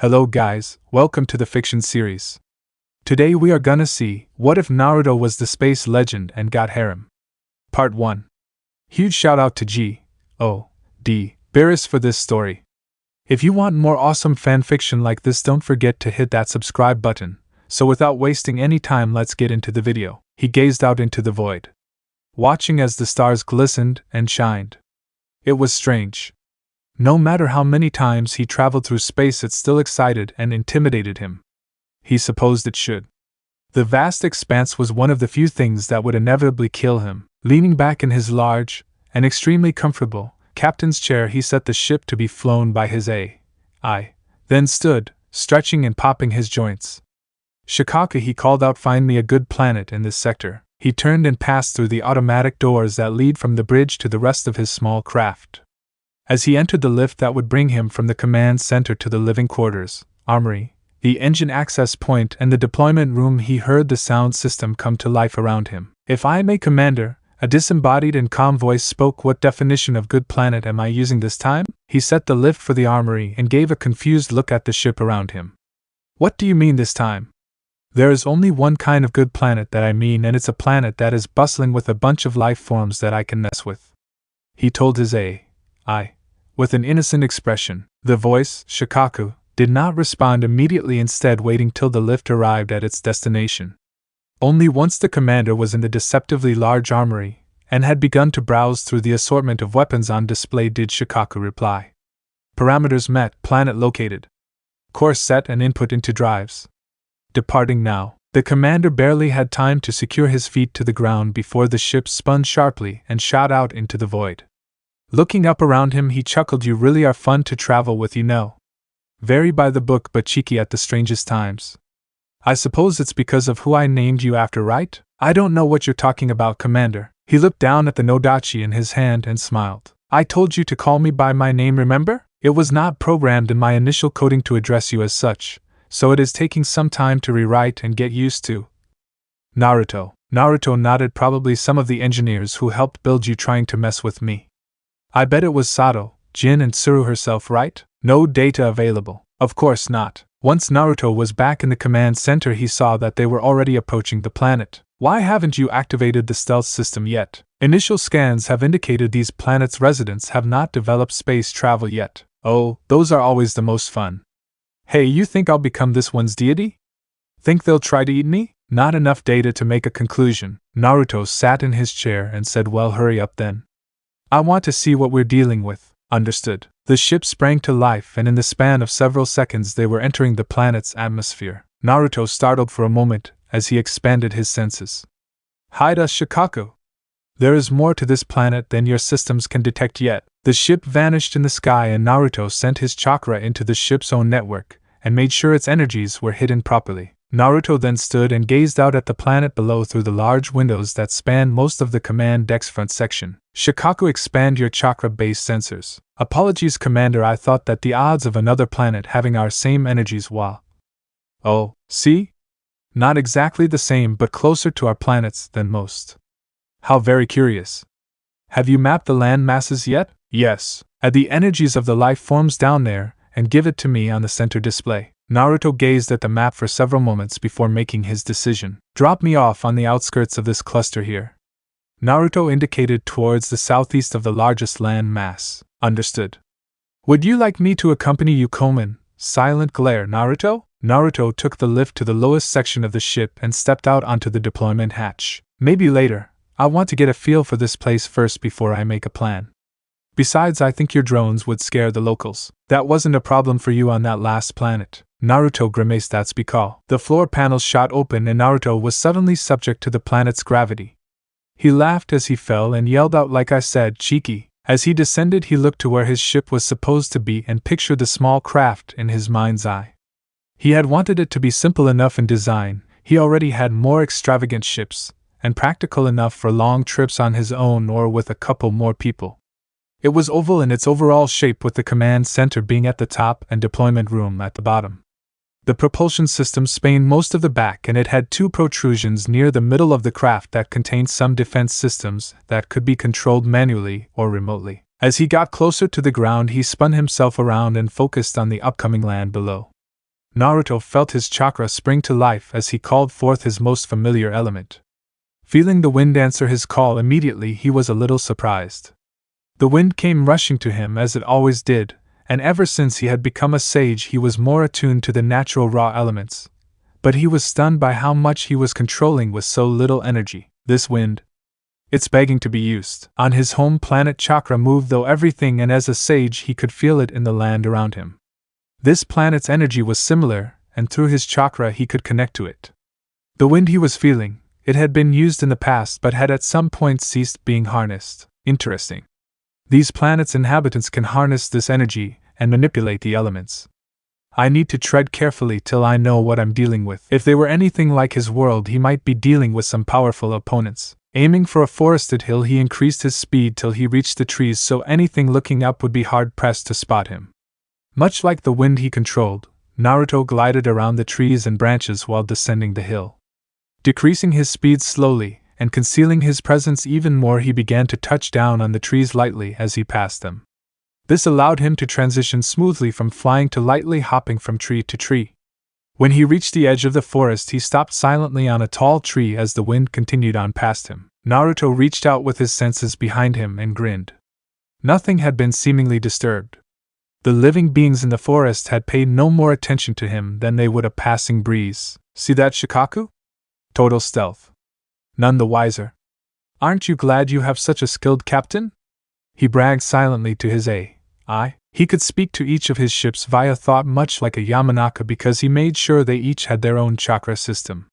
Hello guys, welcome to the fiction series. Today we are gonna see, what if Naruto was the space legend and got harem? Part 1. Huge shout out to G.O.D.Beerus for this story. If you want more awesome fanfiction like this, don't forget to hit that subscribe button. So without wasting any time, let's get into the video. He gazed out into the void, watching as the stars glistened and shined. It was strange. No matter how many times he traveled through space, it still excited and intimidated him. He supposed it should. The vast expanse was one of the few things that would inevitably kill him. Leaning back in his large and extremely comfortable captain's chair, he set the ship to be flown by his AI, then stood, stretching and popping his joints. Shikaka, he called out, find me a good planet in this sector. He turned and passed through the automatic doors that lead from the bridge to the rest of his small craft. As he entered the lift that would bring him from the command center to the living quarters, armory, the engine access point, and the deployment room, he heard the sound system come to life around him. If I may, Commander, a disembodied and calm voice spoke. What definition of good planet am I using this time? He set the lift for the armory and gave a confused look at the ship around him. What do you mean this time? There is only one kind of good planet that I mean, and it's a planet that is bustling with a bunch of life forms that I can mess with, he told his AI, with an innocent expression. The voice, Shikaku, did not respond immediately, instead waiting till the lift arrived at its destination. Only once the commander was in the deceptively large armory and had begun to browse through the assortment of weapons on display did Shikaku reply. Parameters met, planet located. Course set and input into drives. Departing now. The commander barely had time to secure his feet to the ground before the ship spun sharply and shot out into the void. Looking up around him, he chuckled. You really are fun to travel with, you know. Very by the book, but cheeky at the strangest times. I suppose it's because of who I named you after, right? I don't know what you're talking about, Commander. He looked down at the nodachi in his hand and smiled. I told you to call me by my name, remember? It was not programmed in my initial coding to address you as such, so it is taking some time to rewrite and get used to. Naruto. Naruto nodded. Probably some of the engineers who helped build you trying to mess with me. I bet it was Sato, Jin, and Tsuru herself, right? No data available. Of course not. Once Naruto was back in the command center, he saw that they were already approaching the planet. Why haven't you activated the stealth system yet? Initial scans have indicated these planets' residents have not developed space travel yet. Oh, those are always the most fun. Hey, you think I'll become this one's deity? Think they'll try to eat me? Not enough data to make a conclusion. Naruto sat in his chair and said, well, hurry up then. I want to see what we're dealing with. Understood. The ship sprang to life, and in the span of several seconds they were entering the planet's atmosphere. Naruto startled for a moment as he expanded his senses. Hide us, Shikaku. There is more to this planet than your systems can detect yet. The ship vanished in the sky, and Naruto sent his chakra into the ship's own network and made sure its energies were hidden properly. Naruto then stood and gazed out at the planet below through the large windows that spanned most of the command deck's front section. Shikaku, expand your chakra-based sensors. Apologies, Commander, I thought that the odds of another planet having our same energies while... Oh, see? Not exactly the same, but closer to our planets than most. How very curious. Have you mapped the land masses yet? Yes. Add the energies of the life forms down there, and give it to me on the center display. Naruto gazed at the map for several moments before making his decision. Drop me off on the outskirts of this cluster here. Naruto indicated towards the southeast of the largest land mass. Understood. Would you like me to accompany you, Koman? Silent glare, Naruto? Naruto took the lift to the lowest section of the ship and stepped out onto the deployment hatch. Maybe later. I want to get a feel for this place first before I make a plan. Besides, I think your drones would scare the locals. That wasn't a problem for you on that last planet. Naruto grimaced. That's because the floor panels shot open and Naruto was suddenly subject to the planet's gravity. He laughed as he fell and yelled out, like I said, cheeky. As he descended, he looked to where his ship was supposed to be and pictured the small craft in his mind's eye. He had wanted it to be simple enough in design. He already had more extravagant ships, and practical enough for long trips on his own or with a couple more people. It was oval in its overall shape, with the command center being at the top and deployment room at the bottom. The propulsion system spanned most of the back, and it had two protrusions near the middle of the craft that contained some defense systems that could be controlled manually or remotely. As he got closer to the ground, he spun himself around and focused on the upcoming land below. Naruto felt his chakra spring to life as he called forth his most familiar element. Feeling the wind answer his call immediately, he was a little surprised. The wind came rushing to him as it always did, and ever since he had become a sage he was more attuned to the natural raw elements. But he was stunned by how much he was controlling with so little energy. This wind, it's begging to be used. On his home planet, chakra moved through everything, and as a sage he could feel it in the land around him. This planet's energy was similar, and through his chakra he could connect to it. The wind he was feeling, it had been used in the past but had at some point ceased being harnessed. Interesting. These planets' inhabitants can harness this energy and manipulate the elements. I need to tread carefully till I know what I'm dealing with. If they were anything like his world, he might be dealing with some powerful opponents. Aiming for a forested hill, he increased his speed till he reached the trees, so anything looking up would be hard-pressed to spot him. Much like the wind he controlled, Naruto glided around the trees and branches while descending the hill. Decreasing his speed slowly, and concealing his presence even more, he began to touch down on the trees lightly as he passed them. This allowed him to transition smoothly from flying to lightly hopping from tree to tree. When he reached the edge of the forest, he stopped silently on a tall tree as the wind continued on past him. Naruto reached out with his senses behind him and grinned. Nothing had been seemingly disturbed. The living beings in the forest had paid no more attention to him than they would a passing breeze. See that, Shikaku? Total stealth. None the wiser. Aren't you glad you have such a skilled captain? He bragged silently to his AI. He could speak to each of his ships via thought, much like a Yamanaka, because he made sure they each had their own chakra system.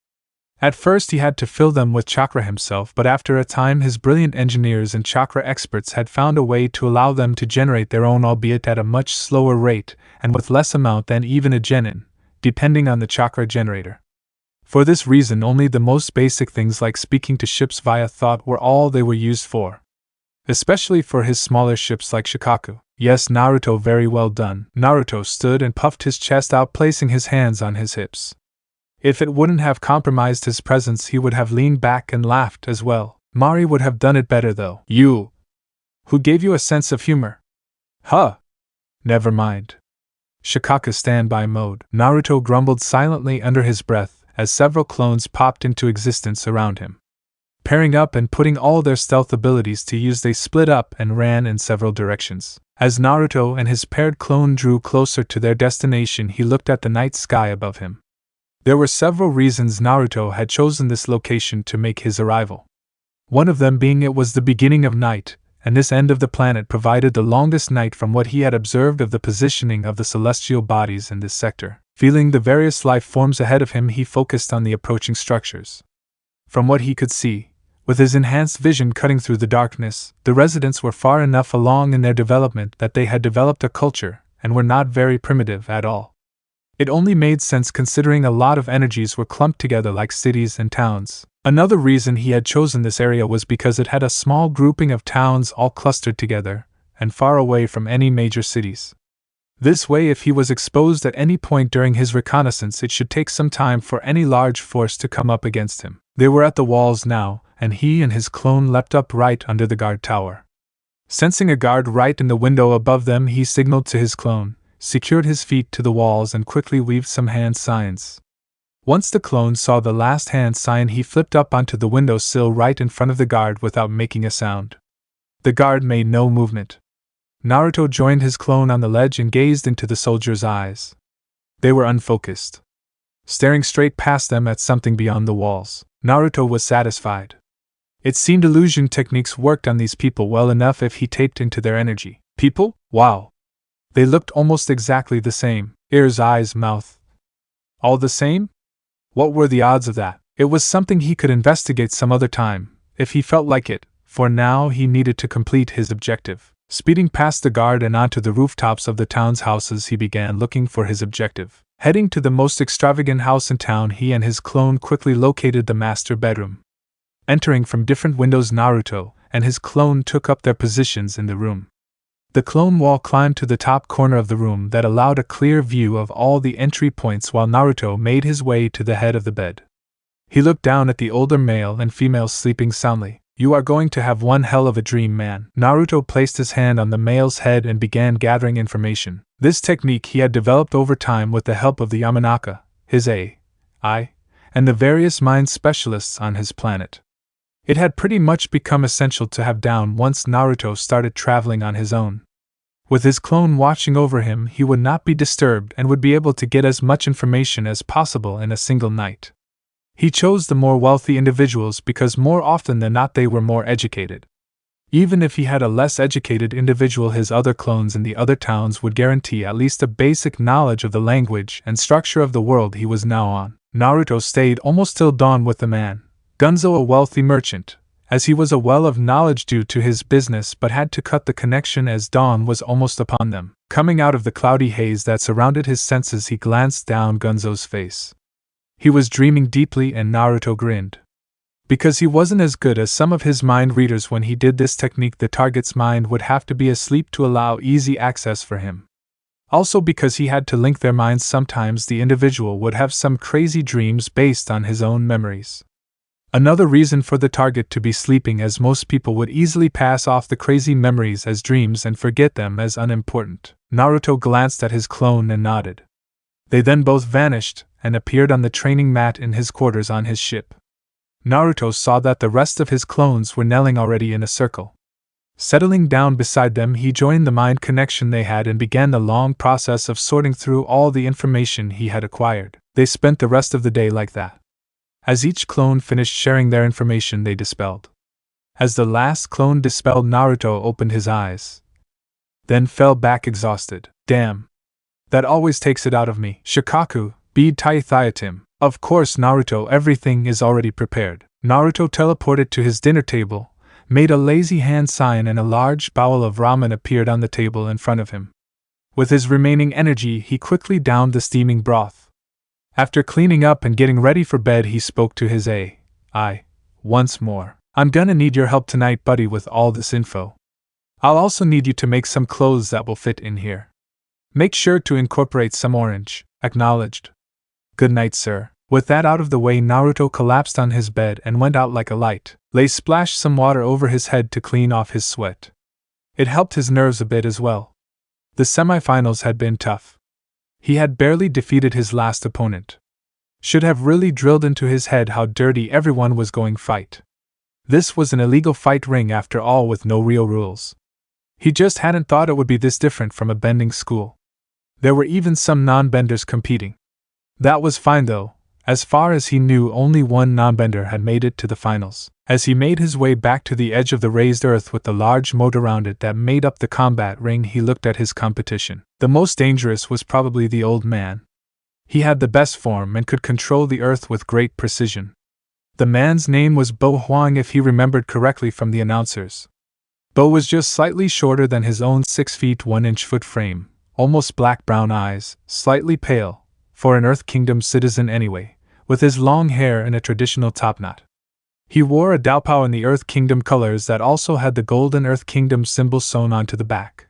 At first he had to fill them with chakra himself, but after a time his brilliant engineers and chakra experts had found a way to allow them to generate their own, albeit at a much slower rate and with less amount than even a genin, depending on the chakra generator. For this reason, only the most basic things like speaking to ships via thought were all they were used for. Especially for his smaller ships like Shikaku. Yes, Naruto, very well done. Naruto stood and puffed his chest out, placing his hands on his hips. If it wouldn't have compromised his presence, he would have leaned back and laughed as well. Mari would have done it better though. You! Who gave you a sense of humor? Huh! Never mind. Shikaku standby mode. Naruto grumbled silently under his breath as several clones popped into existence around him. Pairing up and putting all their stealth abilities to use, they split up and ran in several directions. As Naruto and his paired clone drew closer to their destination, he looked at the night sky above him. There were several reasons Naruto had chosen this location to make his arrival. One of them being it was the beginning of night, and this end of the planet provided the longest night from what he had observed of the positioning of the celestial bodies in this sector. Feeling the various life forms ahead of him, he focused on the approaching structures. From what he could see, with his enhanced vision cutting through the darkness, the residents were far enough along in their development that they had developed a culture, and were not very primitive at all. It only made sense considering a lot of energies were clumped together like cities and towns. Another reason he had chosen this area was because it had a small grouping of towns all clustered together, and far away from any major cities. This way, if he was exposed at any point during his reconnaissance, it should take some time for any large force to come up against him. They were at the walls now, and he and his clone leapt up right under the guard tower. Sensing a guard right in the window above them, he signaled to his clone, secured his feet to the walls, and quickly weaved some hand signs. Once the clone saw the last hand sign, he flipped up onto the window sill right in front of the guard without making a sound. The guard made no movement. Naruto joined his clone on the ledge and gazed into the soldier's eyes. They were unfocused, staring straight past them at something beyond the walls. Naruto was satisfied. It seemed illusion techniques worked on these people well enough if he tapped into their energy. People? Wow! They looked almost exactly the same. Ears, eyes, mouth. All the same? What were the odds of that? It was something he could investigate some other time, if he felt like it. For now he needed to complete his objective. Speeding past the guard and onto the rooftops of the town's houses, he began looking for his objective. Heading to the most extravagant house in town, he and his clone quickly located the master bedroom. Entering from different windows, Naruto and his clone took up their positions in the room. The clone wall climbed to the top corner of the room that allowed a clear view of all the entry points, while Naruto made his way to the head of the bed. He looked down at the older male and female sleeping soundly. You are going to have one hell of a dream, man. Naruto placed his hand on the male's head and began gathering information. This technique he had developed over time with the help of the Yamanaka, his AI, and the various mind specialists on his planet. It had pretty much become essential to have down once Naruto started traveling on his own. With his clone watching over him, he would not be disturbed and would be able to get as much information as possible in a single night. He chose the more wealthy individuals because more often than not they were more educated. Even if he had a less educated individual, his other clones in the other towns would guarantee at least a basic knowledge of the language and structure of the world he was now on. Naruto stayed almost till dawn with the man, Gunzo, a wealthy merchant, as he was a well of knowledge due to his business but had to cut the connection as dawn was almost upon them. Coming out of the cloudy haze that surrounded his senses, he glanced down Gunzo's face. He was dreaming deeply and Naruto grinned. Because he wasn't as good as some of his mind readers when he did this technique, the target's mind would have to be asleep to allow easy access for him. Also because he had to link their minds, sometimes the individual would have some crazy dreams based on his own memories. Another reason for the target to be sleeping, as most people would easily pass off the crazy memories as dreams and forget them as unimportant. Naruto glanced at his clone and nodded. They then both vanished and appeared on the training mat in his quarters on his ship. Naruto saw that the rest of his clones were kneeling already in a circle. Settling down beside them, he joined the mind connection they had and began the long process of sorting through all the information he had acquired. They spent the rest of the day like that. As each clone finished sharing their information, they dispelled. As the last clone dispelled, Naruto opened his eyes, then fell back exhausted. Damn. That always takes it out of me. Shikaku, bead Taithiatim. Of course, Naruto, everything is already prepared. Naruto teleported to his dinner table, made a lazy hand sign, and a large bowl of ramen appeared on the table in front of him. With his remaining energy, he quickly downed the steaming broth. After cleaning up and getting ready for bed, he spoke to his AI once more. I'm gonna need your help tonight, buddy, with all this info. I'll also need you to make some clothes that will fit in here. Make sure to incorporate some orange. Acknowledged. Good night, sir. With that out of the way, Naruto collapsed on his bed and went out like a light. Lay splashed some water over his head to clean off his sweat. It helped his nerves a bit as well. The semifinals had been tough. He had barely defeated his last opponent. Should have really drilled into his head how dirty everyone was going fight. This was an illegal fight ring after all, with no real rules. He just hadn't thought it would be this different from a bending school. There were even some non-benders competing. That was fine though. As far as he knew, only one non-bender had made it to the finals. As he made his way back to the edge of the raised earth with the large moat around it that made up the combat ring, he looked at his competition. The most dangerous was probably the old man. He had the best form and could control the earth with great precision. The man's name was Bo Huang, if he remembered correctly from the announcers. Bo was just slightly shorter than his own 6 feet 1 inch foot frame, almost black-brown eyes, slightly pale, for an Earth Kingdom citizen anyway, with his long hair in a traditional topknot. He wore a daopao in the Earth Kingdom colors that also had the golden Earth Kingdom symbol sewn onto the back.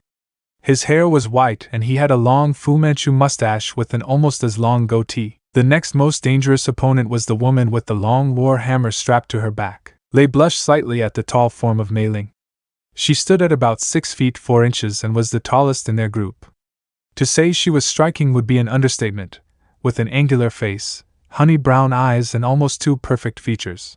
His hair was white and he had a long Fu Manchu mustache with an almost as long goatee. The next most dangerous opponent was the woman with the long war hammer strapped to her back. Lei blushed slightly at the tall form of Mei Ling. She stood at about 6 feet 4 inches and was the tallest in their group. To say she was striking would be an understatement, with an angular face, honey brown eyes, and almost too perfect features.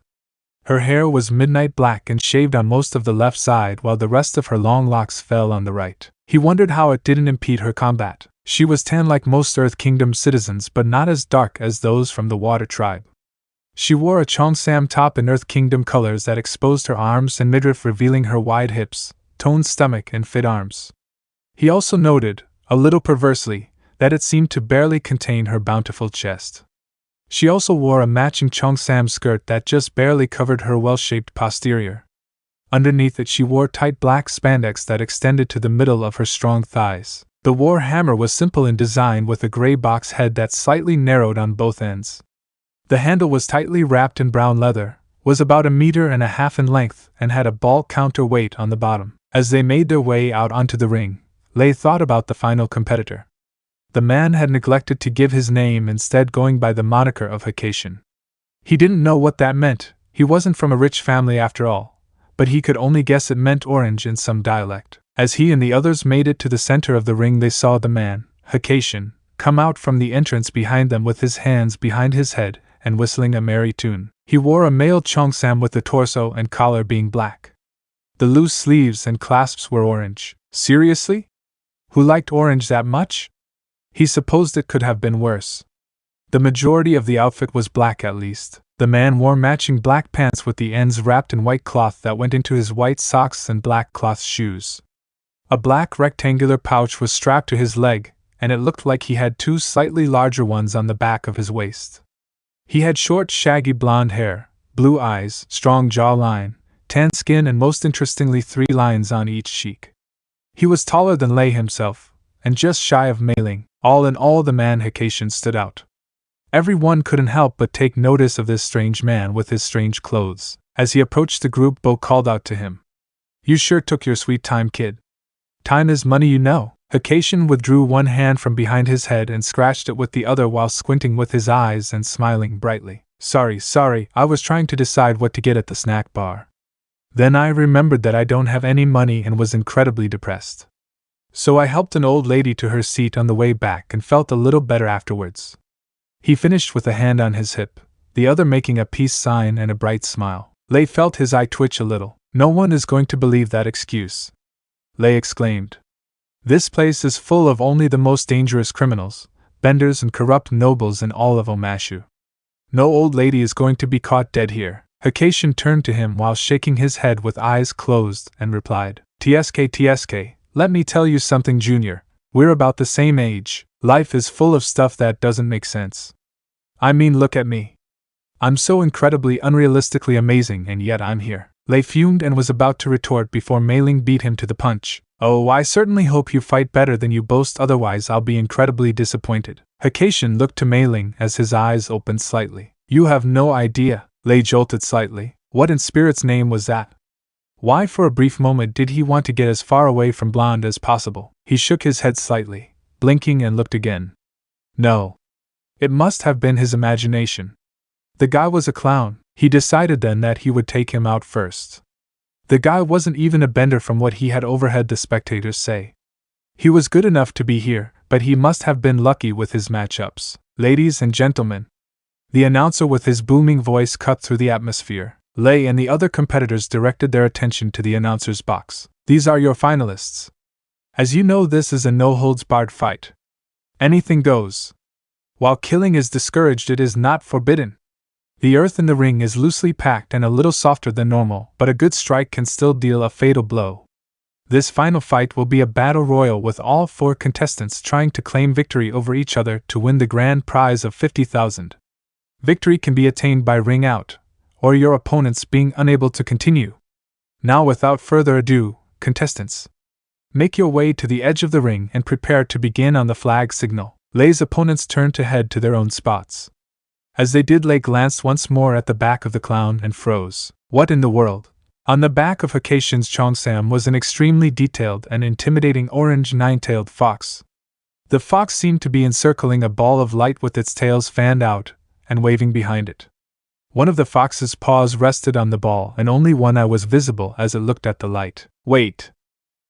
Her hair was midnight black and shaved on most of the left side, while the rest of her long locks fell on the right. He wondered how it didn't impede her combat. She was tan like most Earth Kingdom citizens, but not as dark as those from the Water Tribe. She wore a Cheongsam top in Earth Kingdom colors that exposed her arms and midriff, revealing her wide hips, toned stomach, and fit arms. He also noted, a little perversely, that it seemed to barely contain her bountiful chest. She also wore a matching Cheongsam skirt that just barely covered her well-shaped posterior. Underneath it she wore tight black spandex that extended to the middle of her strong thighs. The war hammer was simple in design, with a gray box head that slightly narrowed on both ends. The handle was tightly wrapped in brown leather, was about 1.5 meters in length, and had a ball counterweight on the bottom. As they made their way out onto the ring, Lei thought about the final competitor. The man had neglected to give his name, instead going by the moniker of Hacation. He didn't know what that meant. He wasn't from a rich family after all, but he could only guess it meant orange in some dialect. As he and the others made it to the center of the ring, they saw the man, Hakashin, come out from the entrance behind them with his hands behind his head and whistling a merry tune. He wore a male cheongsam with the torso and collar being black. The loose sleeves and clasps were orange. Seriously? Who liked orange that much? He supposed it could have been worse. The majority of the outfit was black at least. The man wore matching black pants with the ends wrapped in white cloth that went into his white socks and black cloth shoes. A black rectangular pouch was strapped to his leg, and it looked like he had two slightly larger ones on the back of his waist. He had short, shaggy blonde hair, blue eyes, strong jawline, tan skin, and most interestingly 3 lines on each cheek. He was taller than Lei himself, and just shy of Mei Ling. All in all, the man Hakashin stood out. Everyone couldn't help but take notice of this strange man with his strange clothes. As he approached the group, Bo called out to him, "You sure took your sweet time, kid. Time is money, you know." Hakashin withdrew one hand from behind his head and scratched it with the other while squinting with his eyes and smiling brightly. Sorry, I was trying to decide what to get at the snack bar. Then I remembered that I don't have any money and was incredibly depressed. So I helped an old lady to her seat on the way back and felt a little better afterwards." He finished with a hand on his hip, the other making a peace sign and a bright smile. Lei felt his eye twitch a little. "No one is going to believe that excuse," Lei exclaimed. "This place is full of only the most dangerous criminals, benders and corrupt nobles in all of Omashu. No old lady is going to be caught dead here." Hakashin turned to him while shaking his head with eyes closed and replied, TSK, let me tell you something, Junior. We're about the same age. Life is full of stuff that doesn't make sense. I mean, look at me. I'm so incredibly unrealistically amazing, and yet I'm here." Lei fumed and was about to retort before Mei Ling beat him to the punch. "Oh, I certainly hope you fight better than you boast, otherwise I'll be incredibly disappointed." Hakashin looked to Mei Ling as his eyes opened slightly. "You have no idea," Lei jolted slightly. "What in spirit's name was that?" Why, for a brief moment, did he want to get as far away from Blonde as possible? He shook his head slightly, blinking, and looked again. No. It must have been his imagination. The guy was a clown. He decided then that he would take him out first. The guy wasn't even a bender from what he had overheard the spectators say. He was good enough to be here, but he must have been lucky with his matchups. "Ladies and gentlemen," the announcer with his booming voice cut through the atmosphere. Lei and the other competitors directed their attention to the announcer's box. "These are your finalists. As you know, this is a no-holds-barred fight. Anything goes. While killing is discouraged, it is not forbidden. The earth in the ring is loosely packed and a little softer than normal, but a good strike can still deal a fatal blow. This final fight will be a battle royal with all 4 contestants trying to claim victory over each other to win the grand prize of 50,000. Victory can be attained by ring out, or your opponents being unable to continue. Now, without further ado, contestants, make your way to the edge of the ring and prepare to begin on the flag signal." Lei's opponents turned to head to their own spots. As they did, Lei glanced once more at the back of the clown and froze. What in the world? On the back of Hakashin's cheongsam was an extremely detailed and intimidating orange 9-tailed fox. The fox seemed to be encircling a ball of light with its tails fanned out and waving behind it. One of the fox's paws rested on the ball, and only one eye was visible as it looked at the light. Wait!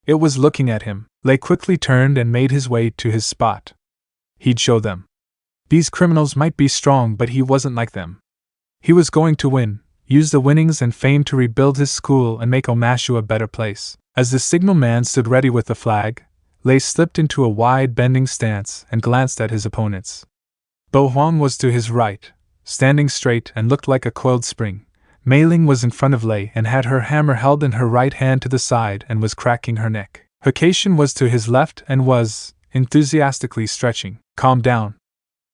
It was looking at him. Lei quickly turned and made his way to his spot. He'd show them. These criminals might be strong, but he wasn't like them. He was going to win, use the winnings and fame to rebuild his school and make Omashu a better place. As the signal man stood ready with the flag, Lei slipped into a wide bending stance and glanced at his opponents. Bo Huang was to his right, standing straight and looked like a coiled spring. Mei Ling was in front of Lei and had her hammer held in her right hand to the side and was cracking her neck. Hakashin was to his left and was enthusiastically stretching. "Calm down.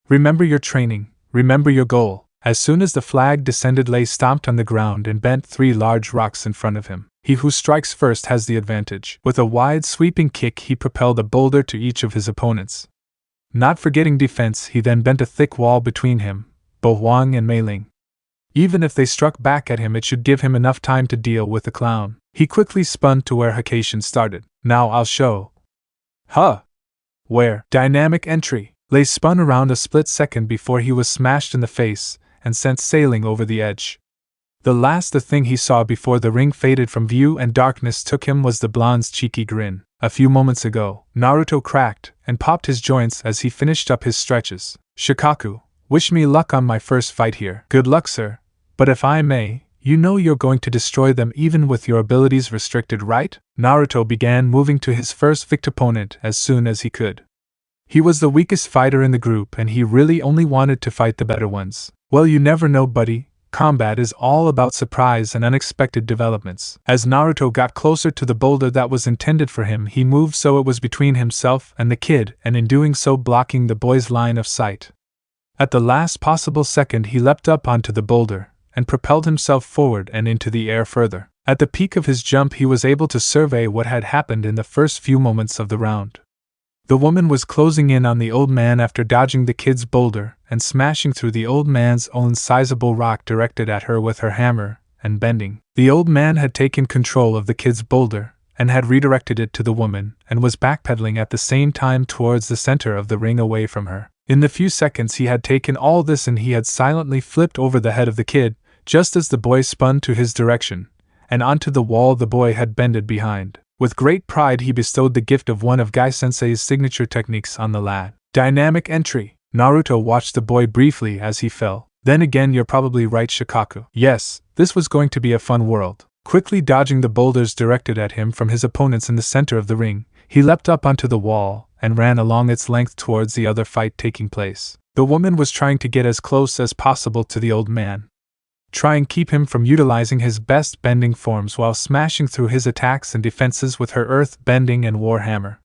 Remember your training, remember your goal." As soon as the flag descended, Lei stomped on the ground and bent 3 large rocks in front of him. He who strikes first has the advantage. With a wide sweeping kick, he propelled a boulder to each of his opponents. Not forgetting defense, he then bent a thick wall between him, Bo Huang and Mei Ling. Even if they struck back at him, it should give him enough time to deal with the clown. He quickly spun to where Hakashin started. "Now I'll show." "Huh? Where?" Dynamic entry. Lei spun around a split second before he was smashed in the face and sent sailing over the edge. The thing he saw before the ring faded from view and darkness took him was the blonde's cheeky grin. A few moments ago, Naruto cracked and popped his joints as he finished up his stretches. Shikaku, wish me luck on my first fight here. Good luck, sir. But if I may, you know you're going to destroy them even with your abilities restricted, right? Naruto began moving to his first victim opponent as soon as he could. He was the weakest fighter in the group and he really only wanted to fight the better ones. Well, you never know, buddy. Combat is all about surprise and unexpected developments. As Naruto got closer to the boulder that was intended for him, he moved so it was between himself and the kid, and in doing so blocking the boy's line of sight. At the last possible second he leapt up onto the boulder, and propelled himself forward and into the air further. At the peak of his jump he was able to survey what had happened in the first few moments of the round. The woman was closing in on the old man after dodging the kid's boulder and smashing through the old man's own sizable rock directed at her with her hammer, and bending. The old man had taken control of the kid's boulder and had redirected it to the woman and was backpedaling at the same time towards the center of the ring away from her. In the few seconds he had taken all this and he had silently flipped over the head of the kid, just as the boy spun to his direction, and onto the wall the boy had bended behind. With great pride he bestowed the gift of one of Gai-sensei's signature techniques on the lad. Dynamic entry. Naruto watched the boy briefly as he fell. Then again, you're probably right, Shikaku. Yes, this was going to be a fun world. Quickly dodging the boulders directed at him from his opponents in the center of the ring, he leapt up onto the wall and ran along its length towards the other fight taking place. The woman was trying to get as close as possible to the old man, try and keep him from utilizing his best bending forms while smashing through his attacks and defenses with her earth bending and war hammer.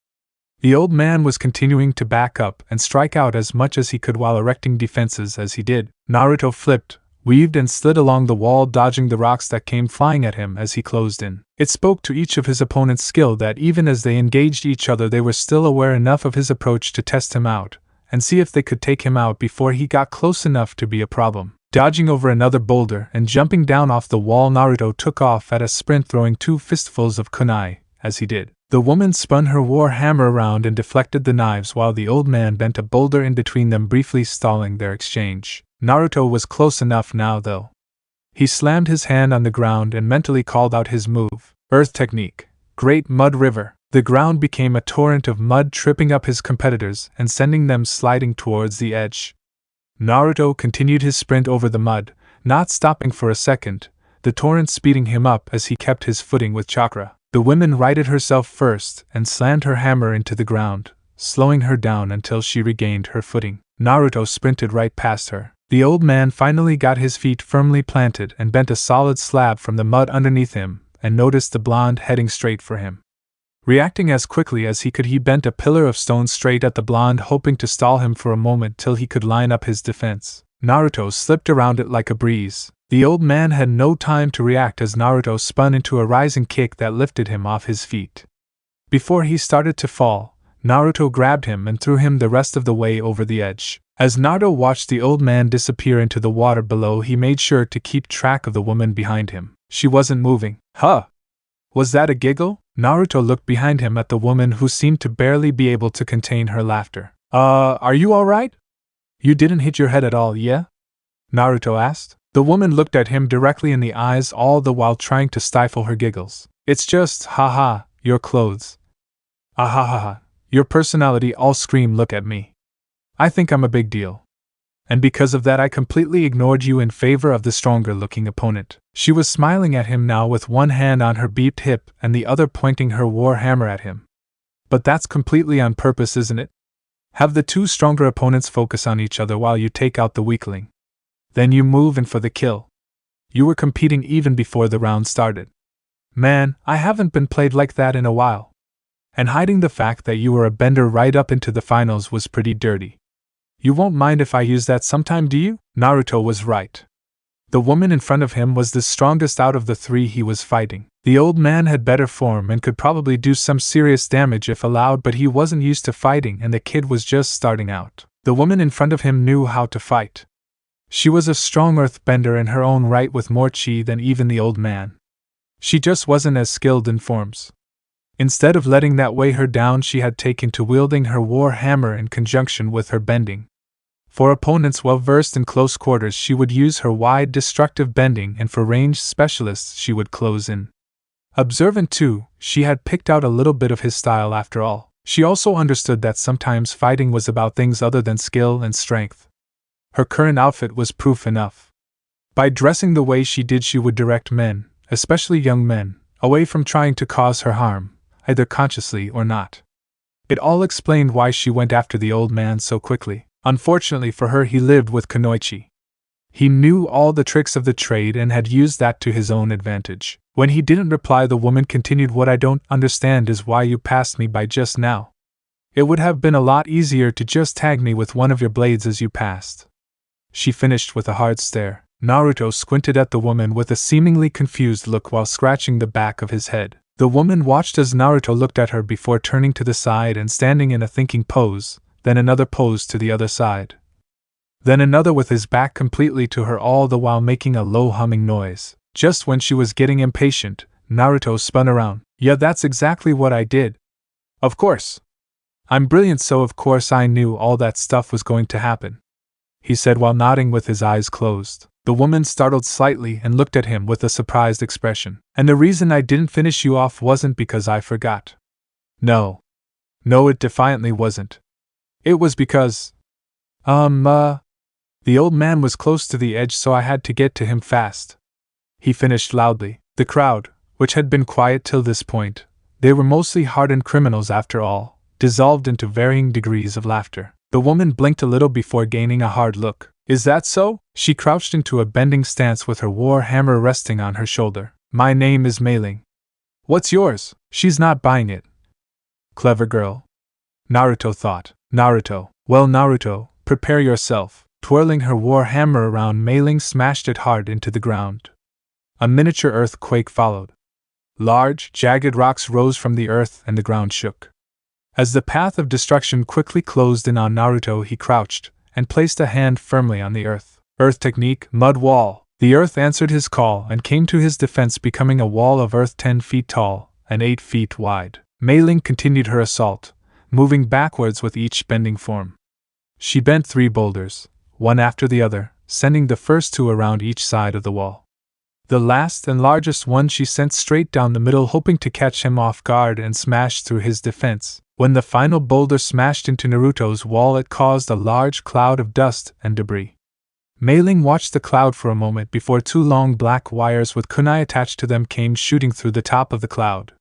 The old man was continuing to back up and strike out as much as he could while erecting defenses as he did. Naruto flipped, weaved and slid along the wall, dodging the rocks that came flying at him as he closed in. It spoke to each of his opponent's skill that even as they engaged each other they were still aware enough of his approach to test him out and see if they could take him out before he got close enough to be a problem. Dodging over another boulder and jumping down off the wall, Naruto took off at a sprint, throwing 2 fistfuls of kunai as he did. The woman spun her war hammer around and deflected the knives while the old man bent a boulder in between them, briefly stalling their exchange. Naruto was close enough now though. He slammed his hand on the ground and mentally called out his move. Earth technique. Great Mud River. The ground became a torrent of mud, tripping up his competitors and sending them sliding towards the edge. Naruto continued his sprint over the mud, not stopping for a second, the torrent speeding him up as he kept his footing with chakra. The woman righted herself first and slammed her hammer into the ground, slowing her down until she regained her footing. Naruto sprinted right past her. The old man finally got his feet firmly planted and bent a solid slab from the mud underneath him and noticed the blonde heading straight for him. Reacting as quickly as he could, he bent a pillar of stone straight at the blonde, hoping to stall him for a moment till he could line up his defense. Naruto slipped around it like a breeze. The old man had no time to react as Naruto spun into a rising kick that lifted him off his feet. Before he started to fall, Naruto grabbed him and threw him the rest of the way over the edge. As Naruto watched the old man disappear into the water below, he made sure to keep track of the woman behind him. She wasn't moving. Huh! Was that a giggle? Naruto looked behind him at the woman, who seemed to barely be able to contain her laughter. Are you alright? You didn't hit your head at all, yeah? Naruto asked. The woman looked at him directly in the eyes, all the while trying to stifle her giggles. It's just, haha, your clothes. Ahahaha, your personality, all scream, look at me. I think I'm a big deal. And because of that I completely ignored you in favor of the stronger looking opponent. She was smiling at him now with one hand on her beeped hip and the other pointing her war hammer at him. But that's completely on purpose, isn't it? Have the 2 stronger opponents focus on each other while you take out the weakling. Then you move in for the kill. You were competing even before the round started. Man, I haven't been played like that in a while. And hiding the fact that you were a bender right up into the finals was pretty dirty. You won't mind if I use that sometime, do you? Naruto was right. The woman in front of him was the strongest out of the 3 he was fighting. The old man had better form and could probably do some serious damage if allowed, but he wasn't used to fighting and the kid was just starting out. The woman in front of him knew how to fight. She was a strong earthbender in her own right with more chi than even the old man. She just wasn't as skilled in forms. Instead of letting that weigh her down, she had taken to wielding her war hammer in conjunction with her bending. For opponents well versed in close quarters, she would use her wide, destructive bending, and for ranged specialists, she would close in. Observant too, she had picked out a little bit of his style after all. She also understood that sometimes fighting was about things other than skill and strength. Her current outfit was proof enough. By dressing the way she did, she would direct men, especially young men, away from trying to cause her harm, either consciously or not. It all explained why she went after the old man so quickly. Unfortunately for her, he lived with Kunoichi. He knew all the tricks of the trade and had used that to his own advantage. When he didn't reply, the woman continued, "What I don't understand is why you passed me by just now. It would have been a lot easier to just tag me with one of your blades as you passed." She finished with a hard stare. Naruto squinted at the woman with a seemingly confused look while scratching the back of his head. The woman watched as Naruto looked at her before turning to the side and standing in a thinking pose, then another pose to the other side. Then another with his back completely to her, all the while making a low humming noise. Just when she was getting impatient, Naruto spun around. "Yeah, that's exactly what I did. Of course. I'm brilliant, so of course I knew all that stuff was going to happen," he said while nodding with his eyes closed. The woman startled slightly and looked at him with a surprised expression. "And the reason I didn't finish you off wasn't because I forgot. No, it defiantly wasn't. It was because… the old man was close to the edge, so I had to get to him fast," he finished loudly. The crowd, which had been quiet till this point, they were mostly hardened criminals after all, dissolved into varying degrees of laughter. The woman blinked a little before gaining a hard look. "Is that so?" She crouched into a bending stance with her war hammer resting on her shoulder. "My name is Mei-Ling. What's yours?" "She's not buying it." Clever girl, Naruto thought. Naruto. "Well, Naruto, prepare yourself." Twirling her war hammer around, Mei-Ling smashed it hard into the ground. A miniature earthquake followed. Large, jagged rocks rose from the earth and the ground shook. As the path of destruction quickly closed in on Naruto, he crouched and placed a hand firmly on the earth. Earth technique, mud wall. The earth answered his call and came to his defense, becoming a wall of earth 10 feet tall and 8 feet wide. Mei-Ling continued her assault, moving backwards with each bending form. She bent 3 boulders, one after the other, sending the first 2 around each side of the wall. The last and largest one she sent straight down the middle, hoping to catch him off guard and smash through his defense. When the final boulder smashed into Naruto's wall, it caused a large cloud of dust and debris. Mei-Ling watched the cloud for a moment before 2 long black wires with kunai attached to them came shooting through the top of the cloud.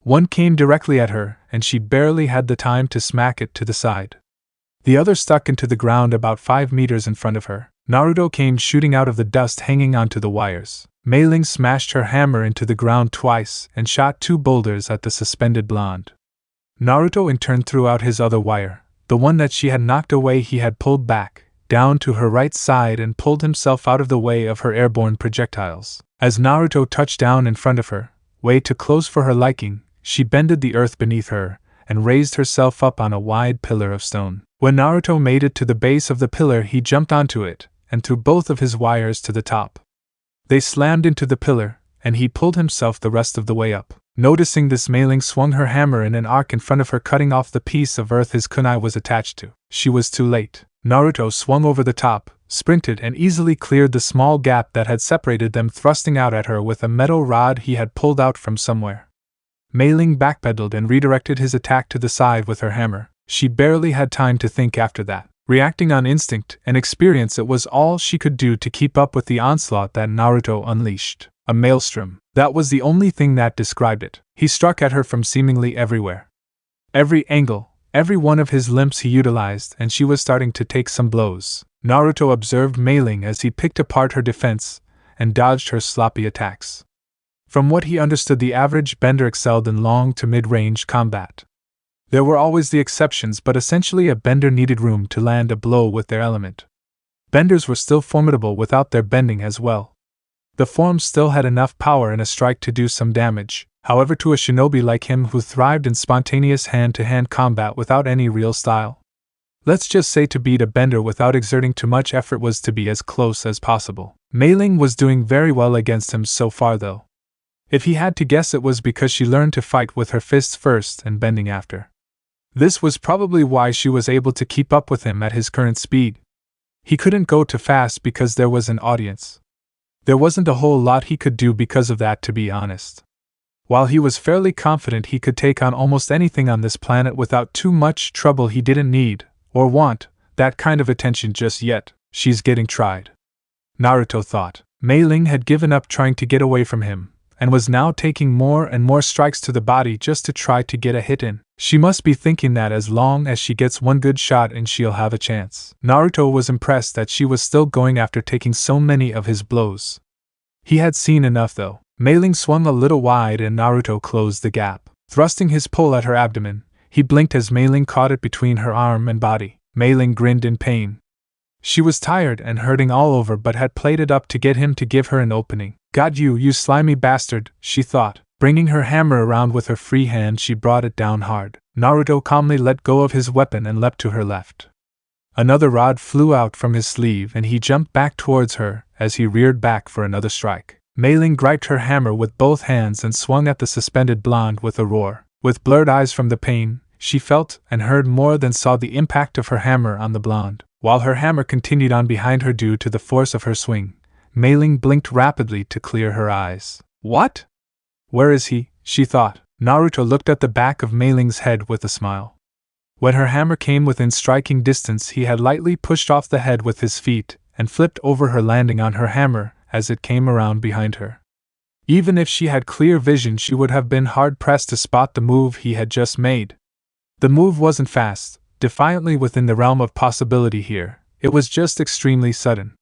One came directly at her, and she barely had the time to smack it to the side. The other stuck into the ground about 5 meters in front of her. Naruto came shooting out of the dust hanging onto the wires. Mei-Ling smashed her hammer into the ground twice and shot 2 boulders at the suspended blonde. Naruto in turn threw out his other wire. The one that she had knocked away he had pulled back, down to her right side, and pulled himself out of the way of her airborne projectiles. As Naruto touched down in front of her, way too close for her liking, she bended the earth beneath her and raised herself up on a wide pillar of stone. When Naruto made it to the base of the pillar, he jumped onto it and threw both of his wires to the top. They slammed into the pillar, and he pulled himself the rest of the way up. Noticing this, Mei-Ling swung her hammer in an arc in front of her, cutting off the piece of earth his kunai was attached to. She was too late. Naruto swung over the top, sprinted, and easily cleared the small gap that had separated them, thrusting out at her with a metal rod he had pulled out from somewhere. Mei-Ling backpedaled and redirected his attack to the side with her hammer. She barely had time to think after that. Reacting on instinct and experience, it was all she could do to keep up with the onslaught that Naruto unleashed. A maelstrom. That was the only thing that described it. He struck at her from seemingly everywhere. Every angle, every one of his limbs he utilized, and she was starting to take some blows. Naruto observed Mei-Ling as he picked apart her defense and dodged her sloppy attacks. From what he understood, the average bender excelled in long to mid-range combat. There were always the exceptions, but essentially a bender needed room to land a blow with their element. Benders were still formidable without their bending as well. The form still had enough power in a strike to do some damage, however, to a shinobi like him who thrived in spontaneous hand-to-hand combat without any real style. Let's just say to beat a bender without exerting too much effort was to be as close as possible. Mei-Ling was doing very well against him so far, though. If he had to guess, it was because she learned to fight with her fists first and bending after. This was probably why she was able to keep up with him at his current speed. He couldn't go too fast because there was an audience. There wasn't a whole lot he could do because of that, to be honest. While he was fairly confident he could take on almost anything on this planet without too much trouble, he didn't need, or want, that kind of attention just yet. She's getting tried, Naruto thought. Mei Ling had given up trying to get away from him, and was now taking more and more strikes to the body just to try to get a hit in. She must be thinking that as long as she gets one good shot in, she'll have a chance. Naruto was impressed that she was still going after taking so many of his blows. He had seen enough though. Mei Ling swung a little wide and Naruto closed the gap. Thrusting his pole at her abdomen, he blinked as Mei Ling caught it between her arm and body. Mei Ling grinned in pain. She was tired and hurting all over but had played it up to get him to give her an opening. "Got you, you slimy bastard," she thought. Bringing her hammer around with her free hand, she brought it down hard. Naruto calmly let go of his weapon and leapt to her left. Another rod flew out from his sleeve and he jumped back towards her as he reared back for another strike. Mei Ling gripped her hammer with both hands and swung at the suspended blonde with a roar. With blurred eyes from the pain, she felt and heard more than saw the impact of her hammer on the blonde. While her hammer continued on behind her due to the force of her swing, Mei Ling blinked rapidly to clear her eyes. "What? Where is he?" she thought. Naruto looked at the back of Mei Ling's head with a smile. When her hammer came within striking distance, he had lightly pushed off the head with his feet and flipped over her, landing on her hammer as it came around behind her. Even if she had clear vision, she would have been hard-pressed to spot the move he had just made. The move wasn't fast, defiantly within the realm of possibility here. It was just extremely sudden.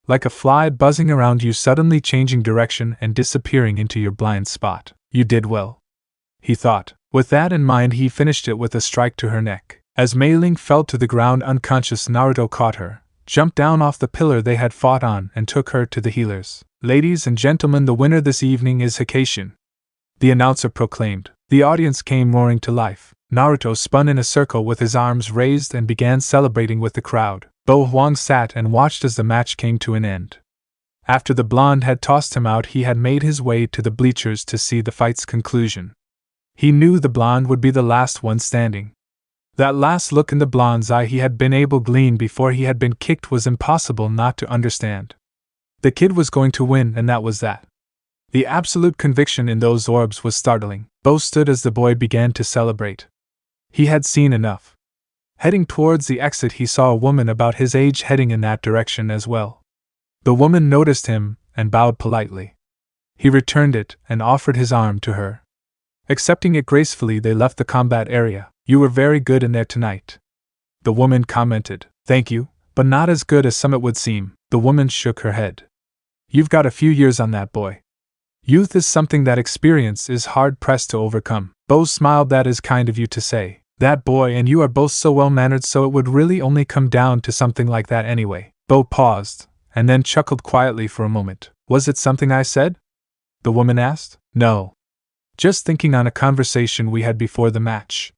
Like a fly buzzing around you, suddenly changing direction and disappearing into your blind spot. "You did well," he thought. With that in mind, he finished it with a strike to her neck. As Mei Ling fell to the ground unconscious, Naruto caught her, jumped down off the pillar they had fought on, and took her to the healers. "Ladies and gentlemen, the winner this evening is Hikation," the announcer proclaimed. The audience came roaring to life. Naruto spun in a circle with his arms raised and began celebrating with the crowd. Bo Huang sat and watched as the match came to an end. After the blonde had tossed him out, he had made his way to the bleachers to see the fight's conclusion. He knew the blonde would be the last one standing. That last look in the blonde's eye he had been able to glean before he had been kicked was impossible not to understand. The kid was going to win, and that was that. The absolute conviction in those orbs was startling. Bo stood as the boy began to celebrate. He had seen enough. Heading towards the exit, he saw a woman about his age heading in that direction as well. The woman noticed him and bowed politely. He returned it and offered his arm to her. Accepting it gracefully, they left the combat area. "You were very good in there tonight," the woman commented. "Thank you, but not as good as some it would seem." The woman shook her head. "You've got a few years on that, boy. Youth is something that experience is hard-pressed to overcome." Bo smiled. "That is kind of you to say. That boy and you are both so well-mannered, so it would really only come down to something like that anyway." Bo paused, and then chuckled quietly for a moment. "Was it something I said?" the woman asked. "No. Just thinking on a conversation we had before the match,"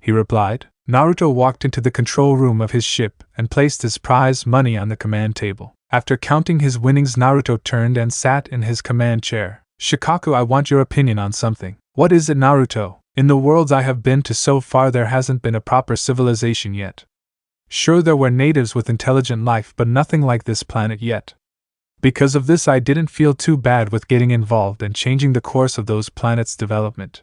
he replied. Naruto walked into the control room of his ship and placed his prize money on the command table. After counting his winnings, Naruto turned and sat in his command chair. "Shikaku, I want your opinion on something." "What is it, Naruto?" "In the worlds I have been to so far, there hasn't been a proper civilization yet. Sure, there were natives with intelligent life, but nothing like this planet yet. Because of this, I didn't feel too bad with getting involved and changing the course of those planets' development.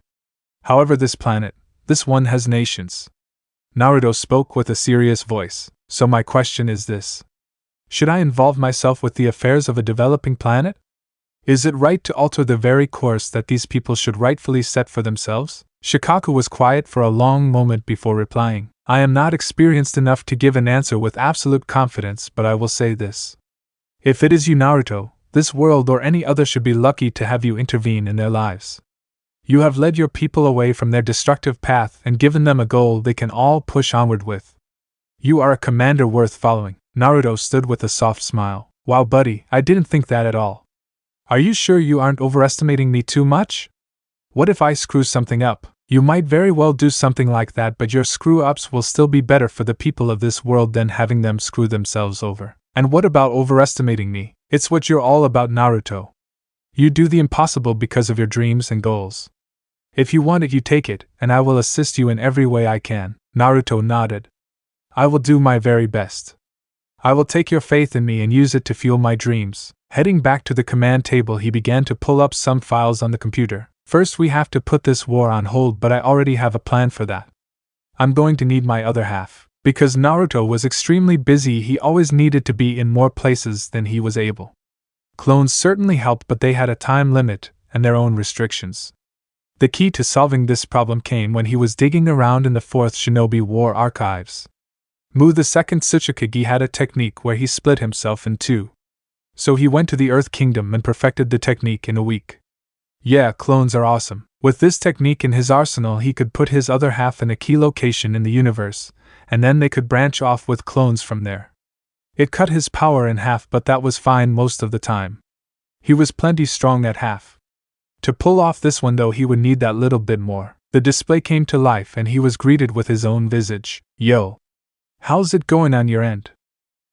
However, this planet, this one has nations." Naruto spoke with a serious voice. "So my question is this. Should I involve myself with the affairs of a developing planet? Is it right to alter the very course that these people should rightfully set for themselves?" Shikaku was quiet for a long moment before replying. "I am not experienced enough to give an answer with absolute confidence, but I will say this. If it is you, Naruto, this world or any other should be lucky to have you intervene in their lives. You have led your people away from their destructive path and given them a goal they can all push onward with. You are a commander worth following." Naruto stood with a soft smile. "Wow, buddy, I didn't think that at all. Are you sure you aren't overestimating me too much? What if I screw something up? You might very well do something like that, but your screw-ups will still be better for the people of this world than having them screw themselves over. And what about overestimating me? It's what you're all about, Naruto. You do the impossible because of your dreams and goals. If you want it, you take it, and I will assist you in every way I can." Naruto nodded. "I will do my very best. I will take your faith in me and use it to fuel my dreams. Heading back to the command table, he began to pull up some files on the computer. First, we have to put this war on hold, but I already have a plan for that. I'm going to need my other half. Because Naruto was extremely busy, he always needed to be in more places than he was able. Clones certainly helped, but they had a time limit and their own restrictions. The key to solving this problem came when he was digging around in the 4th Shinobi War archives. Mu the second Tsuchikage had a technique where he split himself in two. So he went to the Earth Kingdom and perfected the technique in a week. Yeah, clones are awesome. With this technique in his arsenal, he could put his other half in a key location in the universe, and then they could branch off with clones from there. It cut his power in half, but that was fine most of the time. He was plenty strong at half. To pull off this one though, he would need that little bit more. The display came to life and he was greeted with his own visage. Yo! How's it going on your end?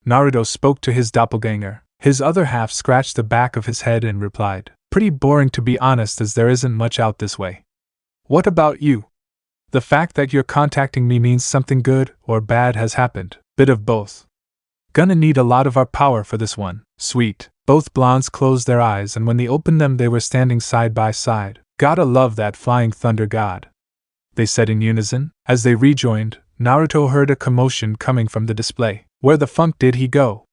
Naruto spoke to his doppelganger. His other half scratched the back of his head and replied, pretty boring to be honest, as there isn't much out this way. What about you? The fact that you're contacting me means something good or bad has happened. Bit of both. Gonna need a lot of our power for this one. Sweet. Both blondes closed their eyes, and when they opened them they were standing side by side. Gotta love that flying thunder god, they said in unison. As they rejoined, Naruto heard a commotion coming from the display. Where the funk did he go?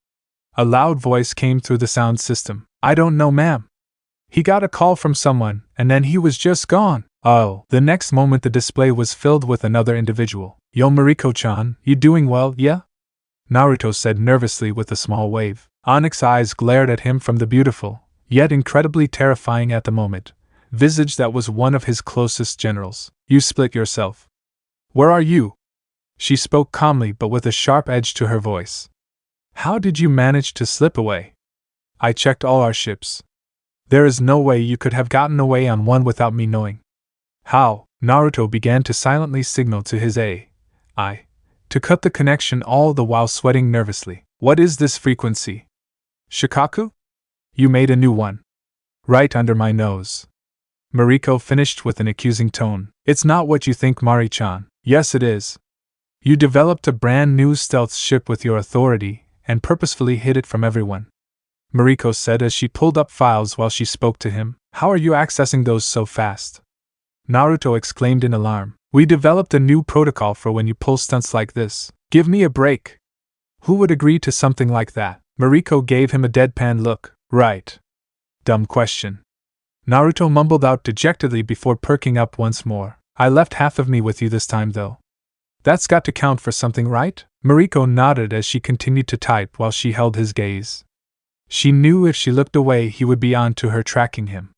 A loud voice came through the sound system. I don't know, ma'am. He got a call from someone, and then he was just gone. Oh. The next moment the display was filled with another individual. Yo, Mariko-chan, you doing well, yeah? Naruto said nervously with a small wave. Onyx eyes glared at him from the beautiful, yet incredibly terrifying at the moment, visage that was one of his closest generals. You split yourself. Where are you? She spoke calmly but with a sharp edge to her voice. How did you manage to slip away? I checked all our ships. There is no way you could have gotten away on one without me knowing. How? Naruto began to silently signal to his AI to cut the connection, all the while sweating nervously. What is this frequency? Shikaku? You made a new one. Right under my nose. Mariko finished with an accusing tone. It's not what you think, Mari-chan. Yes, it is. You developed a brand new stealth ship with your authority and purposefully hid it from everyone. Mariko said as she pulled up files while she spoke to him. How are you accessing those so fast? Naruto exclaimed in alarm. We developed a new protocol for when you pull stunts like this. Give me a break. Who would agree to something like that? Mariko gave him a deadpan look. Right. Dumb question. Naruto mumbled out dejectedly before perking up once more. I left half of me with you this time though. That's got to count for something, right? Mariko nodded as she continued to type while she held his gaze. She knew if she looked away he would be on to her, tracking him.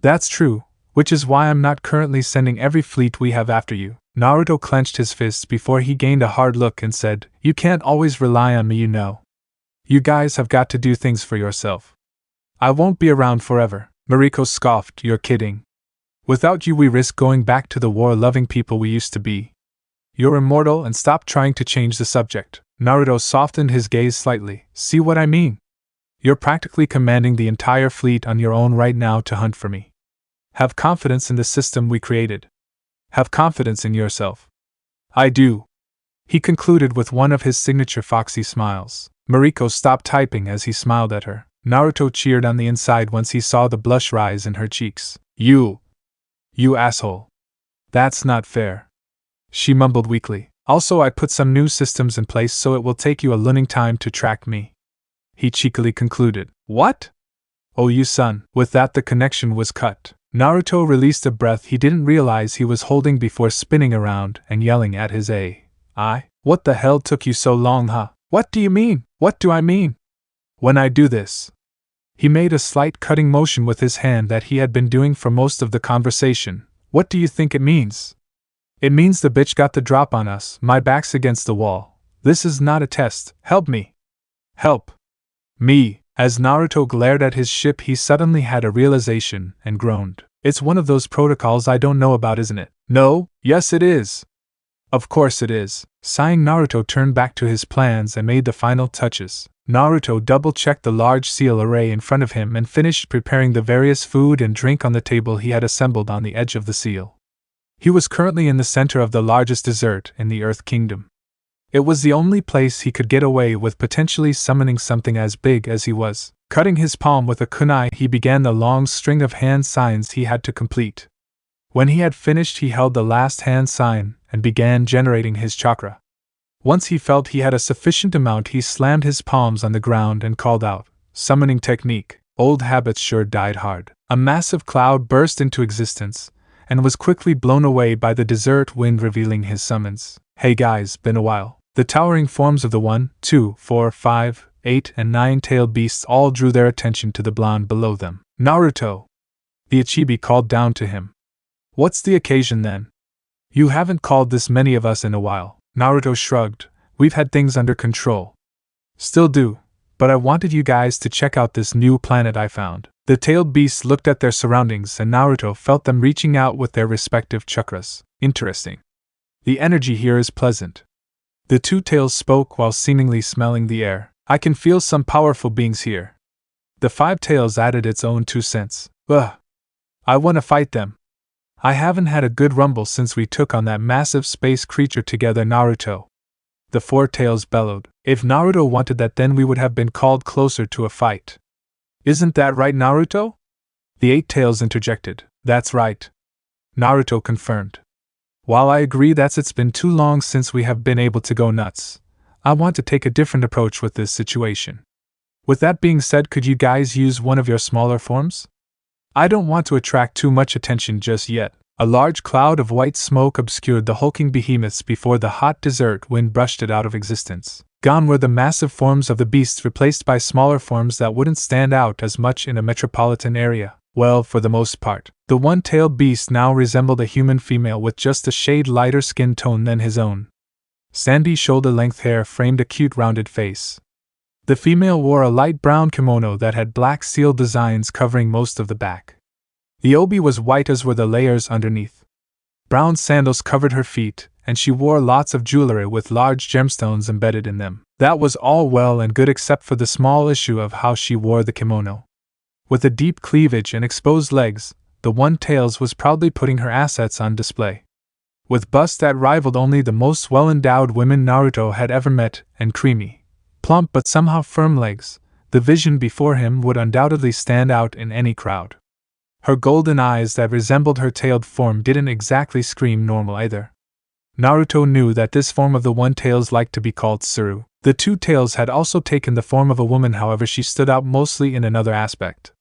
That's true, which is why I'm not currently sending every fleet we have after you. Naruto clenched his fists before he gained a hard look and said, You can't always rely on me, you know. You guys have got to do things for yourself. I won't be around forever. Mariko scoffed. You're kidding. Without you we risk going back to the war-loving people we used to be. You're immortal and stop trying to change the subject. Naruto softened his gaze slightly. See what I mean? You're practically commanding the entire fleet on your own right now to hunt for me. Have confidence in the system we created. Have confidence in yourself. I do. He concluded with one of his signature foxy smiles. Mariko stopped typing as he smiled at her. Naruto cheered on the inside once he saw the blush rise in her cheeks. You asshole. That's not fair. She mumbled weakly. Also, I put some new systems in place so it will take you a learning time to track me. He cheekily concluded. What? Oh, you son. With that the connection was cut. Naruto released a breath he didn't realize he was holding before spinning around and yelling at his AI. What the hell took you so long, huh? What do you mean? What do I mean? When I do this. He made a slight cutting motion with his hand that he had been doing for most of the conversation. What do you think it means? It means the bitch got the drop on us. My back's against the wall. This is not a test. Help me. Help. Me. As Naruto glared at his ship he suddenly had a realization and groaned. It's one of those protocols I don't know about, isn't it? No? Yes it is. Of course it is. Sighing, Naruto turned back to his plans and made the final touches. Naruto double-checked the large seal array in front of him and finished preparing the various food and drink on the table he had assembled on the edge of the seal. He was currently in the center of the largest dessert in the Earth Kingdom. It was the only place he could get away with potentially summoning something as big as he was. Cutting his palm with a kunai, he began the long string of hand signs he had to complete. When he had finished, he held the last hand sign and began generating his chakra. Once he felt he had a sufficient amount, he slammed his palms on the ground and called out, "Summoning technique." Old habits sure died hard. A massive cloud burst into existence and was quickly blown away by the desert wind, revealing his summons. "Hey guys, been a while." The towering forms of the 1, 2, 4, 5, 8, and 9-tailed beasts all drew their attention to the blonde below them. "Naruto!" The Uchiha called down to him. "What's the occasion then? You haven't called this many of us in a while." Naruto shrugged. "We've had things under control. Still do, but I wanted you guys to check out this new planet I found." The tailed beasts looked at their surroundings and Naruto felt them reaching out with their respective chakras. "Interesting. The energy here is pleasant." The two tails spoke while seemingly smelling the air. "I can feel some powerful beings here." The 5 tails added its own 2 cents. "Ugh. I want to fight them. I haven't had a good rumble since we took on that massive space creature together, Naruto." The 4 tails bellowed. "If Naruto wanted that, then we would have been called closer to a fight. Isn't that right, Naruto?" The 8 tails interjected. "That's right," Naruto confirmed. "While I agree that it's been too long since we have been able to go nuts, I want to take a different approach with this situation. With that being said, could you guys use one of your smaller forms? I don't want to attract too much attention just yet." A large cloud of white smoke obscured the hulking behemoths before the hot desert wind brushed it out of existence. Gone were the massive forms of the beasts, replaced by smaller forms that wouldn't stand out as much in a metropolitan area. Well, for the most part. The one-tailed beast now resembled a human female with just a shade lighter skin tone than his own. Sandy shoulder-length hair framed a cute rounded face. The female wore a light brown kimono that had black seal designs covering most of the back. The obi was white, as were the layers underneath. Brown sandals covered her feet, and she wore lots of jewelry with large gemstones embedded in them. That was all well and good except for the small issue of how she wore the kimono. With a deep cleavage and exposed legs, the one-tails was proudly putting her assets on display. With bust that rivaled only the most well-endowed women Naruto had ever met, and creamy, plump but somehow firm legs, the vision before him would undoubtedly stand out in any crowd. Her golden eyes that resembled her tailed form didn't exactly scream normal either. Naruto knew that this form of the one-tails liked to be called Tsuru. The 2 tails had also taken the form of a woman, however she stood out mostly in another aspect.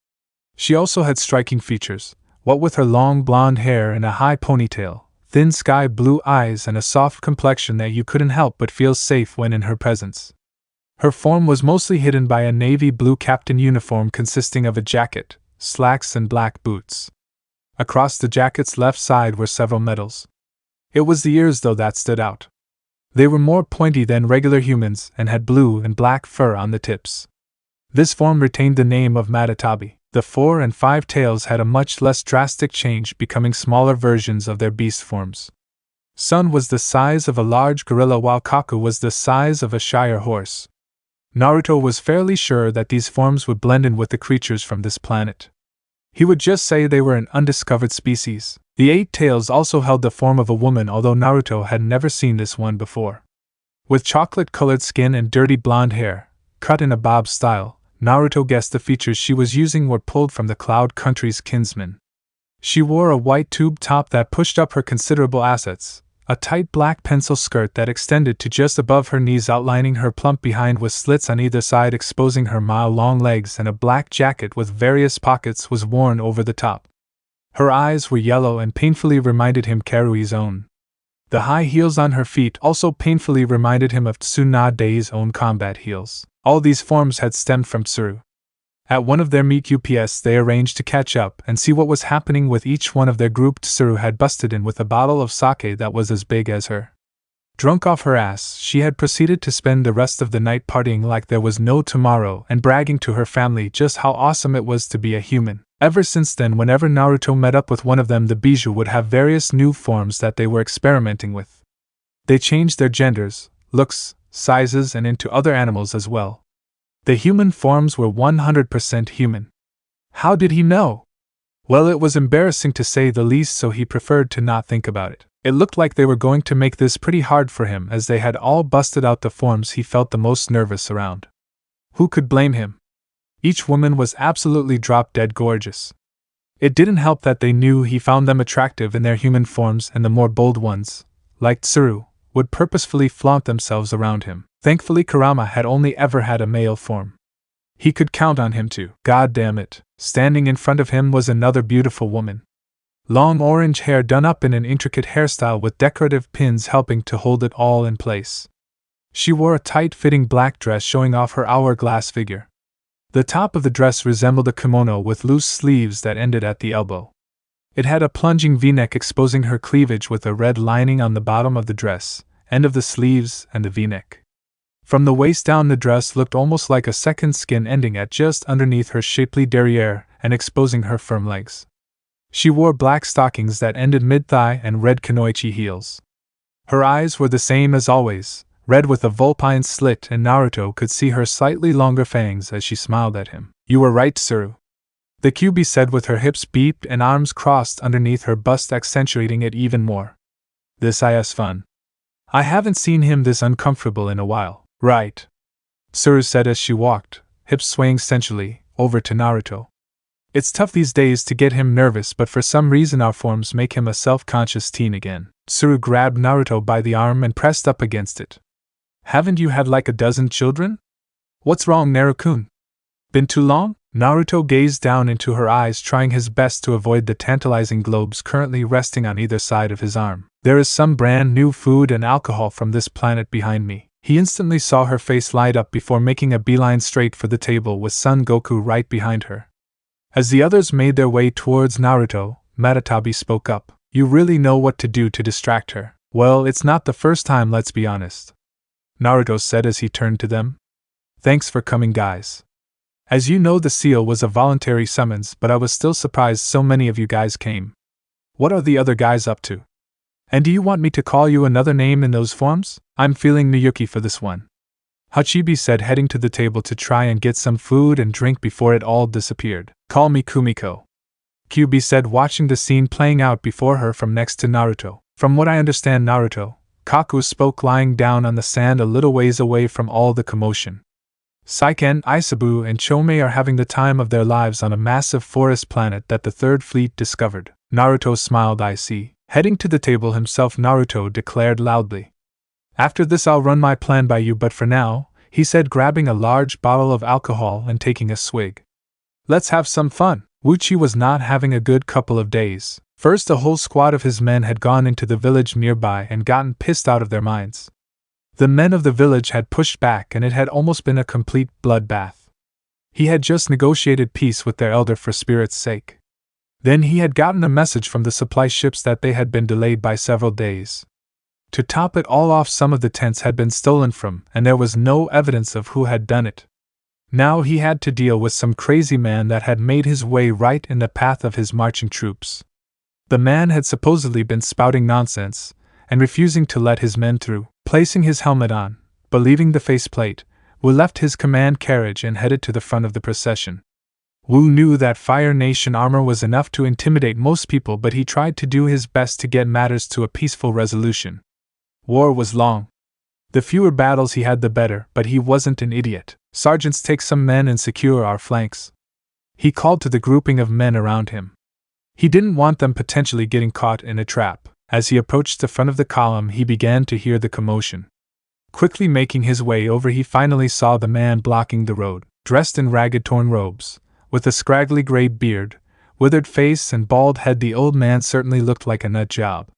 She also had striking features, what with her long blonde hair and a high ponytail, thin sky blue eyes and a soft complexion that you couldn't help but feel safe when in her presence. Her form was mostly hidden by a navy blue captain uniform consisting of a jacket, slacks and black boots. Across the jacket's left side were several medals. It was the ears, though, that stood out. They were more pointy than regular humans and had blue and black fur on the tips. This form retained the name of Madatabi. The 4 and 5 tails had a much less drastic change, becoming smaller versions of their beast forms. Sun was the size of a large gorilla while Kaku was the size of a shire horse. Naruto was fairly sure that these forms would blend in with the creatures from this planet. He would just say they were an undiscovered species. The 8 tails also held the form of a woman, although Naruto had never seen this one before. With chocolate-colored skin and dirty blonde hair, cut in a bob style, Naruto guessed the features she was using were pulled from the Cloud Country's kinsman. She wore a white tube top that pushed up her considerable assets, a tight black pencil skirt that extended to just above her knees, outlining her plump behind with slits on either side exposing her mile-long legs, and a black jacket with various pockets was worn over the top. Her eyes were yellow and painfully reminded him Karui's own. The high heels on her feet also painfully reminded him of Tsunade's own combat heels. All these forms had stemmed from Tsuru. At one of their meet UPS, they arranged to catch up and see what was happening with each one of their group. Tsuru had busted in with a bottle of sake that was as big as her. Drunk off her ass, she had proceeded to spend the rest of the night partying like there was no tomorrow and bragging to her family just how awesome it was to be a human. Ever since then, whenever Naruto met up with one of them, the Bijou would have various new forms that they were experimenting with. They changed their genders, looks, sizes, and into other animals as well. The human forms were 100% human. How did he know? Well, it was embarrassing to say the least, so he preferred to not think about it. It looked like they were going to make this pretty hard for him as they had all busted out the forms he felt the most nervous around. Who could blame him? Each woman was absolutely drop-dead gorgeous. It didn't help that they knew he found them attractive in their human forms, and the more bold ones, like Tsuru, would purposefully flaunt themselves around him. Thankfully Kurama had only ever had a male form. He could count on him too. God damn it, standing in front of him was another beautiful woman. Long orange hair done up in an intricate hairstyle with decorative pins helping to hold it all in place. She wore a tight-fitting black dress showing off her hourglass figure. The top of the dress resembled a kimono with loose sleeves that ended at the elbow. It had a plunging V-neck exposing her cleavage with a red lining on the bottom of the dress, end of the sleeves, and the V-neck. From the waist down the dress looked almost like a second skin ending at just underneath her shapely derriere and exposing her firm legs. She wore black stockings that ended mid-thigh and red kunoichi heels. Her eyes were the same as always, red with a vulpine slit, and Naruto could see her slightly longer fangs as she smiled at him. You were right, Tsuru, the QB said with her hips beeped and arms crossed underneath her bust accentuating it even more. This is fun. I haven't seen him this uncomfortable in a while. Right, Tsuru said as she walked, hips swaying sensually, over to Naruto. It's tough these days to get him nervous, but for some reason our forms make him a self-conscious teen again. Tsuru grabbed Naruto by the arm and pressed up against it. Haven't you had like a dozen children? What's wrong, Naru-kun? Been too long? Naruto gazed down into her eyes, trying his best to avoid the tantalizing globes currently resting on either side of his arm. There is some brand new food and alcohol from this planet behind me. He instantly saw her face light up before making a beeline straight for the table with Son Goku right behind her. As the others made their way towards Naruto, Madatabi spoke up. You really know what to do to distract her. Well, it's not the first time, let's be honest, Naruto said as he turned to them. Thanks for coming, guys. As you know, the seal was a voluntary summons, but I was still surprised so many of you guys came. What are the other guys up to? And do you want me to call you another name in those forms? I'm feeling Miyuki for this one, Hachibi said, heading to the table to try and get some food and drink before it all disappeared. Call me Kumiko, QB said, watching the scene playing out before her from next to Naruto. From what I understand, Naruto, Kaku spoke lying down on the sand a little ways away from all the commotion. Saiken, Isabu, and Chomei are having the time of their lives on a massive forest planet that the Third Fleet discovered. Naruto smiled. I see. Heading to the table himself, Naruto declared loudly. After this I'll run my plan by you, but for now, he said, grabbing a large bottle of alcohol and taking a swig. Let's have some fun. Uchiha was not having a good couple of days. First, a whole squad of his men had gone into the village nearby and gotten pissed out of their minds. The men of the village had pushed back and it had almost been a complete bloodbath. He had just negotiated peace with their elder for spirit's sake. Then he had gotten a message from the supply ships that they had been delayed by several days. To top it all off, some of the tents had been stolen from, and there was no evidence of who had done it. Now he had to deal with some crazy man that had made his way right in the path of his marching troops. The man had supposedly been spouting nonsense and refusing to let his men through. Placing his helmet on, but leaving the faceplate, Wu left his command carriage and headed to the front of the procession. Wu knew that Fire Nation armor was enough to intimidate most people, but he tried to do his best to get matters to a peaceful resolution. War was long. The fewer battles he had, the better, but he wasn't an idiot. Sergeants, take some men and secure our flanks, he called to the grouping of men around him. He didn't want them potentially getting caught in a trap. As he approached the front of the column, he began to hear the commotion. Quickly making his way over, he finally saw the man blocking the road, dressed in ragged torn robes, with a scraggly gray beard, withered face and bald head. The old man certainly looked like a nut job.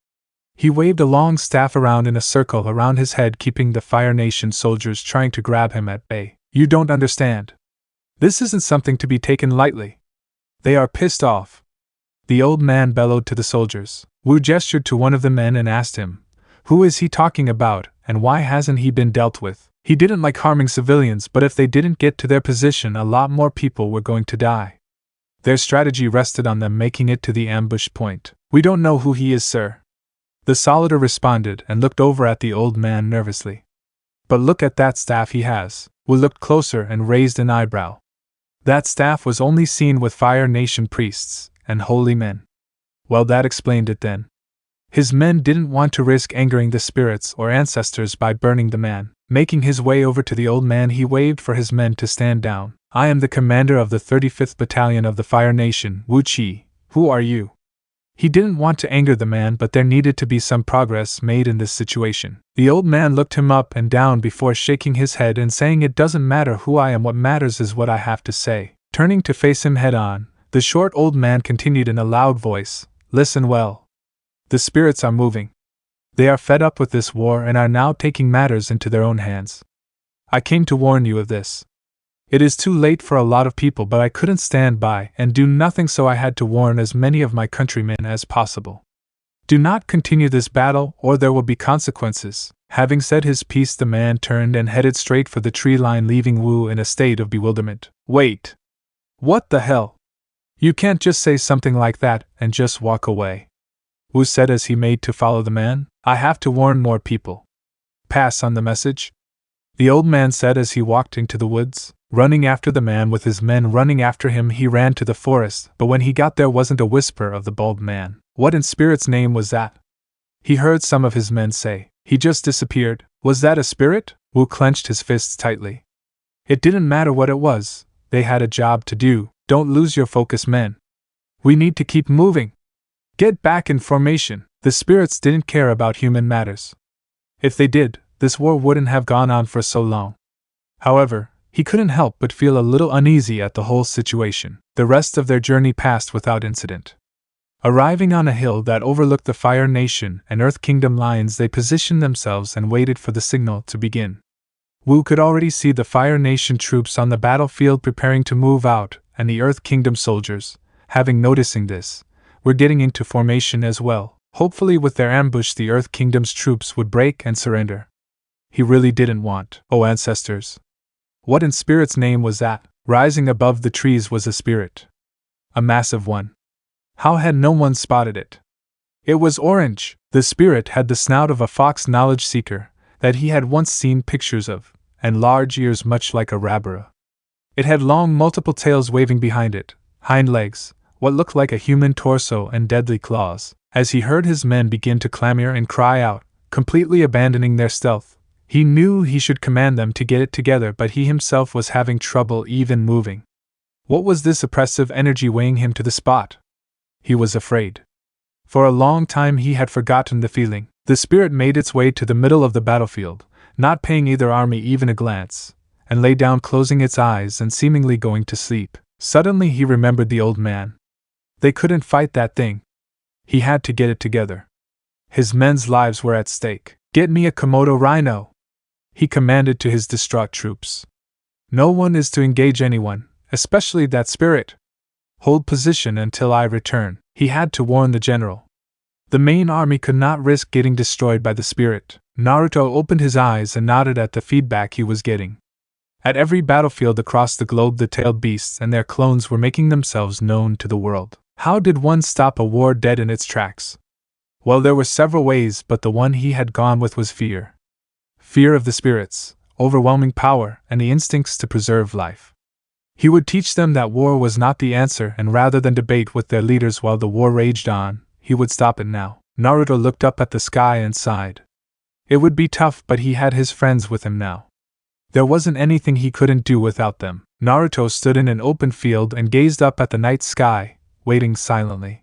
He waved a long staff around in a circle around his head, keeping the Fire Nation soldiers trying to grab him at bay. You don't understand. This isn't something to be taken lightly. They are pissed off, the old man bellowed to the soldiers. Wu gestured to one of the men and asked him, who is he talking about, and why hasn't he been dealt with? He didn't like harming civilians, but if they didn't get to their position, a lot more people were going to die. Their strategy rested on them making it to the ambush point. We don't know who he is, sir, the soldier responded and looked over at the old man nervously. But look at that staff he has. Wu looked closer and raised an eyebrow. That staff was only seen with Fire Nation priests and holy men. Well, that explained it then. His men didn't want to risk angering the spirits or ancestors by burning the man. Making his way over to the old man, he waved for his men to stand down. I am the commander of the 35th Battalion of the Fire Nation, Uchiha. Who are you? He didn't want to anger the man, but there needed to be some progress made in this situation. The old man looked him up and down before shaking his head and saying, "It doesn't matter who I am, what matters is what I have to say." Turning to face him head on, the short old man continued in a loud voice, "Listen well. The spirits are moving. They are fed up with this war and are now taking matters into their own hands. I came to warn you of this. It is too late for a lot of people, but I couldn't stand by and do nothing, so I had to warn as many of my countrymen as possible. Do not continue this battle or there will be consequences." Having said his piece, the man turned and headed straight for the tree line, leaving Wu in a state of bewilderment. "Wait! What the hell? You can't just say something like that and just walk away," Wu said as he made to follow the man. "I have to warn more people. Pass on the message," the old man said as he walked into the woods. Running after the man with his men running after him, he ran to the forest, but when he got there wasn't a whisper of the bald man. What in spirit's name was that? He heard some of his men say. He just disappeared. Was that a spirit? Wu clenched his fists tightly. It didn't matter what it was. They had a job to do. Don't lose your focus, men. We need to keep moving. Get back in formation. The spirits didn't care about human matters. If they did, this war wouldn't have gone on for so long. However, he couldn't help but feel a little uneasy at the whole situation. The rest of their journey passed without incident. Arriving on a hill that overlooked the Fire Nation and Earth Kingdom lines, they positioned themselves and waited for the signal to begin. Wu could already see the Fire Nation troops on the battlefield preparing to move out, and the Earth Kingdom soldiers, having noticing this, were getting into formation as well. Hopefully with their ambush the Earth Kingdom's troops would break and surrender. He really didn't want. Oh ancestors! What in spirit's name was that? Rising above the trees was a spirit. A massive one. How had no one spotted it? It was orange. The spirit had the snout of a fox knowledge seeker that he had once seen pictures of, and large ears much like a rabbara. It had long multiple tails waving behind it, hind legs, what looked like a human torso, and deadly claws. As he heard his men begin to clamor and cry out, completely abandoning their stealth, he knew he should command them to get it together, but he himself was having trouble even moving. What was this oppressive energy weighing him to the spot? He was afraid. For a long time he had forgotten the feeling. The spirit made its way to the middle of the battlefield, not paying either army even a glance, and lay down, closing its eyes and seemingly going to sleep. Suddenly he remembered the old man. They couldn't fight that thing. He had to get it together. His men's lives were at stake. Get me a Komodo rhino, he commanded to his distraught troops. No one is to engage anyone, especially that spirit. Hold position until I return, he had to warn the general. The main army could not risk getting destroyed by the spirit. Naruto opened his eyes and nodded at the feedback he was getting. At every battlefield across the globe, the tailed beasts and their clones were making themselves known to the world. How did one stop a war dead in its tracks? Well, there were several ways, but the one he had gone with was fear. Fear of the spirits, overwhelming power, and the instincts to preserve life. He would teach them that war was not the answer, and rather than debate with their leaders while the war raged on, he would stop it now. Naruto looked up at the sky and sighed. It would be tough, but he had his friends with him now. There wasn't anything he couldn't do without them. Naruto stood in an open field and gazed up at the night sky, waiting silently.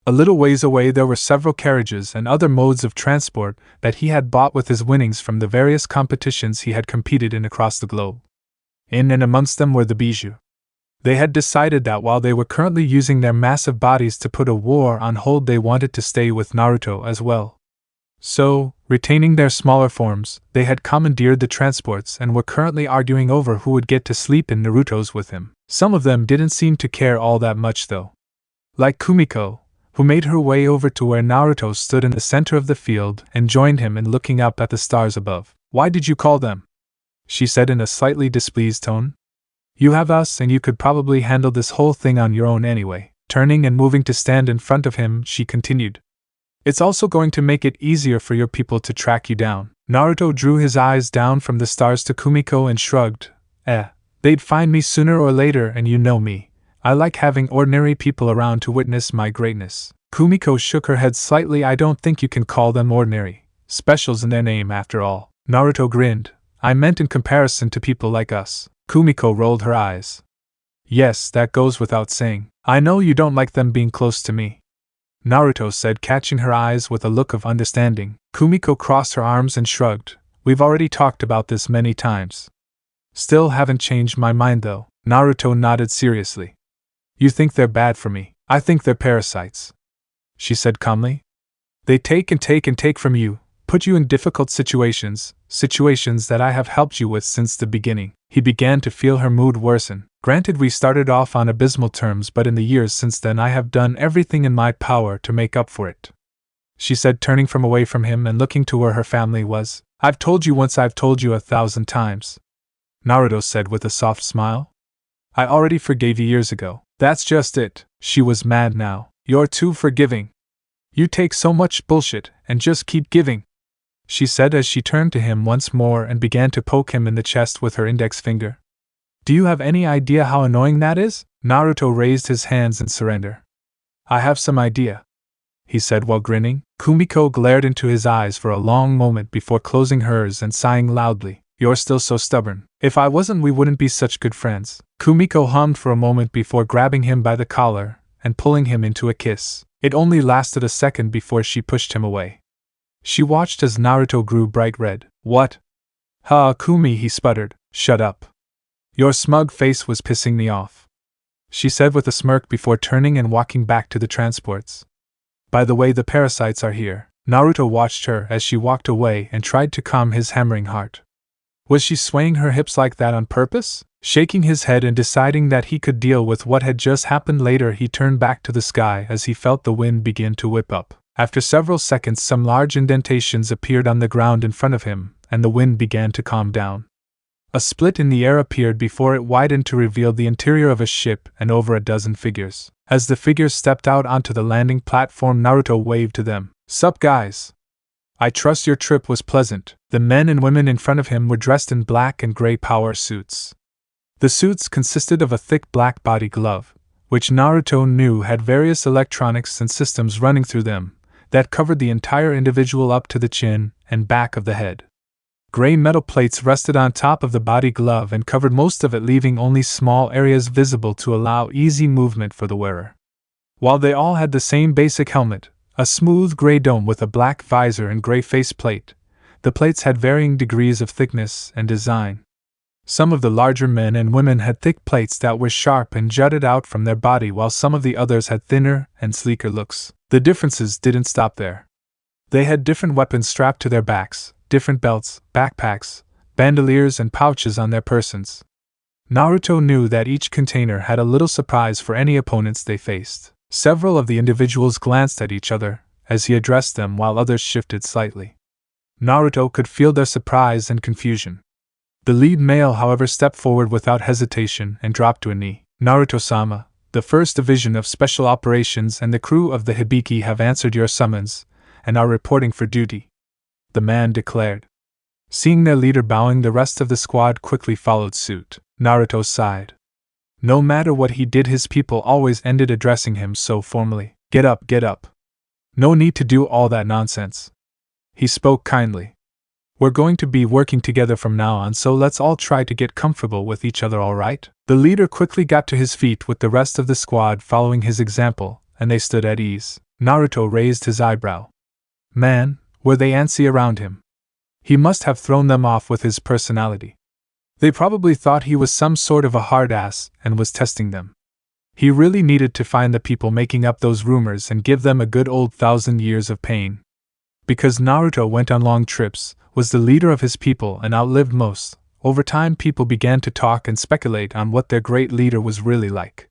A little ways away there were several carriages and other modes of transport that he had bought with his winnings from the various competitions he had competed in across the globe. In and amongst them were the bijou. They had decided that while they were currently using their massive bodies to put a war on hold, they wanted to stay with Naruto as well. So, retaining their smaller forms, they had commandeered the transports and were currently arguing over who would get to sleep in Naruto's with him. Some of them didn't seem to care all that much though. Like Kumiko, who made her way over to where Naruto stood in the center of the field and joined him in looking up at the stars above. Why did you call them? She said in a slightly displeased tone. You have us and you could probably handle this whole thing on your own anyway. Turning and moving to stand in front of him, she continued. It's also going to make it easier for your people to track you down. Naruto drew his eyes down from the stars to Kumiko and shrugged. They'd find me sooner or later, and you know me. I like having ordinary people around to witness my greatness. Kumiko shook her head slightly. I don't think you can call them ordinary. Specials in their name, after all. Naruto grinned. I meant in comparison to people like us. Kumiko rolled her eyes. Yes, that goes without saying. I know you don't like them being close to me, Naruto said, catching her eyes with a look of understanding. Kumiko crossed her arms and shrugged. We've already talked about this many times. Still haven't changed my mind though. Naruto nodded seriously. You think they're bad for me. I think they're parasites, she said calmly. They take and take and take from you, put you in difficult situations that I have helped you with since the beginning. He began to feel her mood worsen. Granted, we started off on abysmal terms, but in the years since then I have done everything in my power to make up for it, she said, turning away from him and looking to where her family was. I've told you once, I've told you 1,000 times, Naruto said with a soft smile. I already forgave you years ago. That's just it. She was mad now. You're too forgiving. You take so much bullshit and just keep giving, she said as she turned to him once more and began to poke him in the chest with her index finger. Do you have any idea how annoying that is? Naruto raised his hands in surrender. I have some idea, he said while grinning. Kumiko glared into his eyes for a long moment before closing hers and sighing loudly. You're still so stubborn. If I wasn't, we wouldn't be such good friends. Kumiko hummed for a moment before grabbing him by the collar and pulling him into a kiss. It only lasted a second before she pushed him away. She watched as Naruto grew bright red. What? Kumi, he sputtered. Shut up. Your smug face was pissing me off, she said with a smirk before turning and walking back to the transports. By the way, the parasites are here. Naruto watched her as she walked away and tried to calm his hammering heart. Was she swaying her hips like that on purpose? Shaking his head and deciding that he could deal with what had just happened later, he turned back to the sky as he felt the wind begin to whip up. After several seconds, some large indentations appeared on the ground in front of him, and the wind began to calm down. A split in the air appeared before it widened to reveal the interior of a ship and over a dozen figures. As the figures stepped out onto the landing platform, Naruto waved to them. Sup guys? I trust your trip was pleasant. The men and women in front of him were dressed in black and gray power suits. The suits consisted of a thick black body glove, which Naruto knew had various electronics and systems running through them, that covered the entire individual up to the chin and back of the head. Gray metal plates rested on top of the body glove and covered most of it, leaving only small areas visible to allow easy movement for the wearer. While they all had the same basic helmet, a smooth gray dome with a black visor and gray faceplate, the plates had varying degrees of thickness and design. Some of the larger men and women had thick plates that were sharp and jutted out from their body, while some of the others had thinner and sleeker looks. The differences didn't stop there. They had different weapons strapped to their backs, different belts, backpacks, bandoliers, and pouches on their persons. Naruto knew that each container had a little surprise for any opponents they faced. Several of the individuals glanced at each other as he addressed them, while others shifted slightly. Naruto could feel their surprise and confusion. The lead male, however, stepped forward without hesitation and dropped to a knee. Naruto-sama, the 1st Division of Special Operations and the crew of the Hibiki have answered your summons and are reporting for duty, the man declared. Seeing their leader bowing, the rest of the squad quickly followed suit. Naruto sighed. No matter what he did, his people always ended addressing him so formally. Get up, get up. No need to do all that nonsense. He spoke kindly. We're going to be working together from now on, so let's all try to get comfortable with each other, alright? The leader quickly got to his feet with the rest of the squad following his example, and they stood at ease. Naruto raised his eyebrow. Man, were they antsy around him. He must have thrown them off with his personality. They probably thought he was some sort of a hard ass and was testing them. He really needed to find the people making up those rumors and give them a good old 1,000 years of pain. Because Naruto went on long trips, was the leader of his people, and outlived most, over time people began to talk and speculate on what their great leader was really like.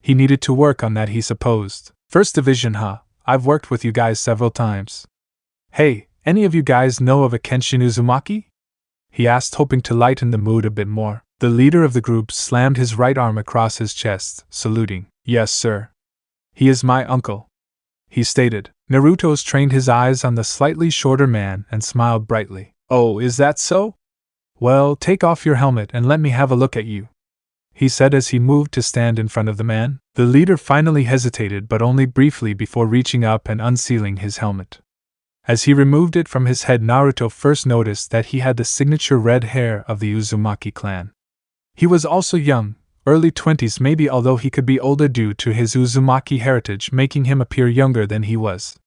He needed to work on that, he supposed. 1st Division, huh? I've worked with you guys several times. Hey, any of you guys know of a Kenshin Uzumaki? He asked, hoping to lighten the mood a bit more. The leader of the group slammed his right arm across his chest, saluting. Yes, sir. He is my uncle, he stated. Naruto's trained his eyes on the slightly shorter man and smiled brightly. Oh, is that so? Well, take off your helmet and let me have a look at you. he said as he moved to stand in front of the man. The leader finally hesitated, but only briefly, before reaching up and unsealing his helmet. As he removed it from his head, Naruto first noticed that he had the signature red hair of the Uzumaki clan. He was also young, early 20s maybe, although he could be older due to his Uzumaki heritage making him appear younger than he was.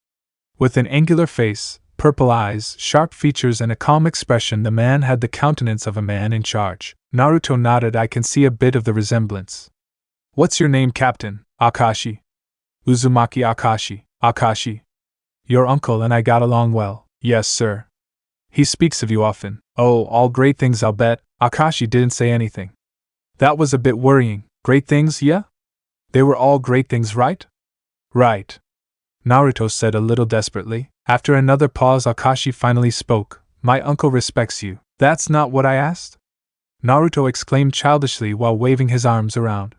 With an angular face, purple eyes, sharp features, and a calm expression, the man had the countenance of a man in charge. Naruto nodded. I can see a bit of the resemblance. What's your name, Captain? Akashi. Uzumaki Akashi. Akashi. Your uncle and I got along well. Yes, sir. He speaks of you often. Oh, all great things, I'll bet. Akashi didn't say anything. That was a bit worrying. Great things, yeah? They were all great things, right? Right. Naruto said a little desperately. After another pause, Akashi finally spoke. My uncle respects you. That's not what I asked? Naruto exclaimed childishly while waving his arms around.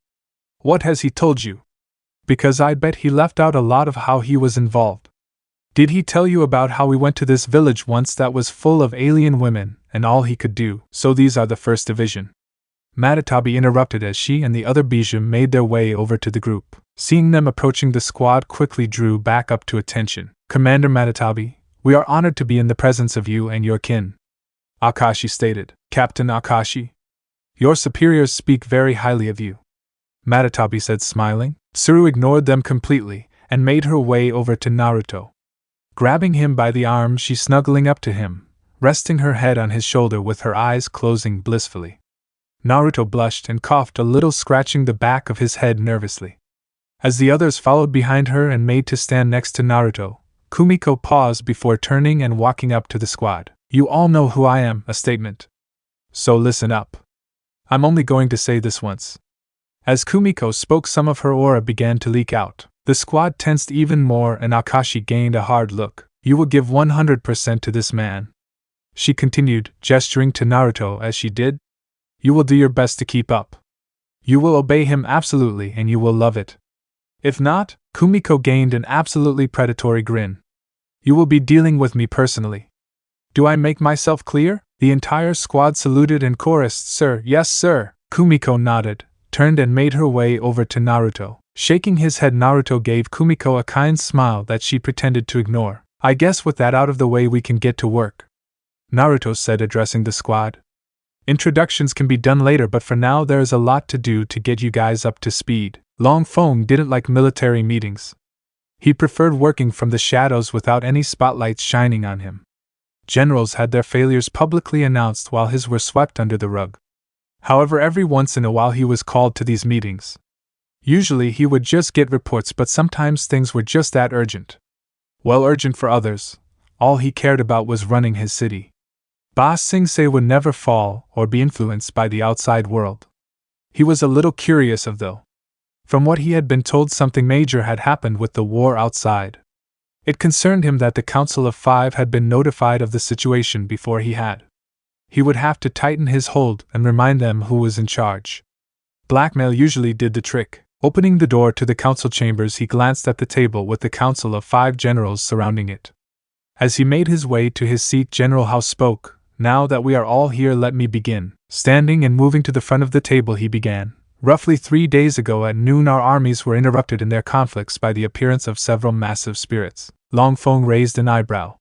What has he told you? Because I bet he left out a lot of how he was involved. Did he tell you about how we went to this village once that was full of alien women, and all he could do? So these are the First Division. Madara interrupted as she and the other Bijou made their way over to the group. Seeing them approaching, the squad quickly drew back up to attention. Commander Madara, we are honored to be in the presence of you and your kin. Akashi stated. Captain Akashi? Your superiors speak very highly of you. Madara said, smiling. Tsuru ignored them completely and made her way over to Naruto. Grabbing him by the arm, she snuggling up to him, resting her head on his shoulder with her eyes closing blissfully. Naruto blushed and coughed a little, scratching the back of his head nervously. As the others followed behind her and made to stand next to Naruto, Kumiko paused before turning and walking up to the squad. You all know who I am, a statement. So listen up. I'm only going to say this once. As Kumiko spoke, some of her aura began to leak out. The squad tensed even more and Akashi gained a hard look. You will give 100% to this man. She continued, gesturing to Naruto as she did. You will do your best to keep up. You will obey him absolutely and you will love it. If not, Kumiko gained an absolutely predatory grin. You will be dealing with me personally. Do I make myself clear? The entire squad saluted and chorused, Sir, yes sir. Kumiko nodded, turned and made her way over to Naruto. Shaking his head, Naruto gave Kumiko a kind smile that she pretended to ignore. I guess with that out of the way we can get to work. Naruto said, addressing the squad. Introductions can be done later, but for now there is a lot to do to get you guys up to speed. Long Feng didn't like military meetings. He preferred working from the shadows without any spotlights shining on him. Generals had their failures publicly announced while his were swept under the rug. However, every once in a while he was called to these meetings. Usually he would just get reports, but sometimes things were just that urgent. Well, urgent for others. All he cared about was running his city. Ba Sing Se would never fall or be influenced by the outside world. He was a little curious of though. From what he had been told, something major had happened with the war outside. It concerned him that the Council of Five had been notified of the situation before he had. He would have to tighten his hold and remind them who was in charge. Blackmail usually did the trick. Opening the door to the council chambers, he glanced at the table with the Council of Five generals surrounding it. As he made his way to his seat, General House spoke. Now that we are all here, let me begin. Standing and moving to the front of the table, he began. Roughly 3 days ago at noon, our armies were interrupted in their conflicts by the appearance of several massive spirits. Long Feng raised an eyebrow.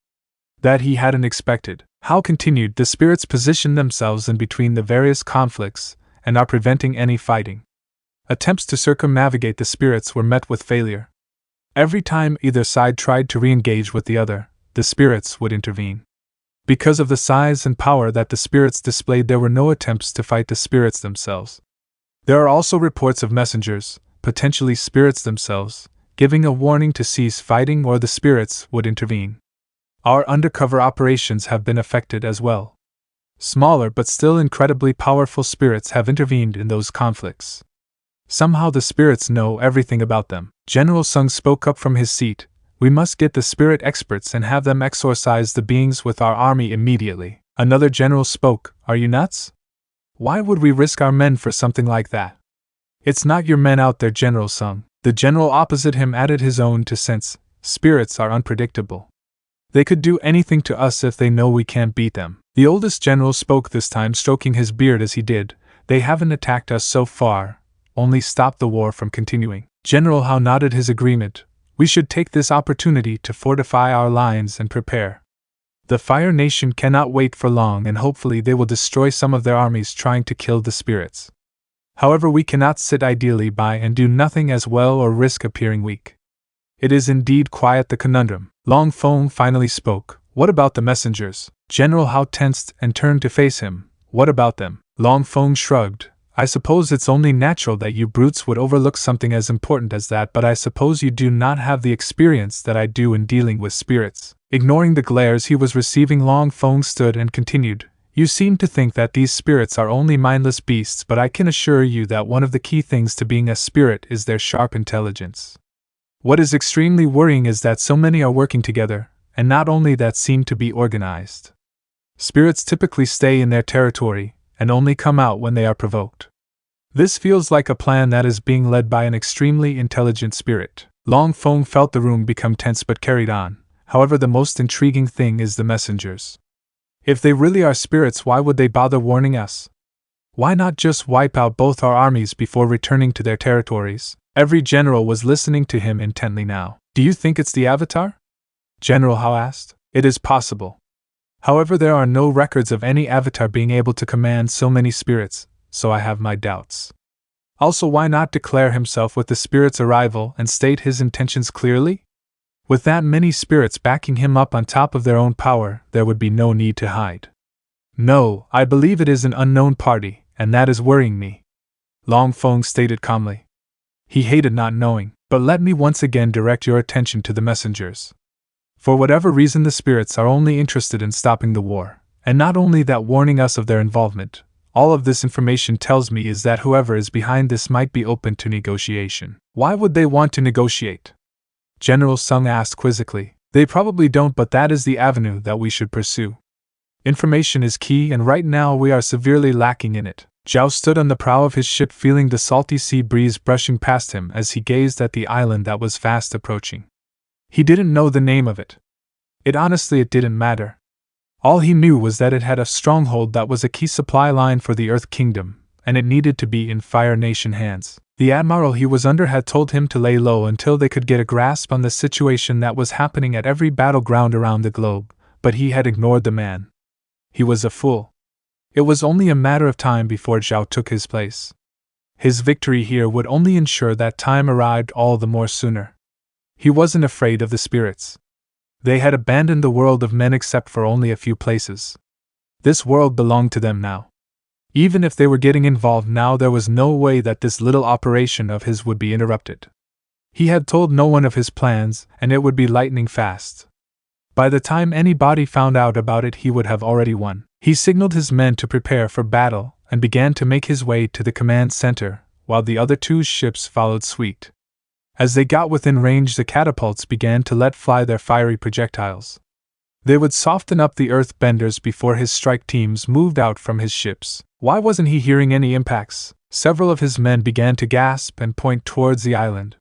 That he hadn't expected. How continued, the spirits positioned themselves in between the various conflicts and are preventing any fighting. Attempts to circumnavigate the spirits were met with failure. Every time either side tried to re-engage with the other, the spirits would intervene. Because of the size and power that the spirits displayed, there were no attempts to fight the spirits themselves. There are also reports of messengers, potentially spirits themselves, giving a warning to cease fighting or the spirits would intervene. Our undercover operations have been affected as well. Smaller but still incredibly powerful spirits have intervened in those conflicts. Somehow the spirits know everything about them. General Sung spoke up from his seat. We must get the spirit experts and have them exorcise the beings with our army immediately. Another general spoke. Are you nuts? Why would we risk our men for something like that? It's not your men out there, General Sung. The general opposite him added his own 2 cents. Spirits are unpredictable. They could do anything to us if they know we can't beat them. The oldest general spoke this time, stroking his beard as he did. They haven't attacked us so far, only stopped the war from continuing. General Hao nodded his agreement. We should take this opportunity to fortify our lines and prepare. The Fire Nation cannot wait for long, and hopefully they will destroy some of their armies trying to kill the spirits. However, we cannot sit idly by and do nothing as well or risk appearing weak. It is indeed quite the conundrum. Long Feng finally spoke. What about the messengers? General Hao tensed and turned to face him. What about them? Long Feng shrugged. I suppose it's only natural that you brutes would overlook something as important as that, but I suppose you do not have the experience that I do in dealing with spirits. Ignoring the glares he was receiving, Long Feng stood and continued. You seem to think that these spirits are only mindless beasts, but I can assure you that one of the key things to being a spirit is their sharp intelligence. What is extremely worrying is that so many are working together, and not only that, seem to be organized. Spirits typically stay in their territory, and only come out when they are provoked. This feels like a plan that is being led by an extremely intelligent spirit. Long Feng felt the room become tense but carried on. However, the most intriguing thing is the messengers. If they really are spirits, why would they bother warning us? Why not just wipe out both our armies before returning to their territories? Every general was listening to him intently now. Do you think it's the Avatar? General Hao asked. It is possible. However, there are no records of any Avatar being able to command so many spirits, so I have my doubts. Also, why not declare himself with the spirit's arrival and state his intentions clearly? With that many spirits backing him up on top of their own power, there would be no need to hide. No, I believe it is an unknown party, and that is worrying me. Long Feng stated calmly. He hated not knowing, but let me once again direct your attention to the messengers. For whatever reason, the spirits are only interested in stopping the war, and not only that, warning us of their involvement. All of this information tells me is that whoever is behind this might be open to negotiation. Why would they want to negotiate? General Sung asked quizzically. They probably don't, but that is the avenue that we should pursue. Information is key, and right now we are severely lacking in it. Zhao stood on the prow of his ship, feeling the salty sea breeze brushing past him as he gazed at the island that was fast approaching. He didn't know the name of it. It didn't matter. All he knew was that it had a stronghold that was a key supply line for the Earth Kingdom, and it needed to be in Fire Nation hands. The admiral he was under had told him to lay low until they could get a grasp on the situation that was happening at every battleground around the globe, but he had ignored the man. He was a fool. It was only a matter of time before Zhao took his place. His victory here would only ensure that time arrived all the more sooner. He wasn't afraid of the spirits. They had abandoned the world of men except for only a few places. This world belonged to them now. Even if they were getting involved now, there was no way that this little operation of his would be interrupted. He had told no one of his plans, and it would be lightning fast. By the time anybody found out about it, he would have already won. He signaled his men to prepare for battle, and began to make his way to the command center, while the other two ships followed suite. As they got within range, the catapults began to let fly their fiery projectiles. They would soften up the earthbenders before his strike teams moved out from his ships. Why wasn't he hearing any impacts? Several of his men began to gasp and point towards the island.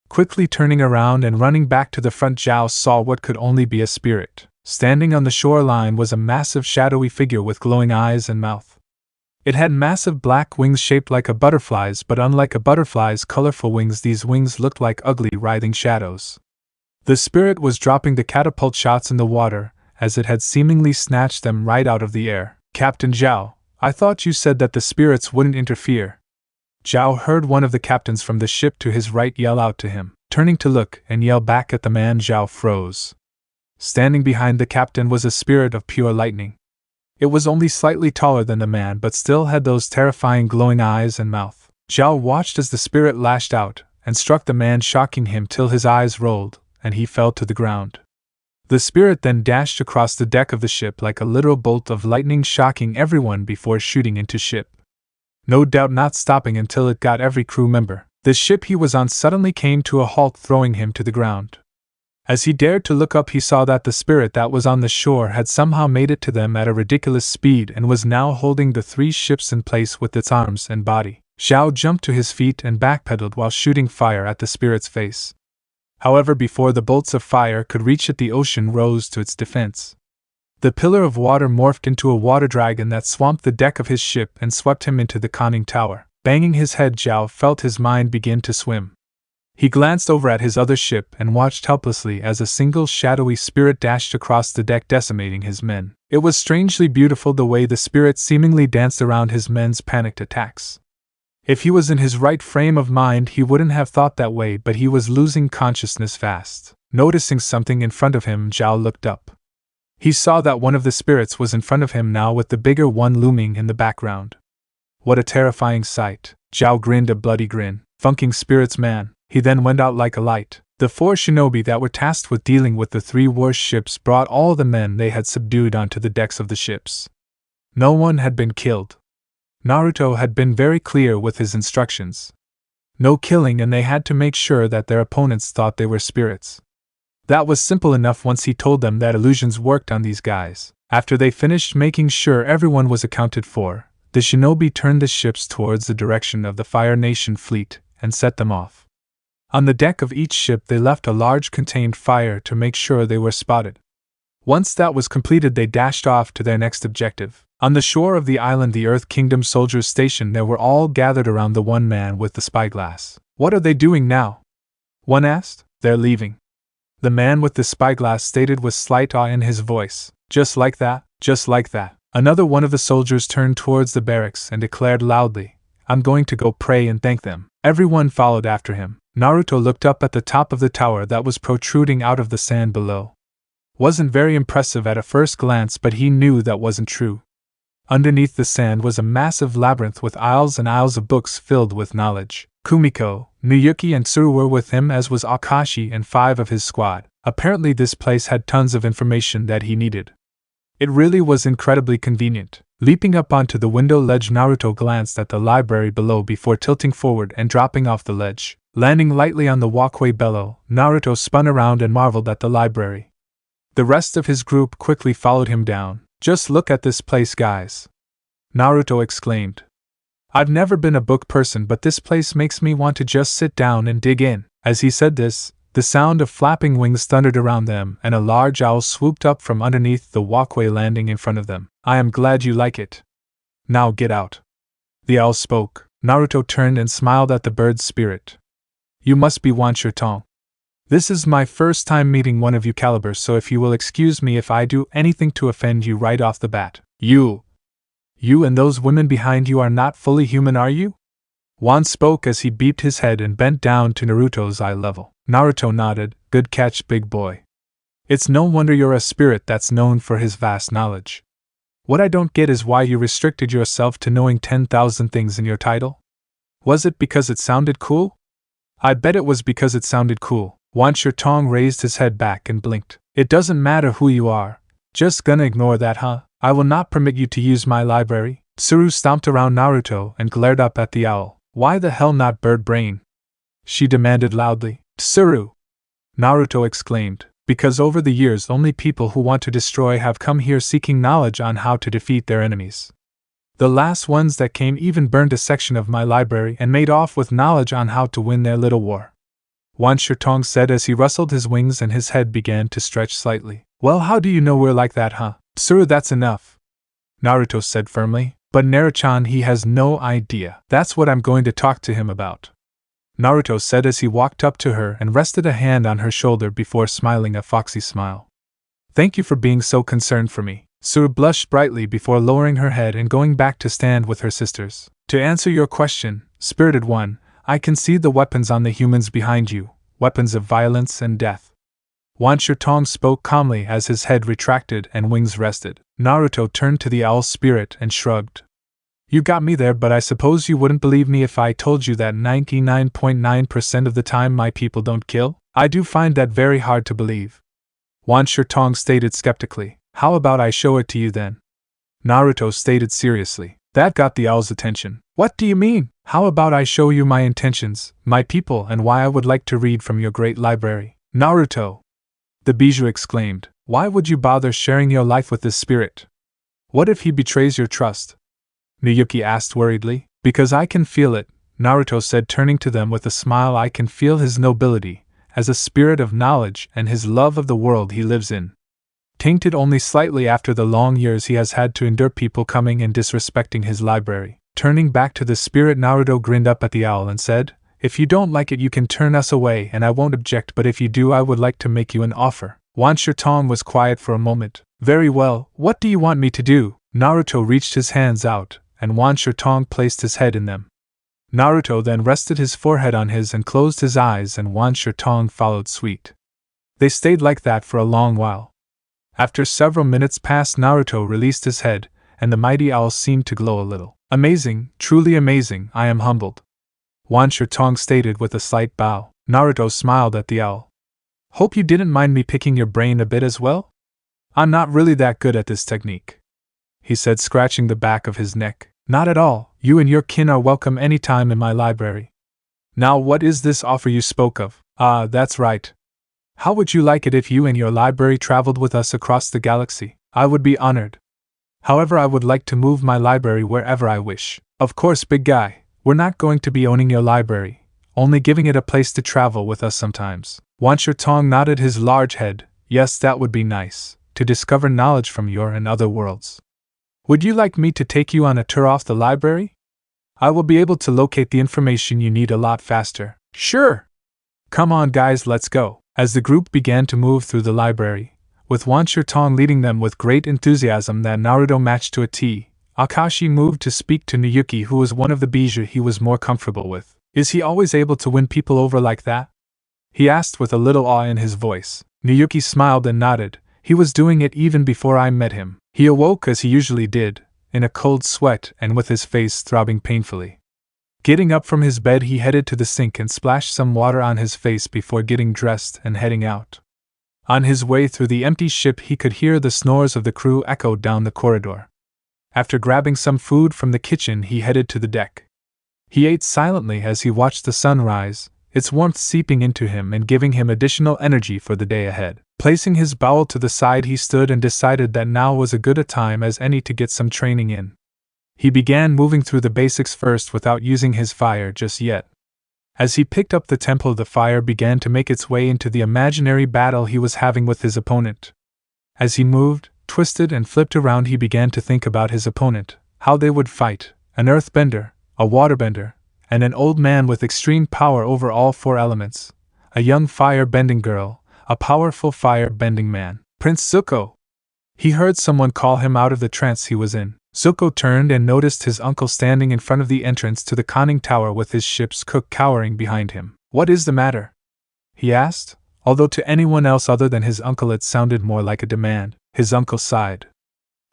Quickly turning around and running back to the front, Zhao saw what could only be a spirit. Standing on the shoreline was a massive shadowy figure with glowing eyes and mouth. It had massive black wings shaped like a butterfly's, but unlike a butterfly's colorful wings, these wings looked like ugly writhing shadows. The spirit was dropping the catapult shots in the water, as it had seemingly snatched them right out of the air. Captain Zhao, I thought you said that the spirits wouldn't interfere. Zhao heard one of the captains from the ship to his right yell out to him. Turning to look and yell back at the man, Zhao froze. Standing behind the captain was a spirit of pure lightning. It was only slightly taller than the man, but still had those terrifying glowing eyes and mouth. Zhao watched as the spirit lashed out and struck the man, shocking him till his eyes rolled and he fell to the ground. The spirit then dashed across the deck of the ship like a literal bolt of lightning, shocking everyone before shooting into ship. No doubt not stopping until it got every crew member. The ship he was on suddenly came to a halt, throwing him to the ground. As he dared to look up, he saw that the spirit that was on the shore had somehow made it to them at a ridiculous speed and was now holding the three ships in place with its arms and body. Zhao jumped to his feet and backpedaled while shooting fire at the spirit's face. However, before the bolts of fire could reach it, the ocean rose to its defense. The pillar of water morphed into a water dragon that swamped the deck of his ship and swept him into the conning tower. Banging his head, Zhao felt his mind begin to swim. He glanced over at his other ship and watched helplessly as a single shadowy spirit dashed across the deck, decimating his men. It was strangely beautiful the way the spirit seemingly danced around his men's panicked attacks. If he was in his right frame of mind, he wouldn't have thought that way, but he was losing consciousness fast. Noticing something in front of him, Zhao looked up. He saw that one of the spirits was in front of him now, with the bigger one looming in the background. What a terrifying sight! Zhao grinned a bloody grin. Funking spirits, man. He then went out like a light. The 4 shinobi that were tasked with dealing with the 3 worst ships brought all the men they had subdued onto the decks of the ships. No one had been killed. Naruto had been very clear with his instructions. No killing, and they had to make sure that their opponents thought they were spirits. That was simple enough once he told them that illusions worked on these guys. After they finished making sure everyone was accounted for, the shinobi turned the ships towards the direction of the Fire Nation fleet and set them off. On the deck of each ship they left a large contained fire to make sure they were spotted. Once that was completed, they dashed off to their next objective. On the shore of the island the Earth Kingdom soldiers stationed there were all gathered around the one man with the spyglass. "What are they doing now?" one asked. "They're leaving," the man with the spyglass stated with slight awe in his voice. "Just like that, just like that." Another one of the soldiers turned towards the barracks and declared loudly, "I'm going to go pray and thank them." Everyone followed after him. Naruto looked up at the top of the tower that was protruding out of the sand below. Wasn't very impressive at a first glance, but he knew that wasn't true. Underneath the sand was a massive labyrinth with aisles and aisles of books filled with knowledge. Kumiko, Miyuki and Tsuru were with him, as was Akashi and 5 of his squad. Apparently this place had tons of information that he needed. It really was incredibly convenient. Leaping up onto the window ledge, Naruto glanced at the library below before tilting forward and dropping off the ledge. Landing lightly on the walkway below, Naruto spun around and marveled at the library. The rest of his group quickly followed him down. "Just look at this place, guys," Naruto exclaimed. "I've never been a book person, but this place makes me want to just sit down and dig in." As he said this, the sound of flapping wings thundered around them, and a large owl swooped up from underneath the walkway, landing in front of them. "I am glad you like it. Now get out." The owl spoke. Naruto turned and smiled at the bird's spirit. "You must be Wan Shirtong. This is my first time meeting one of you caliber, so if you will excuse me if I do anything to offend you right off the bat." You and those women behind you are not fully human, are you?" Wan spoke as he beeped his head and bent down to Naruto's eye level. Naruto nodded. "Good catch, big boy. It's no wonder you're a spirit that's known for his vast knowledge. What I don't get is why you restricted yourself to knowing 10,000 things in your title. Was it because it sounded cool?" "I bet it was because it sounded cool." Wan Shirtong raised his head back and blinked. "It doesn't matter who you are. Just gonna ignore that, huh? I will not permit you to use my library." Tsuru stomped around Naruto and glared up at the owl. "Why the hell not, bird brain?" she demanded loudly. "Tsuru!" Naruto exclaimed. "Because over the years only people who want to destroy have come here seeking knowledge on how to defeat their enemies. The last ones that came even burned a section of my library and made off with knowledge on how to win their little war," Wan Shirtong said as he rustled his wings and his head began to stretch slightly. "Well, how do you know we're like that, huh?" "Tsuru, that's enough," Naruto said firmly. "But Naruto-chan, he has no idea." "That's what I'm going to talk to him about," Naruto said as he walked up to her and rested a hand on her shoulder before smiling a foxy smile. "Thank you for being so concerned for me." Tsuru blushed brightly before lowering her head and going back to stand with her sisters. "To answer your question, Spirited One, I can see the weapons on the humans behind you, weapons of violence and death." Wan Shirtong spoke calmly as his head retracted and wings rested. Naruto turned to the owl spirit and shrugged. "You got me there, but I suppose you wouldn't believe me if I told you that 99.9% of the time my people don't kill? I do find that very hard to believe," Wan Shirtong stated skeptically. "How about I show it to you then?" Naruto stated seriously. That got the owl's attention. "What do you mean? How about I show you my intentions, my people, and why I would like to read from your great library?" "Naruto!" the bijou exclaimed. "Why would you bother sharing your life with this spirit? What if he betrays your trust?" Miyuki asked worriedly. "Because I can feel it," Naruto said, turning to them with a smile. "I can feel his nobility, as a spirit of knowledge, and his love of the world he lives in. tainted only slightly after the long years he has had to endure people coming and disrespecting his library. Turning back to the spirit, Naruto grinned up at the owl and said, "If you don't like it you can turn us away and I won't object, but if you do I would like to make you an offer." Wan Shirtong was quiet for a moment. "Very well, what do you want me to do?" Naruto reached his hands out, and Wan Shirtong placed his head in them. Naruto then rested his forehead on his and closed his eyes, and Wan Shirtong followed suit. They stayed like that for a long while. After several minutes passed, Naruto released his head, and the mighty owl seemed to glow a little. "Amazing, truly amazing, I am humbled," Wan Shirtong stated with a slight bow. Naruto smiled at the owl. "Hope you didn't mind me picking your brain a bit as well? I'm not really that good at this technique," he said, scratching the back of his neck. "Not at all, you and your kin are welcome any time in my library. Now what is this offer you spoke of?" "Ah, that's right. How would you like it if you and your library traveled with us across the galaxy?" "I would be honored. However, I would like to move my library wherever I wish." "Of course, big guy, we're not going to be owning your library, only giving it a place to travel with us sometimes." Wan Shirtong nodded his large head. "Yes, that would be nice, to discover knowledge from your and other worlds. Would you like me to take you on a tour off the library? I will be able to locate the information you need a lot faster." "Sure! Come on guys, let's go." As the group began to move through the library, with Wan Shirtong leading them with great enthusiasm that Naruto matched to a T, Akashi moved to speak to Niyuki, who was one of the Bijou he was more comfortable with. "Is he always able to win people over like that?" he asked with a little awe in his voice. Niyuki smiled and nodded. "He was doing it even before I met him." He awoke as he usually did, in a cold sweat and with his face throbbing painfully. Getting up from his bed, he headed to the sink and splashed some water on his face before getting dressed and heading out. On his way through the empty ship, he could hear the snores of the crew echoed down the corridor. After grabbing some food from the kitchen, he headed to the deck. He ate silently as he watched the sun rise, its warmth seeping into him and giving him additional energy for the day ahead. Placing his bowl to the side, he stood and decided that now was as good a time as any to get some training in. He began moving through the basics first without using his fire just yet. As he picked up the temple, the fire began to make its way into the imaginary battle he was having with his opponent. As he moved, twisted, and flipped around, he began to think about his opponent, how they would fight: an earthbender, a waterbender, and an old man with extreme power over all four elements, a young fire-bending girl, a powerful fire-bending man. "Prince Zuko!" He heard someone call him out of the trance he was in. Zuko turned and noticed his uncle standing in front of the entrance to the conning tower with his ship's cook cowering behind him. "What is the matter?" he asked, although to anyone else other than his uncle it sounded more like a demand. His uncle sighed.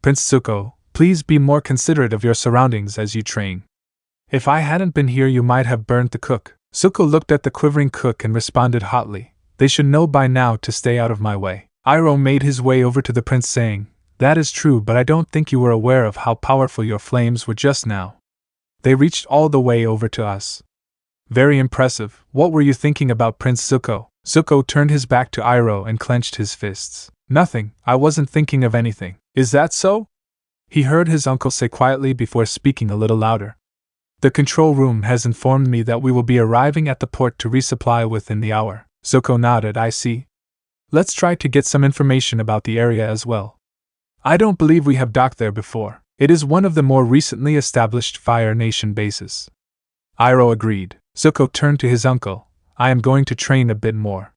"Prince Zuko, please be more considerate of your surroundings as you train. If I hadn't been here you might have burnt the cook." Zuko looked at the quivering cook and responded hotly, "They should know by now to stay out of my way." Iroh made his way over to the prince, saying, "That is true, but I don't think you were aware of how powerful your flames were just now. They reached all the way over to us." "Very impressive. What were you thinking about, Prince Zuko?" Zuko turned his back to Iroh and clenched his fists. "Nothing, I wasn't thinking of anything." "Is that so?" he heard his uncle say quietly before speaking a little louder. "The control room has informed me that we will be arriving at the port to resupply within the hour." Zuko nodded. "I see. Let's try to get some information about the area as well. I don't believe we have docked there before. It is one of the more recently established Fire Nation bases." Iroh agreed. Zuko turned to his uncle. "I am going to train a bit more.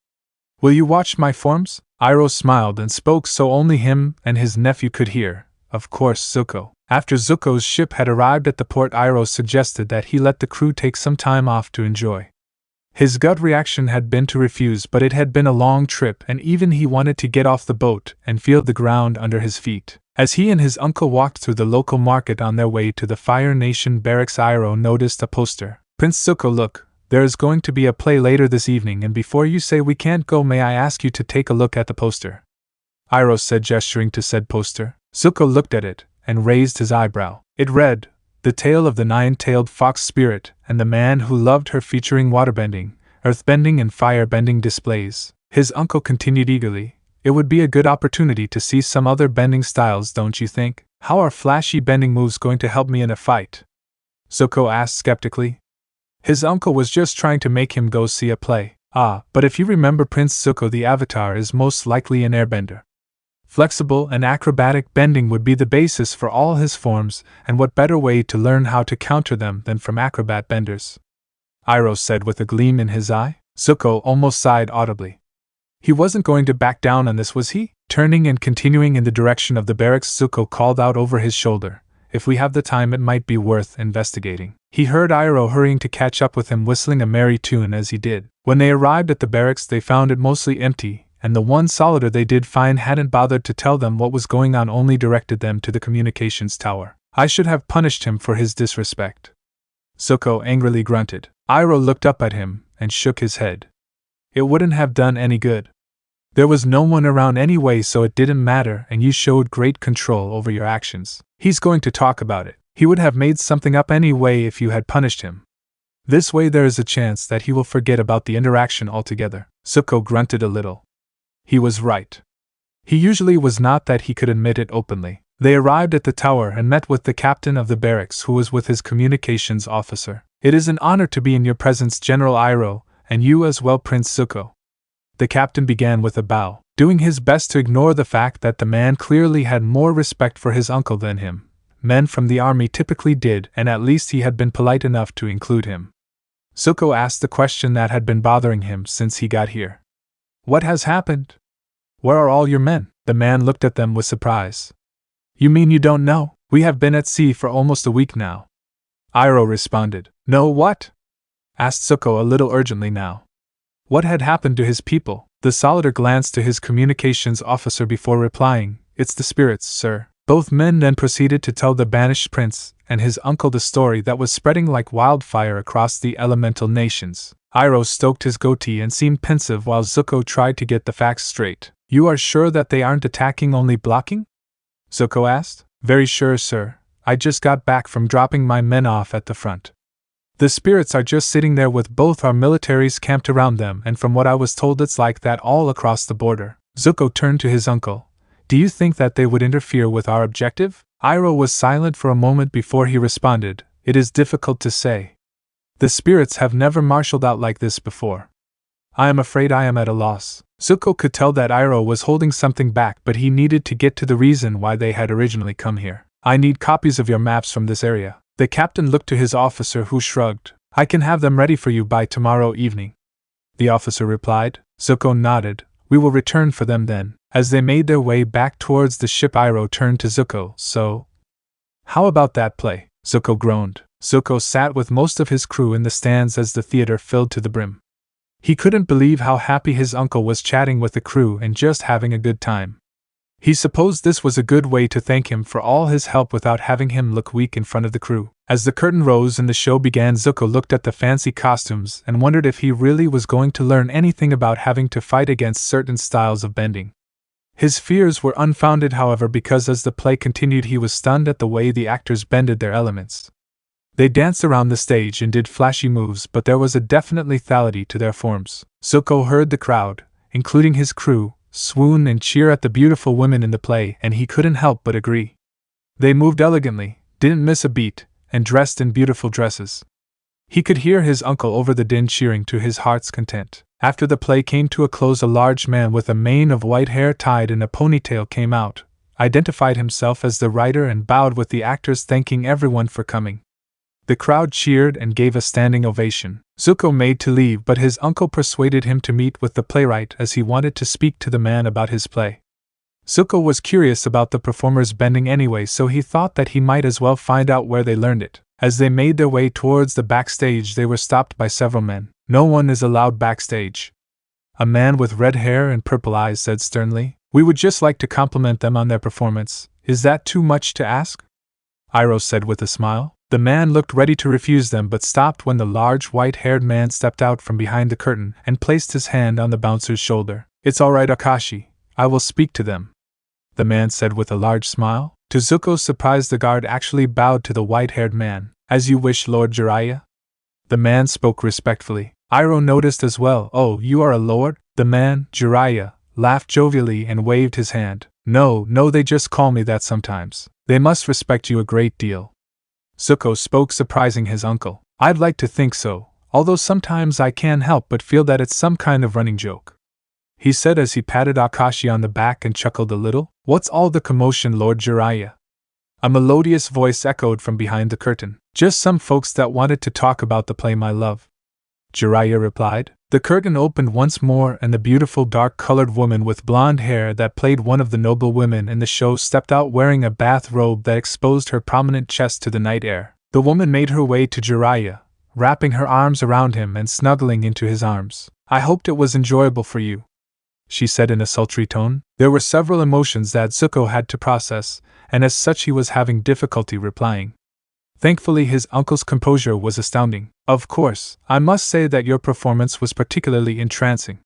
Will you watch my forms?" Iroh smiled and spoke so only him and his nephew could hear. "Of course, Zuko." After Zuko's ship had arrived at the port, Iroh suggested that he let the crew take some time off to enjoy. His gut reaction had been to refuse, but it had been a long trip and even he wanted to get off the boat and feel the ground under his feet. As he and his uncle walked through the local market on their way to the Fire Nation barracks, Iroh noticed a poster. "Prince Zuko, look, there is going to be a play later this evening, and before you say we can't go, may I ask you to take a look at the poster?" Iroh said, gesturing to said poster. Zuko looked at it and raised his eyebrow. It read, "The Tale of the Nine-Tailed Fox Spirit and the Man Who Loved Her," featuring waterbending, earthbending, and firebending displays. His uncle continued eagerly, "It would be a good opportunity to see some other bending styles, don't you think? How are flashy bending moves going to help me in a fight?" Zuko asked skeptically. His uncle was just trying to make him go see a play. "Ah, but if you remember, Prince Zuko, the Avatar is most likely an airbender. Flexible and acrobatic bending would be the basis for all his forms, and what better way to learn how to counter them than from acrobat benders? Iroh said with a gleam in his eye. Zuko almost sighed audibly. He wasn't going to back down on this, was he? Turning and continuing in the direction of the barracks, Zuko called out over his shoulder, "If we have the time, it might be worth investigating." He heard Iroh hurrying to catch up with him, whistling a merry tune as he did. When they arrived at the barracks, they found it mostly empty, and the one soldier they did find hadn't bothered to tell them what was going on, only directed them to the communications tower. "I should have punished him for his disrespect." Zuko angrily grunted. Iroh looked up at him and shook his head. "It wouldn't have done any good. There was no one around anyway, so it didn't matter, and you showed great control over your actions. He's going to talk about it. He would have made something up anyway if you had punished him. This way there is a chance that he will forget about the interaction altogether." Zuko grunted a little. He was right. He usually was not that he could admit it openly. They arrived at the tower and met with the captain of the barracks, who was with his communications officer. "It is an honor to be in your presence, General Iroh, and you as well, Prince Zuko." The captain began with a bow, doing his best to ignore the fact that the man clearly had more respect for his uncle than him. Men from the army typically did, and at least he had been polite enough to include him. Zuko asked the question that had been bothering him since he got here. "What has happened? Where are all your men?" The man looked at them with surprise. "You mean you don't know? We have been at sea for almost a week now." Iroh responded. "No, what?" asked Zuko a little urgently now. What had happened to his people? The soldier glanced to his communications officer before replying. "It's the spirits, sir." Both men then proceeded to tell the banished prince and his uncle the story that was spreading like wildfire across the elemental nations. Iroh stroked his goatee and seemed pensive while Zuko tried to get the facts straight. "You are sure that they aren't attacking, only blocking?" Zuko asked. "Very sure, sir. I just got back from dropping my men off at the front. The spirits are just sitting there with both our militaries camped around them, and from what I was told it's like that all across the border." Zuko turned to his uncle. "Do you think that they would interfere with our objective?" Iroh was silent for a moment before he responded. "It is difficult to say. The spirits have never marshaled out like this before. I am afraid I am at a loss." Zuko could tell that Iroh was holding something back, but he needed to get to the reason why they had originally come here. "I need copies of your maps from this area." The captain looked to his officer, who shrugged. "I can have them ready for you by tomorrow evening," the officer replied. Zuko nodded. "We will return for them then." As they made their way back towards the ship, Iroh turned to Zuko. "So, how about that play?" Zuko groaned. Zuko sat with most of his crew in the stands as the theater filled to the brim. He couldn't believe how happy his uncle was chatting with the crew and just having a good time. He supposed this was a good way to thank him for all his help without having him look weak in front of the crew. As the curtain rose and the show began, Zuko looked at the fancy costumes and wondered if he really was going to learn anything about having to fight against certain styles of bending. His fears were unfounded, however, because as the play continued he was stunned at the way the actors bended their elements. They danced around the stage and did flashy moves, but there was a definite lethality to their forms. Zuko heard the crowd, including his crew, swoon and cheer at the beautiful women in the play, and he couldn't help but agree. They moved elegantly, didn't miss a beat, and dressed in beautiful dresses. He could hear his uncle over the din cheering to his heart's content. After the play came to a close, a large man with a mane of white hair tied in a ponytail came out, identified himself as the writer, and bowed with the actors, thanking everyone for coming. The crowd cheered and gave a standing ovation. Zuko made to leave, but his uncle persuaded him to meet with the playwright as he wanted to speak to the man about his play. Zuko was curious about the performers bending anyway, so he thought that he might as well find out where they learned it. As they made their way towards the backstage, they were stopped by several men. "No one is allowed backstage," a man with red hair and purple eyes said sternly. "We would just like to compliment them on their performance. Is that too much to ask?" Iroh said with a smile. The man looked ready to refuse them, but stopped when the large white-haired man stepped out from behind the curtain and placed his hand on the bouncer's shoulder. "It's all right, Akashi. I will speak to them," the man said with a large smile. To Zuko's surprise, the guard actually bowed to the white-haired man. "As you wish, Lord Jiraiya." The man spoke respectfully. Iroh noticed as well. "Oh, you are a lord?" The man, Jiraiya, laughed jovially and waved his hand. No, they just call me that sometimes. They must respect you a great deal." Zuko spoke, surprising his uncle. "I'd like to think so, although sometimes I can't help but feel that it's some kind of running joke," he said as he patted Akashi on the back and chuckled a little. What's all the commotion, Lord Jiraiya? A melodious voice echoed from behind the curtain. Just some folks that wanted to talk about the play, my love. Jiraiya replied. The curtain opened once more and the beautiful dark-colored woman with blonde hair that played one of the noble women in the show stepped out wearing a bathrobe that exposed her prominent chest to the night air. The woman made her way to Jiraiya, wrapping her arms around him and snuggling into his arms. I hoped it was enjoyable for you, she said in a sultry tone. There were several emotions that Zuko had to process, and as such he was having difficulty replying. Thankfully his uncle's composure was astounding. Of course, I must say that your performance was particularly entrancing,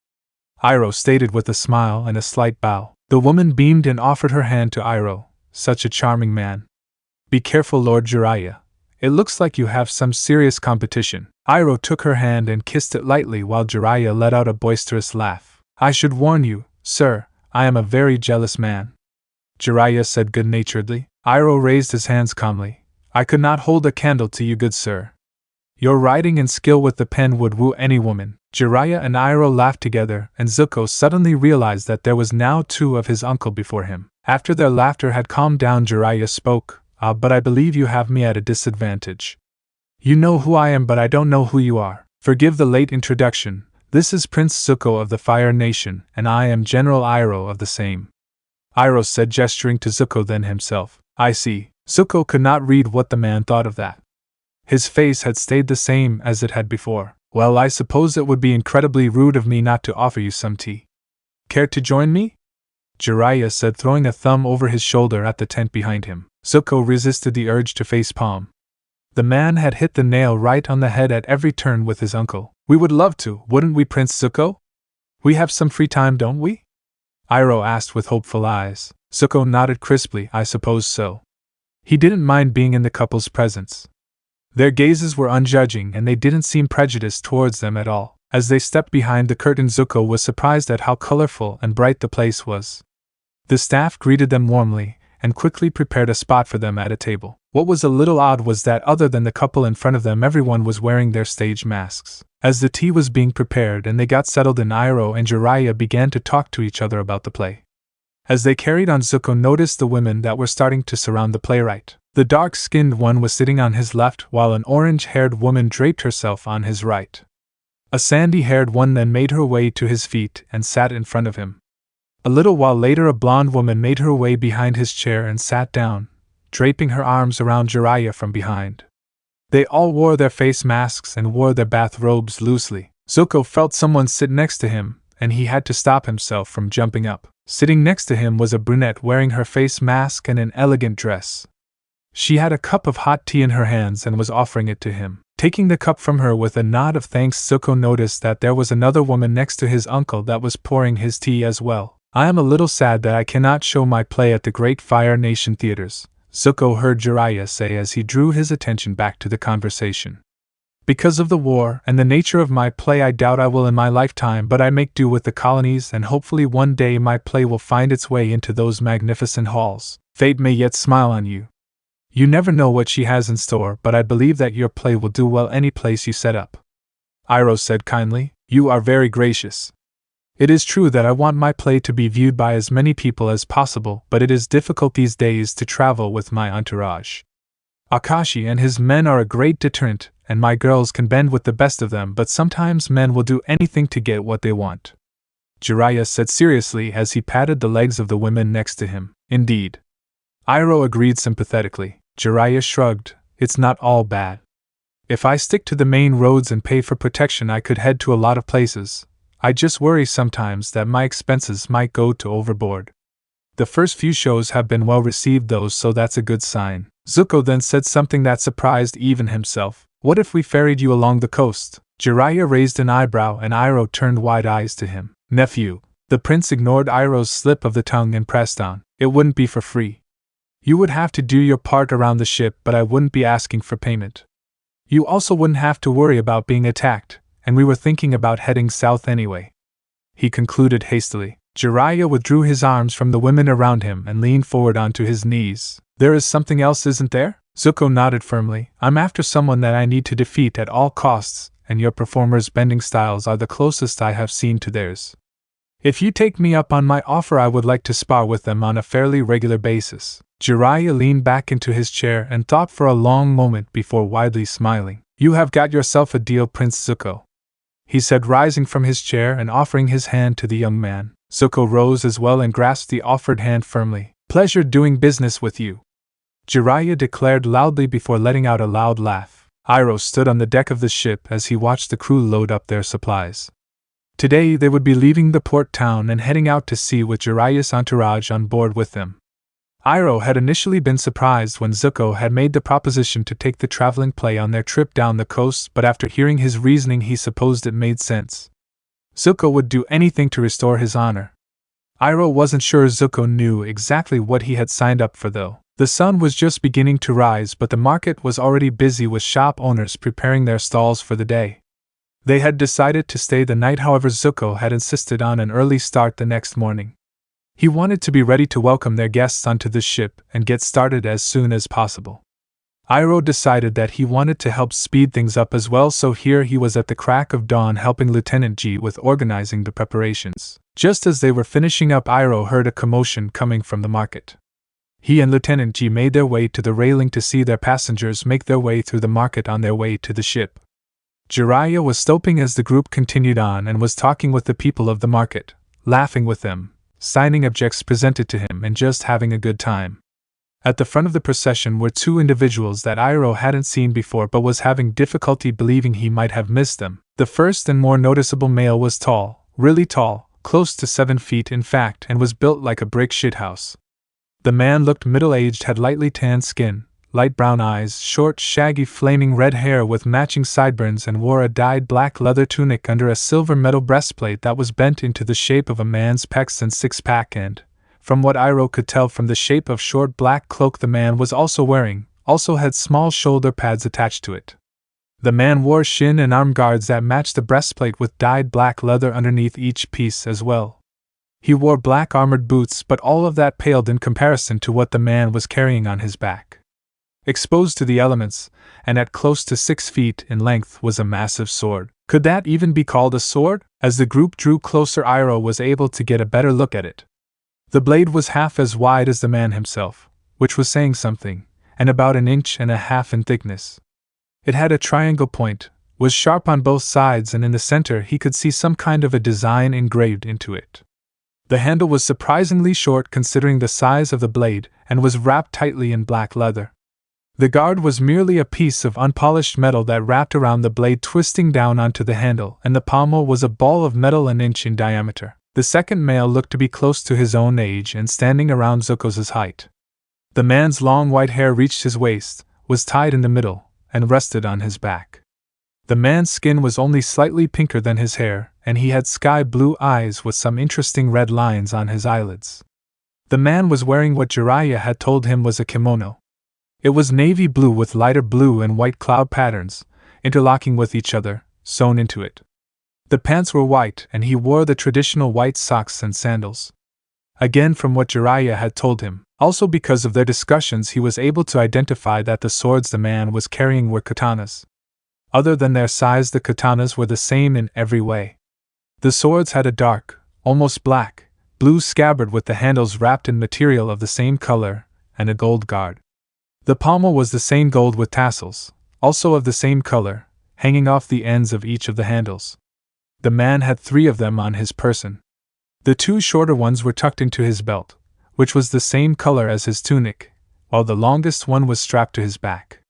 Iroh stated with a smile and a slight bow. The woman beamed and offered her hand to Iroh. Such a charming man. Be careful, Lord Jiraiya. It looks like you have some serious competition. Iroh took her hand and kissed it lightly while Jiraiya let out a boisterous laugh. I should warn you, sir, I am a very jealous man, Jiraiya said good-naturedly. Iroh raised his hands calmly. I could not hold a candle to you, good sir. Your writing and skill with the pen would woo any woman. Jiraiya and Iroh laughed together, and Zuko suddenly realized that there was now two of his uncle before him. After their laughter had calmed down, Jiraiya spoke. But I believe you have me at a disadvantage. You know who I am, but I don't know who you are. Forgive the late introduction. This is Prince Zuko of the Fire Nation, and I am General Iroh of the same. Iroh said, gesturing to Zuko, then himself. I see. Zuko could not read what the man thought of that. His face had stayed the same as it had before. Well, I suppose it would be incredibly rude of me not to offer you some tea. Care to join me? Jiraiya said, throwing a thumb over his shoulder at the tent behind him. Zuko resisted the urge to face palm. The man had hit the nail right on the head at every turn with his uncle. We would love to, wouldn't we, Prince Zuko? We have some free time, don't we? Iroh asked with hopeful eyes. Zuko nodded crisply. I suppose so. He didn't mind being in the couple's presence. Their gazes were unjudging and they didn't seem prejudiced towards them at all. As they stepped behind the curtain, Zuko was surprised at how colorful and bright the place was. The staff greeted them warmly and quickly prepared a spot for them at a table. What was a little odd was that other than the couple in front of them, everyone was wearing their stage masks. As the tea was being prepared and they got settled in, Iroh and Jiraiya began to talk to each other about the play. As they carried on, Zuko noticed the women that were starting to surround the playwright. The dark-skinned one was sitting on his left while an orange-haired woman draped herself on his right. A sandy-haired one then made her way to his feet and sat in front of him. A little while later, a blonde woman made her way behind his chair and sat down, draping her arms around Jiraiya from behind. They all wore their face masks and wore their bathrobes loosely. Zuko felt someone sit next to him, and he had to stop himself from jumping up. Sitting next to him was a brunette wearing her face mask and an elegant dress. She had a cup of hot tea in her hands and was offering it to him. Taking the cup from her with a nod of thanks, Zuko noticed that there was another woman next to his uncle that was pouring his tea as well. I am a little sad that I cannot show my play at the Great Fire Nation theaters, Zuko heard Jiraiya say as he drew his attention back to the conversation. Because of the war and the nature of my play, I doubt I will in my lifetime, but I make do with the colonies, and hopefully one day my play will find its way into those magnificent halls. Fate may yet smile on you. You never know what she has in store, but I believe that your play will do well any place you set up. Iroh said kindly. You are very gracious. It is true that I want my play to be viewed by as many people as possible, but it is difficult these days to travel with my entourage. Akashi and his men are a great deterrent, and my girls can bend with the best of them, but sometimes men will do anything to get what they want, Jiraiya said seriously as he patted the legs of the women next to him. Indeed. Iroh agreed sympathetically. Jiraiya shrugged. It's not all bad. If I stick to the main roads and pay for protection, I could head to a lot of places. I just worry sometimes that my expenses might go to overboard. The first few shows have been well received though, so that's a good sign. Zuko then said something that surprised even himself. What if we ferried you along the coast? Jiraiya raised an eyebrow and Iroh turned wide eyes to him. Nephew. The prince ignored Iroh's slip of the tongue and pressed on. It wouldn't be for free. You would have to do your part around the ship, but I wouldn't be asking for payment. You also wouldn't have to worry about being attacked, and we were thinking about heading south anyway, he concluded hastily. Jiraiya withdrew his arms from the women around him and leaned forward onto his knees. There is something else, isn't there? Zuko nodded firmly. I'm after someone that I need to defeat at all costs, and your performers' bending styles are the closest I have seen to theirs. If you take me up on my offer, I would like to spar with them on a fairly regular basis. Jiraiya leaned back into his chair and thought for a long moment before widely smiling. You have got yourself a deal, Prince Zuko, he said, rising from his chair and offering his hand to the young man. Zuko rose as well and grasped the offered hand firmly. Pleasure doing business with you, Jiraiya declared loudly before letting out a loud laugh. Iroh stood on the deck of the ship as he watched the crew load up their supplies. Today they would be leaving the port town and heading out to sea with Jiraiya's entourage on board with them. Iroh had initially been surprised when Zuko had made the proposition to take the traveling play on their trip down the coast, but after hearing his reasoning he supposed it made sense. Zuko would do anything to restore his honor. Iroh wasn't sure Zuko knew exactly what he had signed up for though. The sun was just beginning to rise, but the market was already busy with shop owners preparing their stalls for the day. They had decided to stay the night, however Zuko had insisted on an early start the next morning. He wanted to be ready to welcome their guests onto the ship and get started as soon as possible. Iroh decided that he wanted to help speed things up as well, so here he was at the crack of dawn helping Lieutenant G with organizing the preparations. Just as they were finishing up, Iroh heard a commotion coming from the market. He and Lieutenant G made their way to the railing to see their passengers make their way through the market on their way to the ship. Jiraiya was stopping as the group continued on and was talking with the people of the market, laughing with them, signing objects presented to him, and just having a good time. At the front of the procession were two individuals that Iroh hadn't seen before but was having difficulty believing he might have missed them. The first and more noticeable male was tall, really tall, close to 7 feet in fact, and was built like a brick shithouse. The man looked middle-aged, had lightly tanned skin, light brown eyes, short, shaggy, flaming red hair with matching sideburns, and wore a dyed black leather tunic under a silver metal breastplate that was bent into the shape of a man's pecs and six-pack, and, from what Iroh could tell from the shape of short black cloak the man was also wearing, also had small shoulder pads attached to it. The man wore shin and arm guards that matched the breastplate with dyed black leather underneath each piece as well. He wore black armored boots, but all of that paled in comparison to what the man was carrying on his back. Exposed to the elements, and at close to 6 feet in length, was a massive sword. Could that even be called a sword? As the group drew closer, Iroh was able to get a better look at it. The blade was half as wide as the man himself, which was saying something, and about 1.5 inches in thickness. It had a triangle point, was sharp on both sides, and in the center he could see some kind of a design engraved into it. The handle was surprisingly short considering the size of the blade, and was wrapped tightly in black leather. The guard was merely a piece of unpolished metal that wrapped around the blade, twisting down onto the handle, and the pommel was a ball of metal 1 inch in diameter. The second male looked to be close to his own age and standing around Zuko's height. The man's long white hair reached his waist, was tied in the middle, and rested on his back. The man's skin was only slightly pinker than his hair, and he had sky-blue eyes with some interesting red lines on his eyelids. The man was wearing what Jiraiya had told him was a kimono. It was navy blue with lighter blue and white cloud patterns, interlocking with each other, sewn into it. The pants were white, and he wore the traditional white socks and sandals. Again, from what Jiraiya had told him, also because of their discussions, he was able to identify that the swords the man was carrying were katanas. Other than their size, the katanas were the same in every way. The swords had a dark, almost black, blue scabbard with the handles wrapped in material of the same color, and a gold guard. The pommel was the same gold with tassels, also of the same color, hanging off the ends of each of the handles. The man had 3 of them on his person. The 2 shorter ones were tucked into his belt, which was the same color as his tunic, while the longest one was strapped to his back.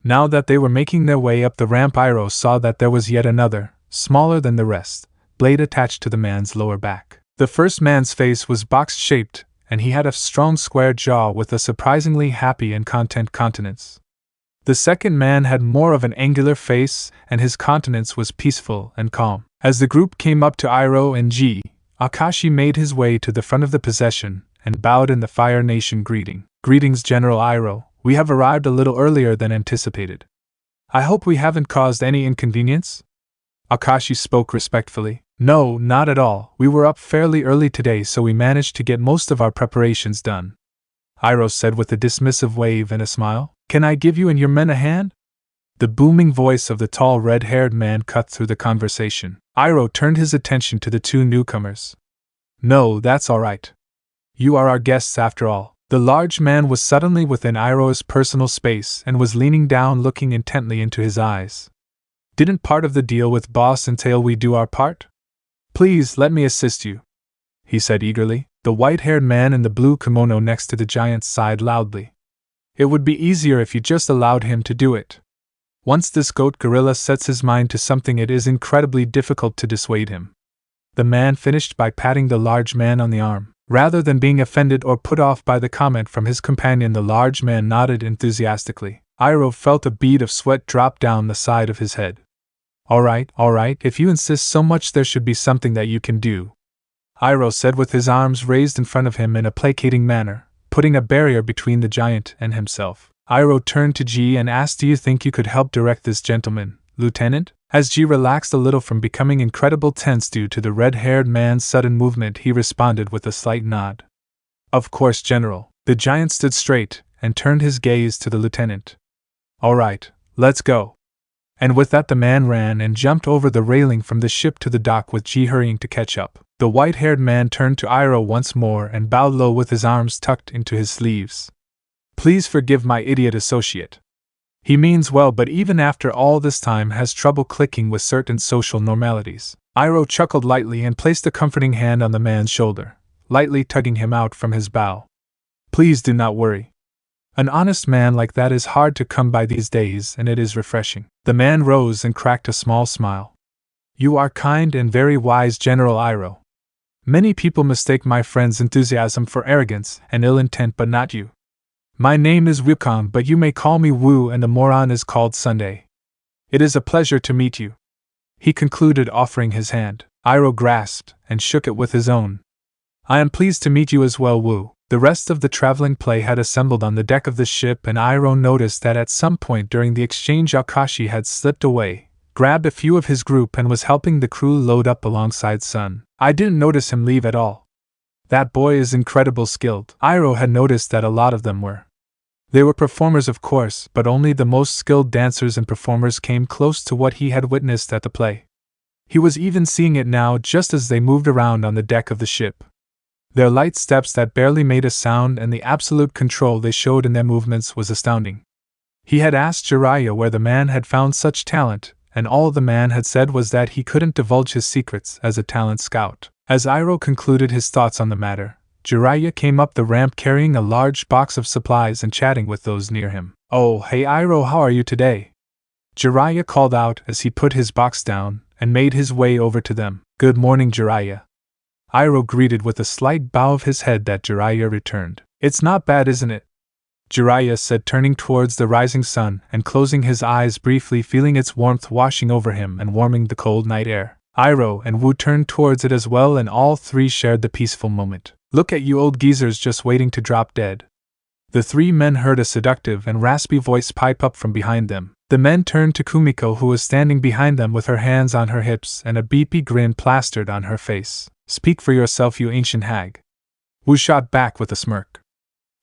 Now that they were making their way up the ramp, Iroh saw that there was yet another, smaller than the rest, blade attached to the man's lower back. The first man's face was box-shaped, and he had a strong square jaw with a surprisingly happy and content countenance. The second man had more of an angular face, and his countenance was peaceful and calm. As the group came up to Iroh and G, Akashi made his way to the front of the procession and bowed in the Fire Nation greeting. "Greetings, General Iroh. We have arrived a little earlier than anticipated. I hope we haven't caused any inconvenience?" Akashi spoke respectfully. "No, not at all. We were up fairly early today, so we managed to get most of our preparations done," Iroh said with a dismissive wave and a smile. "Can I give you and your men a hand?" The booming voice of the tall red-haired man cut through the conversation. Iroh turned his attention to the 2 newcomers. No, that's alright. You are our guests after all. The large man was suddenly within Iroha's personal space and was leaning down looking intently into his eyes. Didn't part of the deal with boss entail we do our part? Please let me assist you, he said eagerly. The white-haired man in the blue kimono next to the giant sighed loudly. It would be easier if you just allowed him to do it. Once this goat gorilla sets his mind to something, it is incredibly difficult to dissuade him. The man finished by patting the large man on the arm. Rather than being offended or put off by the comment from his companion, the large man nodded enthusiastically. Iroh felt a bead of sweat drop down the side of his head. Alright, if you insist so much, there should be something that you can do, Iroh said with his arms raised in front of him in a placating manner, putting a barrier between the giant and himself. Iroh turned to G and asked, do you think you could help direct this gentleman, Lieutenant? As G relaxed a little from becoming incredibly tense due to the red-haired man's sudden movement, he responded with a slight nod. Of course, General. The giant stood straight and turned his gaze to the lieutenant. Alright, let's go. And with that, the man ran and jumped over the railing from the ship to the dock, with G hurrying to catch up. The white-haired man turned to Iroh once more and bowed low with his arms tucked into his sleeves. Please forgive my idiot associate. He means well, but even after all this time has trouble clicking with certain social normalities. Iroh chuckled lightly and placed a comforting hand on the man's shoulder, lightly tugging him out from his bow. Please do not worry. An honest man like that is hard to come by these days, and it is refreshing. The man rose and cracked a small smile. You are kind and very wise, General Iroh. Many people mistake my friend's enthusiasm for arrogance and ill intent, but not you. My name is Wukong, but you may call me Wu, and the moron is called Sunday. It is a pleasure to meet you, he concluded, offering his hand. Iroh grasped and shook it with his own. I am pleased to meet you as well, Wu. The rest of the traveling play had assembled on the deck of the ship, and Iroh noticed that at some point during the exchange Akashi had slipped away, grabbed a few of his group, and was helping the crew load up alongside Sun. I didn't notice him leave at all. That boy is incredibly skilled. Iroh had noticed that a lot of them were. They were performers, of course, but only the most skilled dancers and performers came close to what he had witnessed at the play. He was even seeing it now just as they moved around on the deck of the ship. Their light steps that barely made a sound and the absolute control they showed in their movements was astounding. He had asked Jiraiya where the man had found such talent, and all the man had said was that he couldn't divulge his secrets as a talent scout. As Iroh concluded his thoughts on the matter, Jiraiya came up the ramp carrying a large box of supplies and chatting with those near him. Oh, hey Iroh, how are you today? Jiraiya called out as he put his box down and made his way over to them. Good morning, Jiraiya. Iroh greeted with a slight bow of his head that Jiraiya returned. It's not bad, isn't it? Jiraiya said, turning towards the rising sun and closing his eyes briefly, feeling its warmth washing over him and warming the cold night air. Iroh and Wu turned towards it as well, and all three shared the peaceful moment. Look at you old geezers just waiting to drop dead. The three men heard a seductive and raspy voice pipe up from behind them. The men turned to Kumiko, who was standing behind them with her hands on her hips and a beefy grin plastered on her face. Speak for yourself, you ancient hag. Wu shot back with a smirk.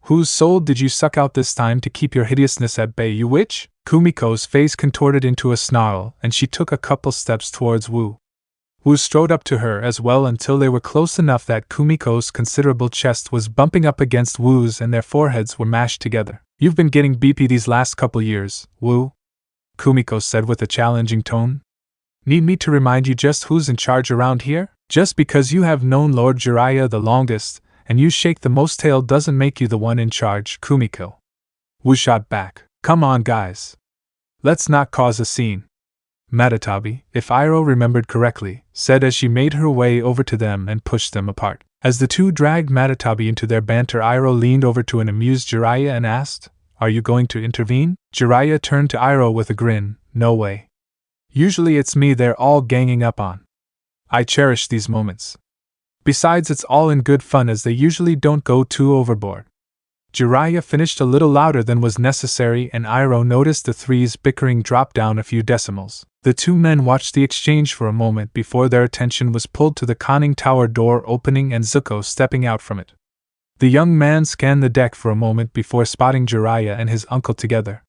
Whose soul did you suck out this time to keep your hideousness at bay, you witch? Kumiko's face contorted into a snarl, and she took a couple steps towards Wu. Wu strode up to her as well until they were close enough that Kumiko's considerable chest was bumping up against Wu's and their foreheads were mashed together. You've been getting beefy these last couple years, Wu, Kumiko said with a challenging tone. Need me to remind you just who's in charge around here? Just because you have known Lord Jiraiya the longest, and you shake the most tail, doesn't make you the one in charge, Kumiko. Wu shot back. Come on, guys. Let's not cause a scene. Matatabi, if Iroh remembered correctly, said as she made her way over to them and pushed them apart. As the two dragged Matatabi into their banter, Iroh leaned over to an amused Jiraiya and asked, Are you going to intervene? Jiraiya turned to Iroh with a grin. No way. Usually it's me they're all ganging up on. I cherish these moments. Besides, it's all in good fun as they usually don't go too overboard. Jiraiya finished a little louder than was necessary, and Iroh noticed the three's bickering drop down a few decimals. The two men watched the exchange for a moment before their attention was pulled to the conning tower door opening and Zuko stepping out from it. The young man scanned the deck for a moment before spotting Jiraiya and his uncle together.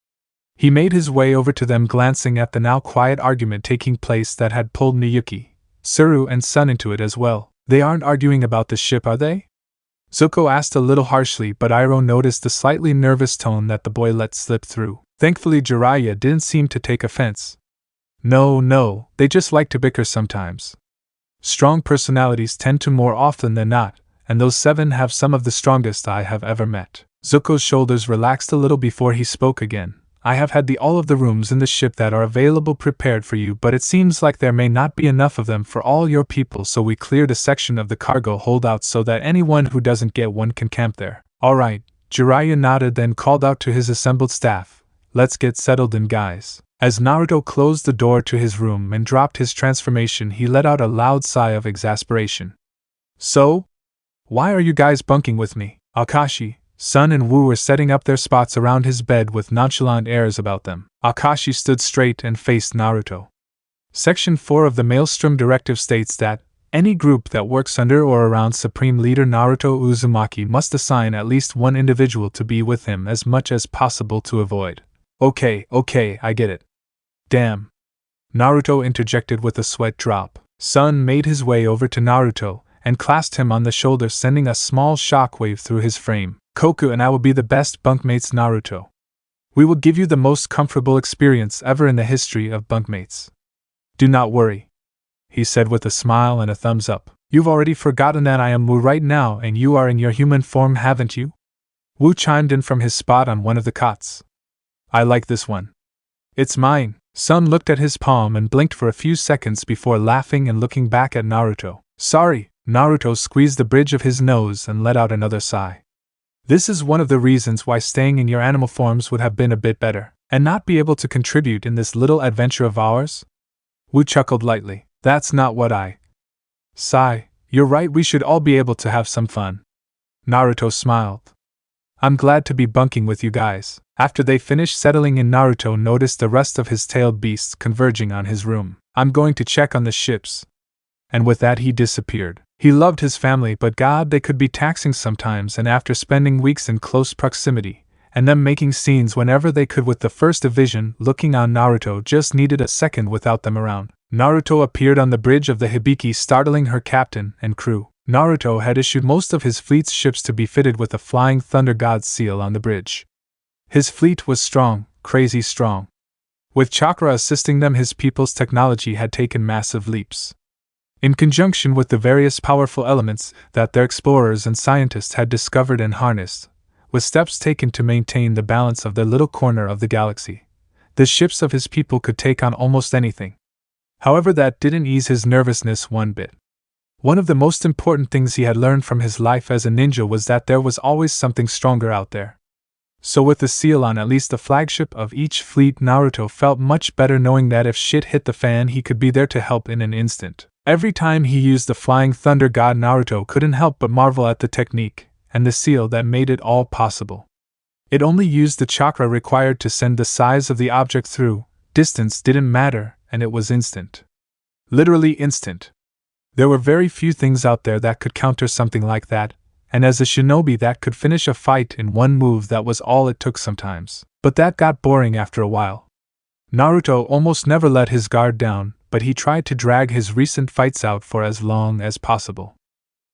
He made his way over to them, glancing at the now quiet argument taking place that had pulled Miyuki, Suru and Sun into it as well. They aren't arguing about the ship, are they? Zuko asked a little harshly, but Iroh noticed the slightly nervous tone that the boy let slip through. Thankfully, Jiraiya didn't seem to take offense. No, they just like to bicker sometimes. Strong personalities tend to more often than not, and those 7 have some of the strongest I have ever met. Zuko's shoulders relaxed a little before he spoke again. I have had all of the rooms in the ship that are available prepared for you, but it seems like there may not be enough of them for all your people, so we cleared a section of the cargo holdout so that anyone who doesn't get one can camp there. Alright, Jiraiya nodded, then called out to his assembled staff. Let's get settled in, guys. As Naruto closed the door to his room and dropped his transformation, he let out a loud sigh of exasperation. So? Why are you guys bunking with me? Akashi, Sun and Wu were setting up their spots around his bed with nonchalant airs about them. Akashi stood straight and faced Naruto. Section 4 of the Maelstrom Directive states that any group that works under or around Supreme Leader Naruto Uzumaki must assign at least one individual to be with him as much as possible to avoid. Okay, I get it. Damn. Naruto interjected with a sweat drop. Sun made his way over to Naruto and clasped him on the shoulder, sending a small shockwave through his frame. Koku and I will be the best bunkmates, Naruto. We will give you the most comfortable experience ever in the history of bunkmates. Do not worry, he said with a smile and a thumbs up. You've already forgotten that I am Wu right now and you are in your human form, haven't you? Wu chimed in from his spot on one of the cots. I like this one. It's mine. Sun looked at his palm and blinked for a few seconds before laughing and looking back at Naruto. Sorry. Naruto squeezed the bridge of his nose and let out another sigh. This is one of the reasons why staying in your animal forms would have been a bit better, and not be able to contribute in this little adventure of ours? Wu chuckled lightly. That's not what I... Sigh, you're right, we should all be able to have some fun. Naruto smiled. I'm glad to be bunking with you guys. After they finished settling in, Naruto noticed the rest of his tailed beasts converging on his room. I'm going to check on the ships. And with that he disappeared. He loved his family, but God, they could be taxing sometimes, and after spending weeks in close proximity, and them making scenes whenever they could with the First Division looking on, Naruto just needed a second without them around. Naruto appeared on the bridge of the Hibiki, startling her captain and crew. Naruto had issued most of his fleet's ships to be fitted with a Flying Thunder God seal on the bridge. His fleet was strong, crazy strong. With chakra assisting them, his people's technology had taken massive leaps. In conjunction with the various powerful elements that their explorers and scientists had discovered and harnessed, with steps taken to maintain the balance of their little corner of the galaxy, the ships of his people could take on almost anything. However, that didn't ease his nervousness one bit. One of the most important things he had learned from his life as a ninja was that there was always something stronger out there. So with the seal on at least the flagship of each fleet, Naruto felt much better knowing that if shit hit the fan, he could be there to help in an instant. Every time he used the Flying Thunder God, Naruto couldn't help but marvel at the technique and the seal that made it all possible. It only used the chakra required to send the size of the object through. Distance didn't matter, and it was instant. Literally instant. There were very few things out there that could counter something like that, and as a shinobi that could finish a fight in one move, that was all it took sometimes. But that got boring after a while. Naruto almost never let his guard down, but he tried to drag his recent fights out for as long as possible.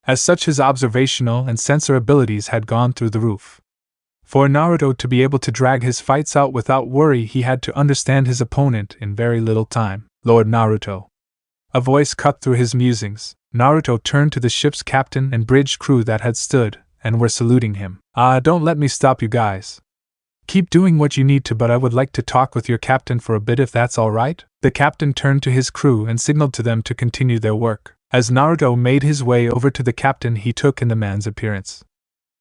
As such, his observational and sensor abilities had gone through the roof. For Naruto to be able to drag his fights out without worry, he had to understand his opponent in very little time. Lord Naruto. A voice cut through his musings. Naruto turned to the ship's captain and bridge crew that had stood and were saluting him. Don't let me stop you guys. Keep doing what you need to, but I would like to talk with your captain for a bit, if that's alright. The captain turned to his crew and signaled to them to continue their work. As Naruto made his way over to the captain, he took in the man's appearance.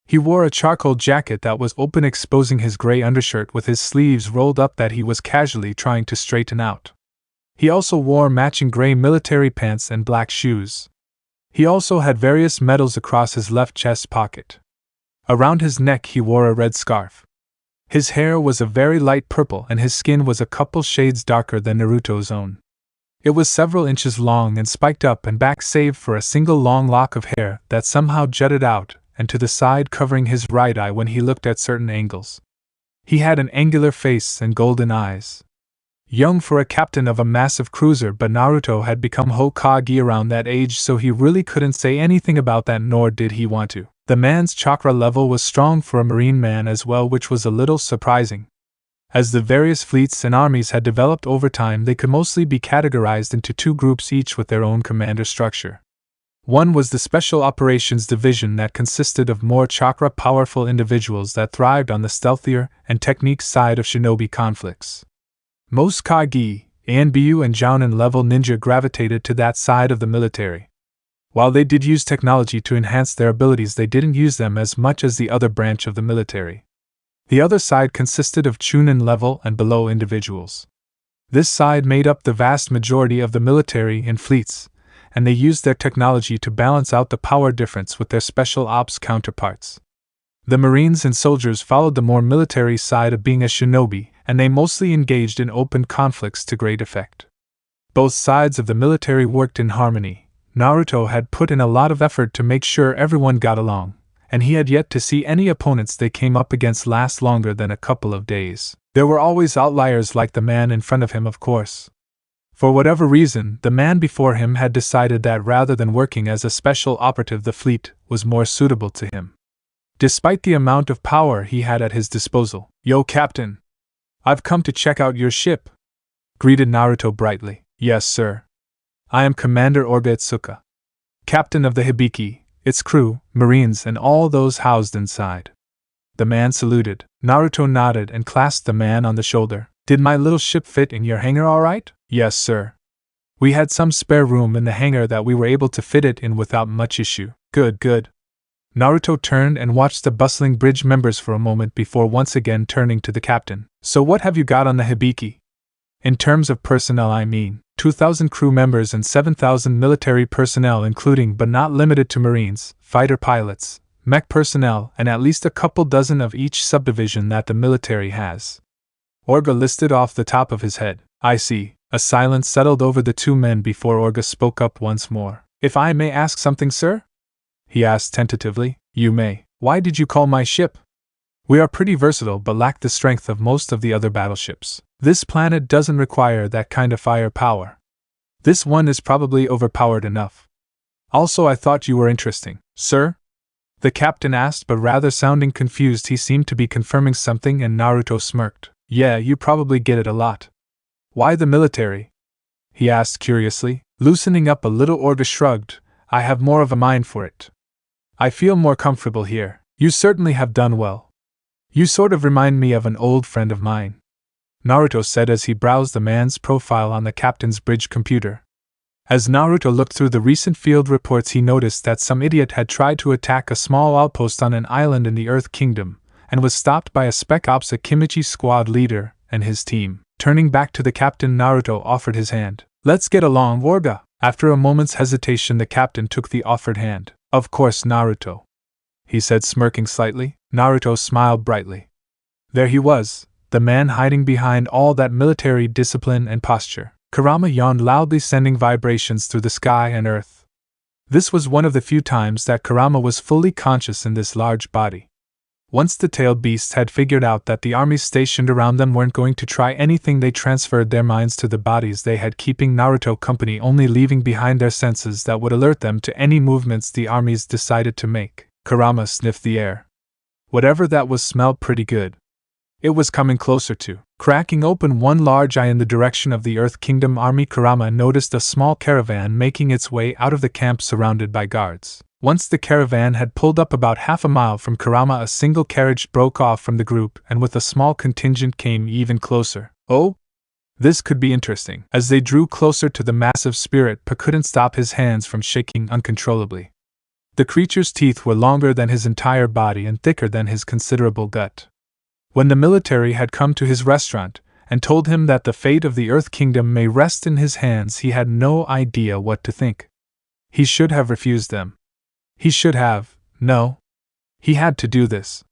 He wore a charcoal jacket that was open, exposing his gray undershirt with his sleeves rolled up that he was casually trying to straighten out. He also wore matching gray military pants and black shoes. He also had various medals across his left chest pocket. Around his neck he wore a red scarf. His hair was a very light purple and his skin was a couple shades darker than Naruto's own. It was several inches long and spiked up and back save for a single long lock of hair that somehow jutted out and to the side, covering his right eye when he looked at certain angles. He had an angular face and golden eyes. Young for a captain of a massive cruiser, but Naruto had become Hokage around that age, so he really couldn't say anything about that, nor did he want to. The man's chakra level was strong for a marine man as well, which was a little surprising. As the various fleets and armies had developed over time, they could mostly be categorized into two groups, each with their own commander structure. One was the Special Operations Division that consisted of more chakra-powerful individuals that thrived on the stealthier and technique side of shinobi conflicts. Most Kage, Anbu and Jounin-level ninja gravitated to that side of the military. While they did use technology to enhance their abilities, they didn't use them as much as the other branch of the military. The other side consisted of Chunin-level and below individuals. This side made up the vast majority of the military and fleets, and they used their technology to balance out the power difference with their special ops counterparts. The Marines and soldiers followed the more military side of being a shinobi, and they mostly engaged in open conflicts to great effect. Both sides of the military worked in harmony. Naruto had put in a lot of effort to make sure everyone got along, and he had yet to see any opponents they came up against last longer than a couple of days. There were always outliers like the man in front of him, of course. For whatever reason, the man before him had decided that rather than working as a special operative, the fleet was more suitable to him. Despite the amount of power he had at his disposal. "Yo, Captain! I've come to check out your ship," greeted Naruto brightly. "Yes, sir. I am Commander Obito, captain of the Hibiki, its crew, marines, and all those housed inside." The man saluted. Naruto nodded and clasped the man on the shoulder. "Did my little ship fit in your hangar all right?" "Yes, sir. We had some spare room in the hangar that we were able to fit it in without much issue." "Good, good." Naruto turned and watched the bustling bridge members for a moment before once again turning to the captain. "So what have you got on the Hibiki?" "In terms of personnel, I mean. 2,000 crew members and 7,000 military personnel, including but not limited to Marines, fighter pilots, mech personnel, and at least a couple dozen of each subdivision that the military has." Orga listed off the top of his head. "I see." A silence settled over the two men before Orga spoke up once more. "If I may ask something, sir?" he asked tentatively. "You may. Why did you call my ship?" "We are pretty versatile but lack the strength of most of the other battleships. This planet doesn't require that kind of firepower. This one is probably overpowered enough. Also, I thought you were interesting." "Sir?" the captain asked, but rather sounding confused. He seemed to be confirming something, and Naruto smirked. "Yeah, you probably get it a lot." "Why the military?" he asked curiously. Loosening up a little, Orga shrugged. "I have more of a mind for it. I feel more comfortable here." "You certainly have done well. You sort of remind me of an old friend of mine," Naruto said as he browsed the man's profile on the captain's bridge computer. As Naruto looked through the recent field reports, he noticed that some idiot had tried to attack a small outpost on an island in the Earth Kingdom, and was stopped by a Spec Ops Akimichi squad leader and his team. Turning back to the captain, Naruto offered his hand. "Let's get along, Orga." After a moment's hesitation, the captain took the offered hand. "Of course, Naruto," he said, smirking slightly. Naruto smiled brightly. There he was, the man hiding behind all that military discipline and posture. Kurama yawned loudly, sending vibrations through the sky and earth. This was one of the few times that Kurama was fully conscious in this large body. Once the tailed beasts had figured out that the armies stationed around them weren't going to try anything, they transferred their minds to the bodies they had, keeping Naruto company, only leaving behind their senses that would alert them to any movements the armies decided to make. Kurama sniffed the air. Whatever that was smelled pretty good. It was coming closer to. Cracking open one large eye in the direction of the Earth Kingdom army, Kurama noticed a small caravan making its way out of the camp surrounded by guards. Once the caravan had pulled up about half a mile from Kurama, a single carriage broke off from the group and with a small contingent came even closer. "Oh? This could be interesting." As they drew closer to the massive spirit, Pa couldn't stop his hands from shaking uncontrollably. The creature's teeth were longer than his entire body and thicker than his considerable gut. When the military had come to his restaurant and told him that the fate of the Earth Kingdom may rest in his hands, he had no idea what to think. He should have refused them. He should have. No. He had to do this.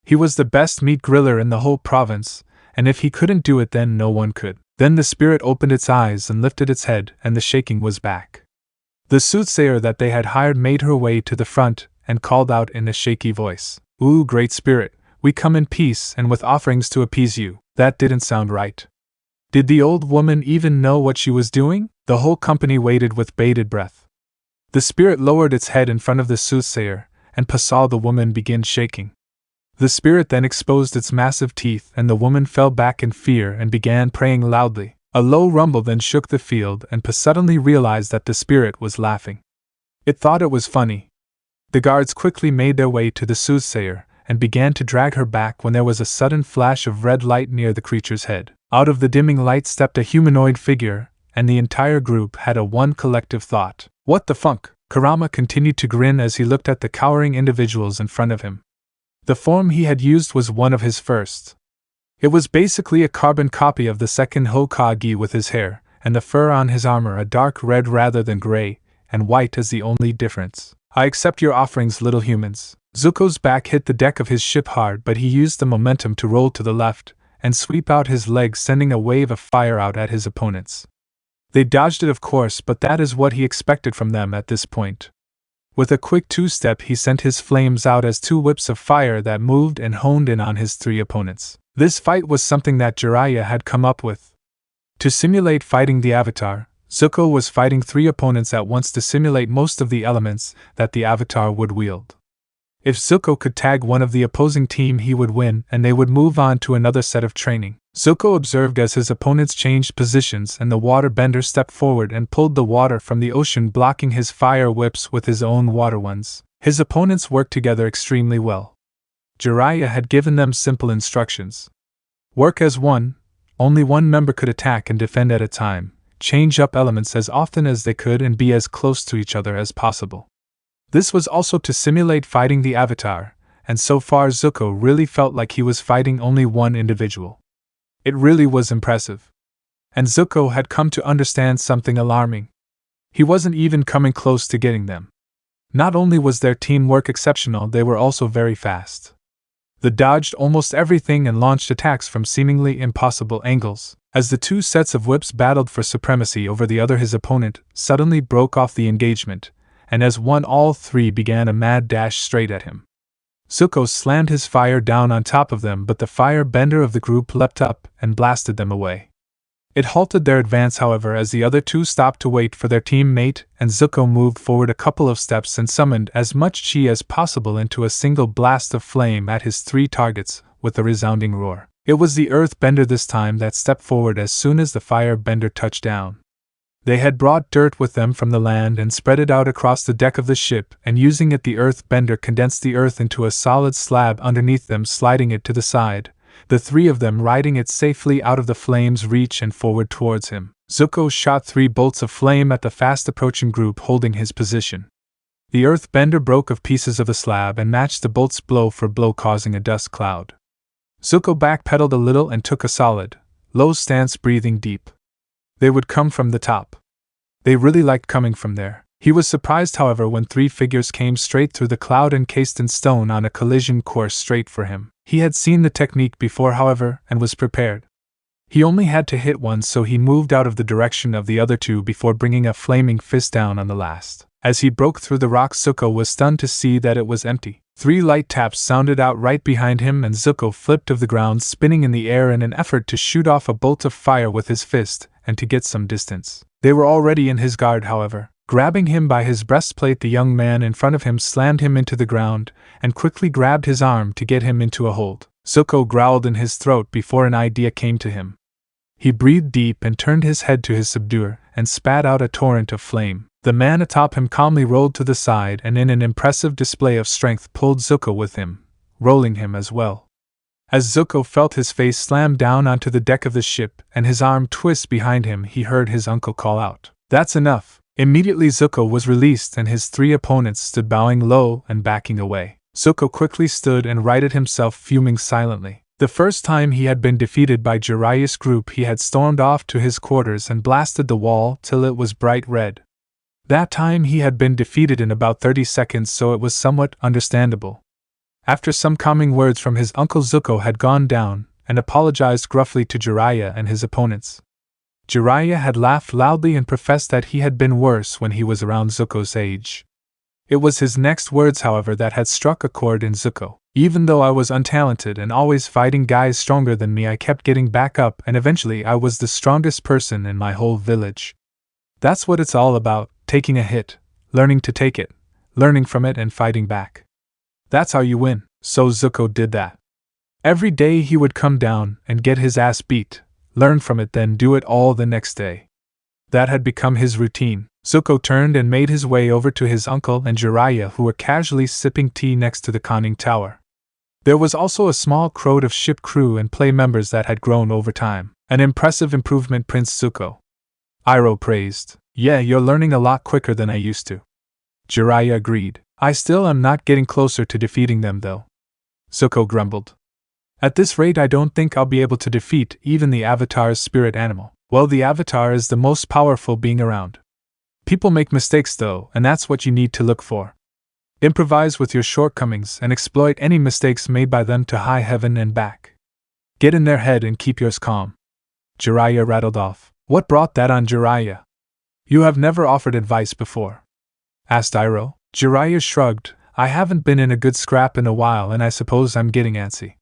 He was the best meat griller in the whole province, and if he couldn't do it, then no one could. Then the spirit opened its eyes and lifted its head, and the shaking was back. The soothsayer that they had hired made her way to the front and called out in a shaky voice, "Ooh, great spirit, we come in peace and with offerings to appease you." That didn't sound right. Did the old woman even know what she was doing? The whole company waited with bated breath. The spirit lowered its head in front of the soothsayer, and saw the woman begin shaking. The spirit then exposed its massive teeth, and the woman fell back in fear and began praying loudly. A low rumble then shook the field, and suddenly realized that the spirit was laughing. It thought it was funny. The guards quickly made their way to the soothsayer, and began to drag her back when there was a sudden flash of red light near the creature's head. Out of the dimming light stepped a humanoid figure, and the entire group had one collective thought. What the funk? Kurama continued to grin as he looked at the cowering individuals in front of him. The form he had used was one of his first. It was basically a carbon copy of the second Hokage with his hair, and the fur on his armor a dark red rather than gray, and white as the only difference. I accept your offerings, little humans. Zuko's back hit the deck of his ship hard, but he used the momentum to roll to the left, and sweep out his legs, sending a wave of fire out at his opponents. They dodged it, of course, but that is what he expected from them at this point. With a quick two-step, he sent his flames out as two whips of fire that moved and honed in on his three opponents. This fight was something that Jiraiya had come up with. To simulate fighting the Avatar, Zuko was fighting three opponents at once to simulate most of the elements that the Avatar would wield. If Zuko could tag one of the opposing team, he would win, and they would move on to another set of training. Zuko observed as his opponents changed positions, and the water bender stepped forward and pulled the water from the ocean, blocking his fire whips with his own water ones. His opponents worked together extremely well. Jiraiya had given them simple instructions. Work as one, only one member could attack and defend at a time, change up elements as often as they could, and be as close to each other as possible. This was also to simulate fighting the Avatar, and so far Zuko really felt like he was fighting only one individual. It really was impressive. And Zuko had come to understand something alarming. He wasn't even coming close to getting them. Not only was their teamwork exceptional, they were also very fast. They dodged almost everything and launched attacks from seemingly impossible angles. As the two sets of whips battled for supremacy over the other, his opponent suddenly broke off the engagement, and as one, all three began a mad dash straight at him. Zuko slammed his fire down on top of them, but the fire bender of the group leapt up and blasted them away. It halted their advance, however, as the other two stopped to wait for their teammate, and Zuko moved forward a couple of steps and summoned as much chi as possible into a single blast of flame at his three targets, with a resounding roar. It was the earth bender this time that stepped forward as soon as the fire bender touched down. They had brought dirt with them from the land and spread it out across the deck of the ship, and using it, the earth bender condensed the earth into a solid slab underneath them, sliding it to the side, the three of them riding it safely out of the flame's reach and forward towards him. Zuko shot 3 bolts of flame at the fast-approaching group holding his position. The earth bender broke off pieces of the slab and matched the bolts blow for blow, causing a dust cloud. Zuko backpedaled a little and took a solid, low stance, breathing deep. They would come from the top. They really liked coming from there. He was surprised, however, when 3 figures came straight through the cloud encased in stone on a collision course straight for him. He had seen the technique before, however, and was prepared. He only had to hit one, so he moved out of the direction of the other 2 before bringing a flaming fist down on the last. As he broke through the rock, Zuko was stunned to see that it was empty. 3 light taps sounded out right behind him, and Zuko flipped of the ground, spinning in the air in an effort to shoot off a bolt of fire with his fist and to get some distance. They were already in his guard, however. Grabbing him by his breastplate, the young man in front of him slammed him into the ground and quickly grabbed his arm to get him into a hold. Zuko growled in his throat before an idea came to him. He breathed deep and turned his head to his subduer and spat out a torrent of flame. The man atop him calmly rolled to the side and in an impressive display of strength pulled Zuko with him, rolling him as well. As Zuko felt his face slam down onto the deck of the ship and his arm twist behind him, he heard his uncle call out, "That's enough!" Immediately Zuko was released and his 3 opponents stood bowing low and backing away. Zuko quickly stood and righted himself, fuming silently. The first time he had been defeated by Jiraiya's group, he had stormed off to his quarters and blasted the wall till it was bright red. That time he had been defeated in about 30 seconds, so it was somewhat understandable. After some calming words from his uncle, Zuko had gone down and apologized gruffly to Jiraiya and his opponents. Jiraiya had laughed loudly and professed that he had been worse when he was around Zuko's age. It was his next words, however, that had struck a chord in Zuko. Even though I was untalented and always fighting guys stronger than me, I kept getting back up, and eventually I was the strongest person in my whole village. That's what it's all about, taking a hit, learning to take it, learning from it and fighting back. That's how you win. So Zuko did that. Every day he would come down and get his ass beat, learn from it, then do it all the next day. That had become his routine. Zuko turned and made his way over to his uncle and Jiraiya, who were casually sipping tea next to the conning tower. There was also a small crowd of ship crew and play members that had grown over time. An impressive improvement, Prince Zuko. Iroh praised. Yeah, you're learning a lot quicker than I used to. Jiraiya agreed. I still am not getting closer to defeating them though. Zuko grumbled. At this rate I don't think I'll be able to defeat even the Avatar's spirit animal. Well, the Avatar is the most powerful being around. People make mistakes though, and that's what you need to look for. Improvise with your shortcomings and exploit any mistakes made by them to high heaven and back. Get in their head and keep yours calm. Jiraiya rattled off. What brought that on, Jiraiya? You have never offered advice before? Asked Iroh. Jiraiya shrugged. I haven't been in a good scrap in a while and I suppose I'm getting antsy.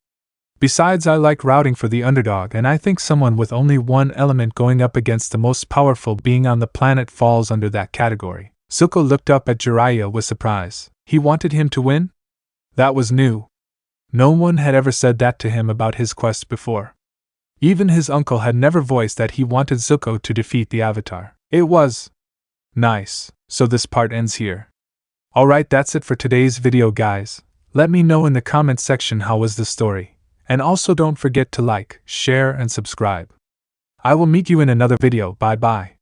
Besides, I like rooting for the underdog, and I think someone with only one element going up against the most powerful being on the planet falls under that category. Zuko looked up at Jiraiya with surprise. He wanted him to win? That was new. No one had ever said that to him about his quest before. Even his uncle had never voiced that he wanted Zuko to defeat the Avatar. It was nice. So this part ends here. Alright, that's it for today's video, guys. Let me know in the comments section how was the story. And also don't forget to like, share and subscribe. I will meet you in another video. Bye bye.